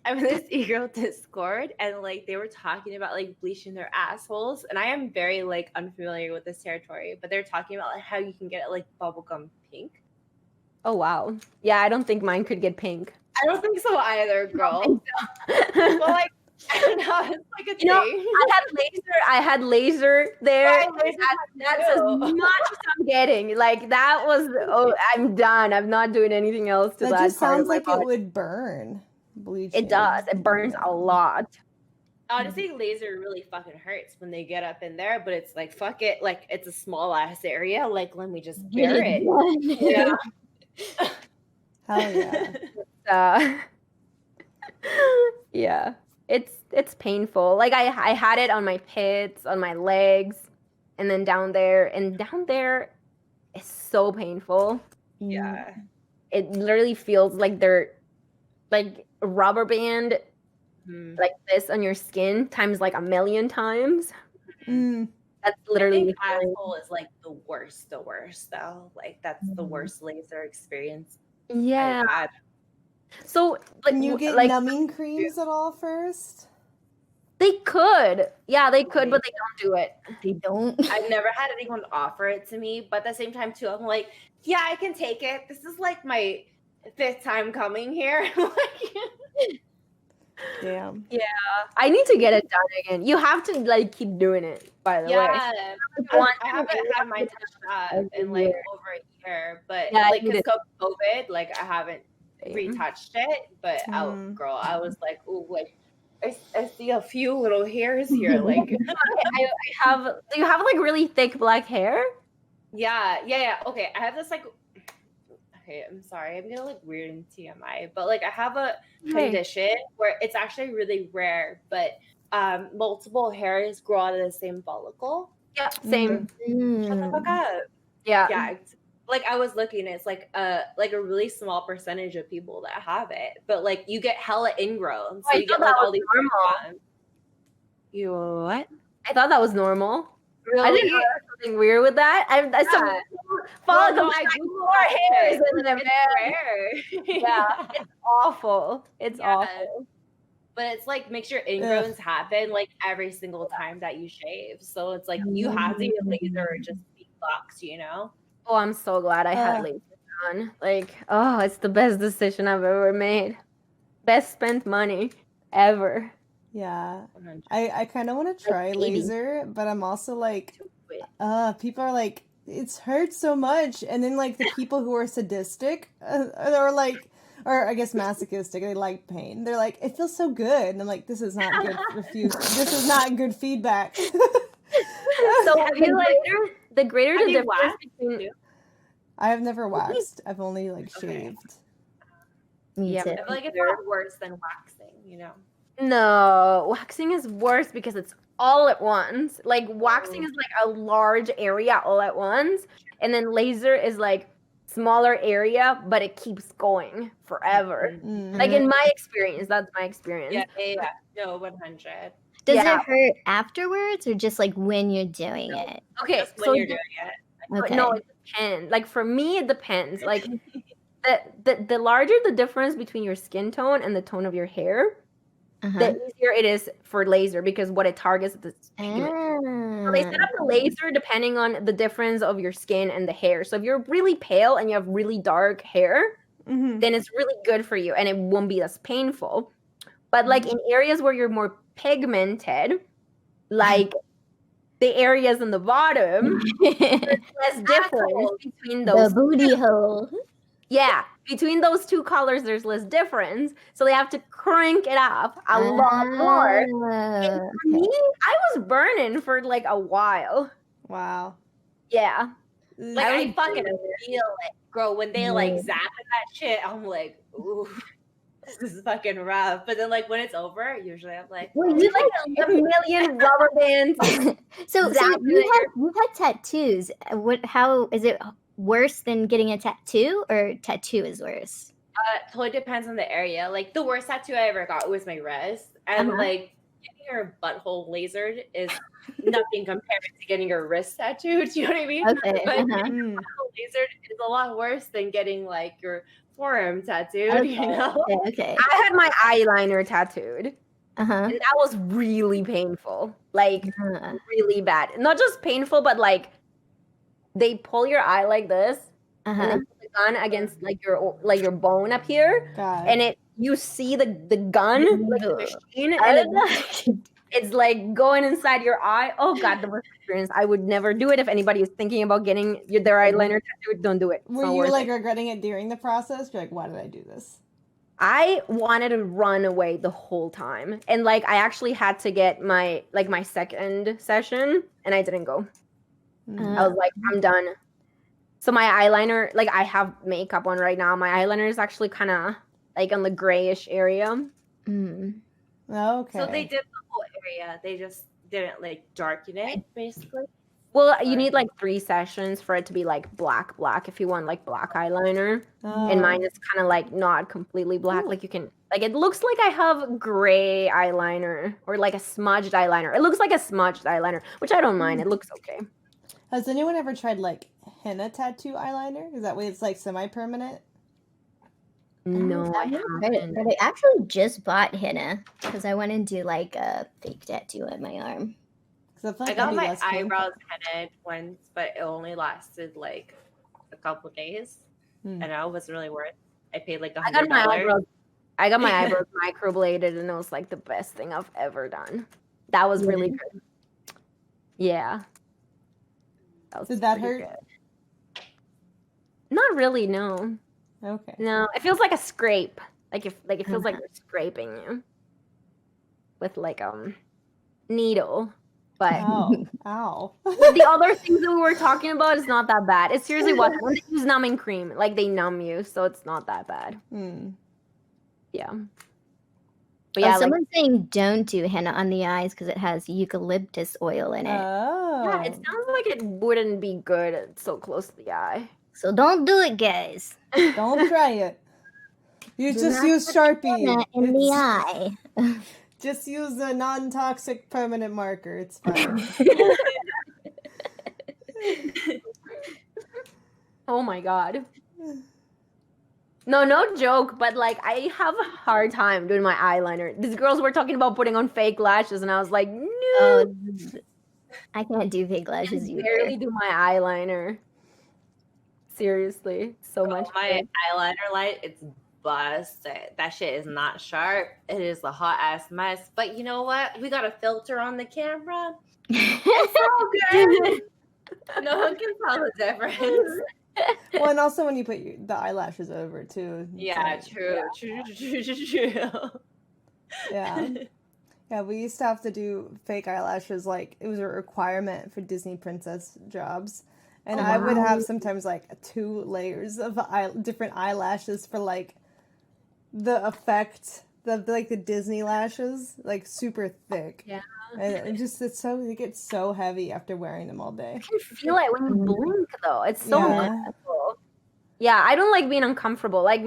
I'm in this e-girl Discord, and like they were talking about like bleaching their assholes, and I am very like unfamiliar with this territory, but they're talking about like how you can get it like bubblegum pink. Oh wow. Yeah, I don't think mine could get pink. I don't think so either, girl. Well, like I don't know, it's like a thing. You know, I had laser there. I had laser That's as too. much as I'm getting. Like that was I'm done. I'm not doing anything else to That that just part of sounds my like body. it would burn. Bleaching. It does. It burns a lot. Honestly, laser really fucking hurts when they get up in there, but it's like fuck it, like it's a small ass area. Like let me just bear it. Yeah. Hell yeah. Yeah. It's painful. Like I had it on my pits, on my legs, and then down there. And down there is so painful. Yeah. It literally feels like they're like a rubber band like this on your skin times like 1,000,000 times. Mm. That's I literally think asshole is like the worst though. Like that's the worst laser experience yeah. I've had. So like Can you get like numbing creams at all first? they could. Yeah, they could, but they don't do it. They don't. I've never had anyone offer it to me, but at the same time too, I'm like, yeah, I can take it. This is like my 5th time coming here. Like, Damn. I need to get it done again. You have to like keep doing it, by the way. yeah, One- I haven't had mine touched up in like over a year, but Yeah, I like need because it. COVID, like I haven't retouched it. But girl, I was like, ooh, like I see a few little hairs here. Like, I have. Do you have like really thick black hair? yeah. Okay, I have this like. Okay, I'm sorry. I'm gonna look weird in TMI, but like I have a condition where it's actually really rare, but multiple hairs grow out of the same follicle. Yeah, same. Shut the fuck up. Yeah. Yeah, like I was looking, it's like a really small percentage of people that have it, but like you get hella ingrown, so I you get thought like that all was these. normal. You what? I thought that was normal. Really? I didn't know there was something weird with that. I Yeah. follow I like Googled more that hairs shit. in the It's hair. rare. Yeah, it's awful. It's Yeah. awful. But it's like makes your ingrowns happen like every single time that you shave. So it's like you have to get laser or just be fucked, you know? Oh, I'm so glad I had laser done. Like, oh, it's the best decision I've ever made. Best spent money ever. Yeah. I kind of want to try laser, but I'm also like, people are like, it's hurts so much. And then like the people who are sadistic or like, or I guess masochistic, they like pain. They're like, it feels so good. And I'm like, this is not good. This is not good feedback. So the greater the difference waxed between I have never waxed. I've only like shaved. Me Yeah, too. I feel like it's not worse than waxing, you know? No, waxing is worse because it's all at once. Like waxing is like a large area all at once, and then laser is like smaller area, but it keeps going forever. Like in my experience, that's my experience. Yeah. No, 100. Does Yeah. it hurt afterwards or just like when you're doing it? Okay, Just when so you're doing it. Okay. no, it depends. Like for me, it depends. Like the larger the difference between your skin tone and the tone of your hair, the easier it is for laser because what it targets is the pigment. So they set up the laser depending on the difference of your skin and the hair. So if you're really pale and you have really dark hair, then it's really good for you and it won't be as painful. But like in areas where you're more pigmented, like the areas in the bottom, there's less difference between The those. booty hole. Yeah, between those two colors, there's less difference. So they have to crank it up a lot more. And for me, I was burning for like a while. Wow. Yeah. Like I fucking feel it, girl. When they like zapping that shit, I'm like, ooh. this is fucking rough. But then like when it's over, usually I'm like, Well, You like a million rubber bands. so zapping you've had tattoos. How is it worse than getting a tattoo, or tattoo is worse? totally depends on the area. Like the worst tattoo I ever got was my wrist, and like getting your butthole lasered is nothing compared to getting your wrist tattooed. Do you know what I mean? Okay. But getting your Mm. butthole lasered is a lot worse than getting like your forearm tattooed. You know? Okay. I had my eyeliner tattooed, Uh-huh. and that was really painful. Like Uh, really bad. Not just painful, but like they pull your eye like this, and uh-huh. then put the gun against like your bone up here, God. and you see the gun like the Ugh. machine, and it's like going inside your eye. Oh God, the worst experience. I would never do it. If anybody is thinking about getting their eyeliner tattooed, don't do it. It's Were not you worth like it. regretting it during the process? You're like, why did I do this? I wanted to run away the whole time, and like I actually had to get my second session, and I didn't go. I was like, I'm done. So my eyeliner, like I have makeup on right now. My eyeliner is actually kind of like on the grayish area. Mm. Okay. So they did the whole area. They just didn't like darken it, basically. Well, you need like 3 sessions for it to be like black if you want like black eyeliner. And mine is kind of like not completely black. Like you can, like it looks like I have gray eyeliner or like a smudged eyeliner. It looks like a smudged eyeliner, which I don't mind. It looks okay. Has anyone ever tried like henna tattoo eyeliner? Is that way it's like semi-permanent? No, I But haven't. I actually just bought henna because I want to do like a fake tattoo on my arm. I, feel I like that'd got be my less painful. eyebrows headed once, but it only lasted like a couple days, and I wasn't really worth. I paid like I got my $100. eyebrows. I got my eyebrows microbladed, and it was like the best thing I've ever done. That was really good. Yeah. Did that pretty hurt? good. Not really, no. Okay. No, it feels like a scrape. Like it feels like they're scraping you with like needle. But Ow. the other things that we were talking about is not that bad. It's seriously what when they use numbing cream, like they numb you, so it's not that bad. Yeah. But yeah, someone's saying don't do henna on the eyes because it has eucalyptus oil in it. Yeah, it sounds like it wouldn't be good so close to the eye. So don't do it, guys. Don't try it. You Do just not use put Sharpie. henna in the eye. Just use a non-toxic permanent marker. It's fine. Oh my God. No joke, but like I have a hard time doing my eyeliner. These girls were talking about putting on fake lashes, and I was like, no. I can't do fake lashes I either. barely do my eyeliner. Seriously, so much. My eyeliner light, it's busted. That shit is not sharp. It is a hot ass mess. But you know what? We got a filter on the camera. It's all good. No one can tell the difference. Well, and also when you put the eyelashes over too. Yeah, true. Yeah. Yeah, we used to have to do fake eyelashes. Like it was a requirement for Disney princess jobs. And I would have sometimes like 2 layers of different eyelashes for like the effect, the Disney lashes, like super thick. Yeah. And they get so heavy after wearing them all day. I can feel it when you blink, though. It's so Yeah. uncomfortable. Yeah, I don't like being uncomfortable. Like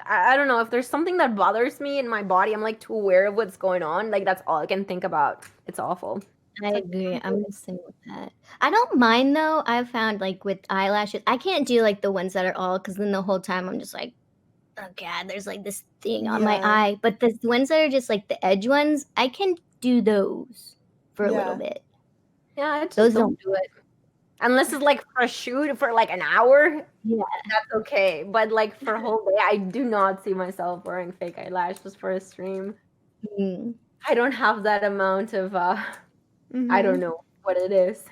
I don't know, if there's something that bothers me in my body, I'm like too aware of what's going on. Like that's all I can think about. It's awful. I agree. I'm the same with that. I don't mind though. I've found like with eyelashes, I can't do like the ones that are all because then the whole time I'm just like, oh God, there's like this thing on my eye. But the ones that are just like the edge ones, I can do those for a little bit. Yeah, I just Those don't do it. Unless it's like for a shoot for like an hour, that's okay. But like for a whole day, I do not see myself wearing fake eyelashes for a stream. I don't have that amount of I don't know what it is.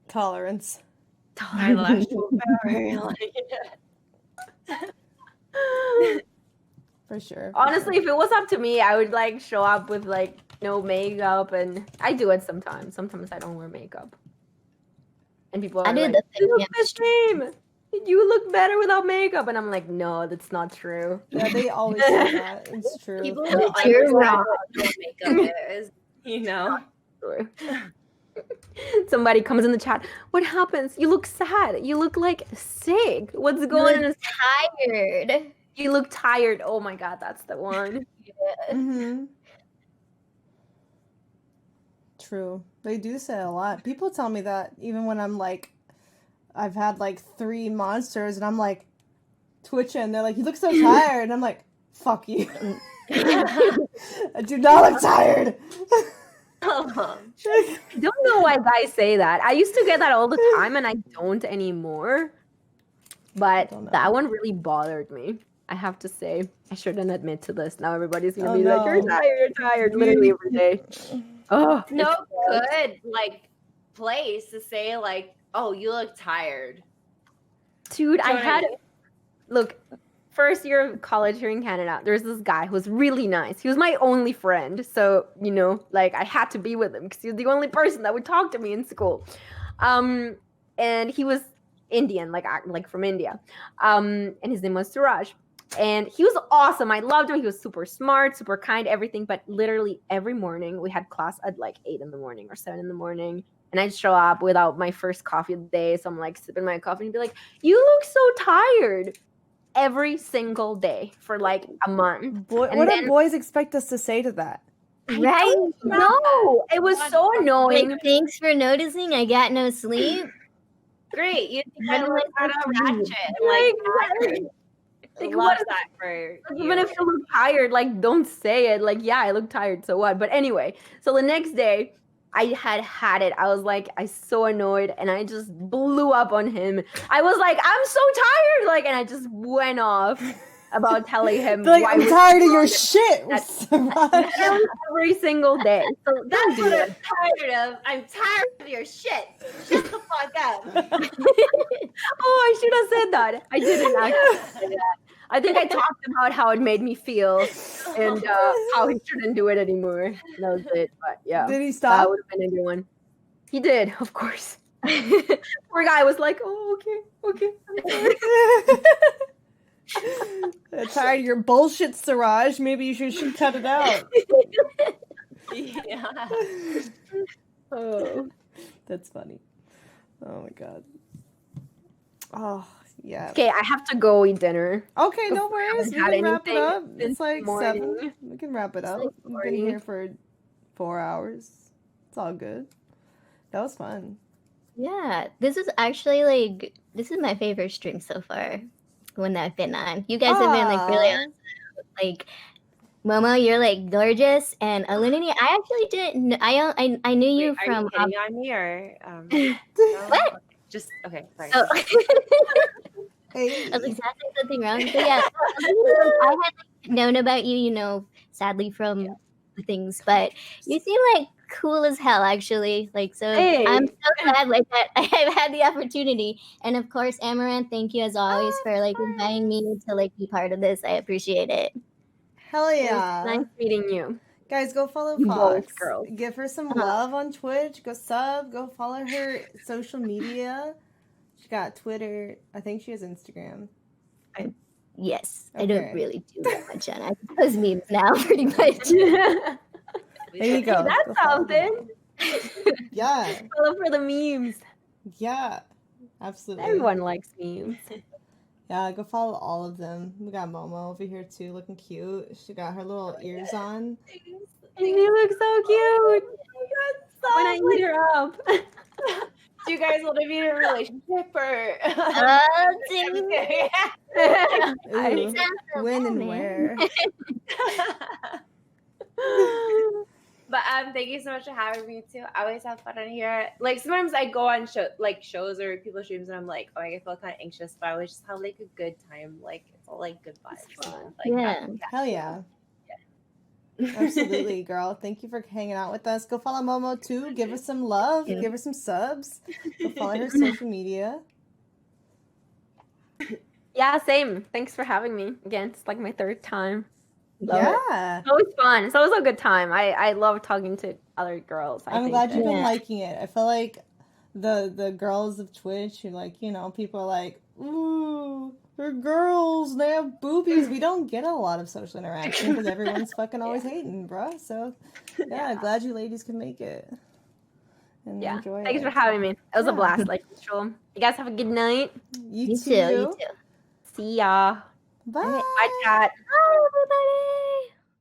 Tolerance. Eyelash. For sure. Honestly, if it was up to me, I would like show up with like no makeup, and I do it sometimes. Sometimes I don't wear makeup, and people are I do like, the "This is the stream. You look better without makeup. And I'm like, no, that's not true. Yeah, they always say that. It's true. People You're don't understand wrong. what makeup is, you know. True. Somebody comes in the chat. What happens? You look sad. You look like sick. What's going on? Tired. You look tired. Oh my god, that's the one. Mm-hmm. True. They do say a lot. People tell me that even when I'm like, I've had like 3 monsters and I'm like twitching. They're like, you look so tired. And I'm like, fuck you. I do not look tired. I don't know why guys say that. I used to get that all the time and I don't anymore. But Don't know. that one really bothered me. I have to say. I shouldn't admit to this. Now everybody's gonna Oh, be like, you're no. tired, literally every day. Oh, No it's- good like place to say like, oh, you look tired. Dude, I Don't had I- look, first year of college here in Canada, there's this guy who was really nice. He was my only friend. So, you know, like I had to be with him because he was the only person that would talk to me in school. And he was Indian, like from India. And his name was Suraj. And he was awesome. I loved him. He was super smart, super kind, everything. But literally every morning we had class at like 8 in the morning or 7 in the morning. And I'd show up without my first coffee of the day. So I'm like sipping my coffee and be like, you look so tired. Every single day for like a month. Boy, And what then- do boys expect us to say to that? Right? No, it was so annoying. Like, thanks for noticing. I got no sleep. Great. You think I I'm look like, kind of that's ratchet. Like, Like, like, love what- that for Even you. if you look tired, like don't say it. Like, yeah, I look tired, so what? But anyway, so the next day I had it. I was like, I so annoyed and I just blew up on him. I was like, I'm so tired. Like, and I just went off about telling him Be like, why I'm we- tired of your shit. Literally every single day. So don't That's do what it. I'm tired of. I'm tired of your shit. Shut the fuck up. Oh, I should have said that. I didn't actually say that. I think I talked about how it made me feel and how he shouldn't do it anymore. That was it. But yeah, Did he that stop? would have been a good one. He did, of course. Poor guy was like, "Oh, okay, I'm sorry." I'm tired of your bullshit, Siraj. Maybe you should cut it out. Yeah. Oh. That's funny. Oh my god. Oh yeah. Okay, I have to go eat dinner. Okay, no worries. We had can wrap it anything up. since It's like morning. 7. We can wrap it up. like We've been 40. here for 4 hours. It's all good. That was fun. Yeah, this is actually like this is my favorite stream so far. When I've been on, you guys have been like really Aw. awesome. Like Momo, you're like gorgeous, and Alinity, I actually didn't. I knew you Wait, from. Are you hitting on me or What? Just okay. Sorry. Oh. Hey. I was like, "That's something wrong." But yeah, I had like, known about you, you know, sadly from the things, but you seem like cool as hell, actually. Like, so Hey. I'm so glad like that I have had the opportunity, and of course, Amouranth, thank you as always for like inviting me to like be part of this. I appreciate it. Hell It was yeah. nice meeting you. Guys, go follow You both Fox. girls. Give her some love on Twitch. Go sub. Go follow her social media. She got Twitter. I think she has Instagram. Yes, I Okay. don't really do that much on. I post memes now, pretty much. There you go. That's Go follow them something. all. Yeah. Follow for the memes. Yeah. Absolutely. Everyone likes memes. Yeah, go follow all of them. We got Momo over here too, looking cute. She got her little ears on. And you look so cute. When I eat her up. Do you guys want to be in a relationship or? Ding. Ooh, Sounds so when bad, and man. where? But thank you so much for having me too. I always have fun on here. Like sometimes I go on shows or people streams and I'm like, oh, I feel kind of anxious, but I always just have like a good time. Like it's all like good vibes. Like, Yeah. Hell yeah. Absolutely, girl. Thank you for hanging out with us. Go follow Momo too. Give her some love. Yeah. Give her some subs. Go follow her social media. Yeah, same. Thanks for having me. Again, it's like my 3rd time. Love it. Yeah. It's always fun. It's always a good time. I love talking to other girls. I'm glad you've been Yeah. liking it. I feel like the girls of Twitch who, like, you know, people are like, ooh, they're girls, they have boobies. We don't get a lot of social interaction because everyone's fucking always hating, bruh. So, yeah, glad you ladies can make it. And enjoy Thanks it. for having me. It was a Yeah. blast, like usual. You guys have a good night. You You too. too. You too. See ya. Bye. All right. Bye, chat.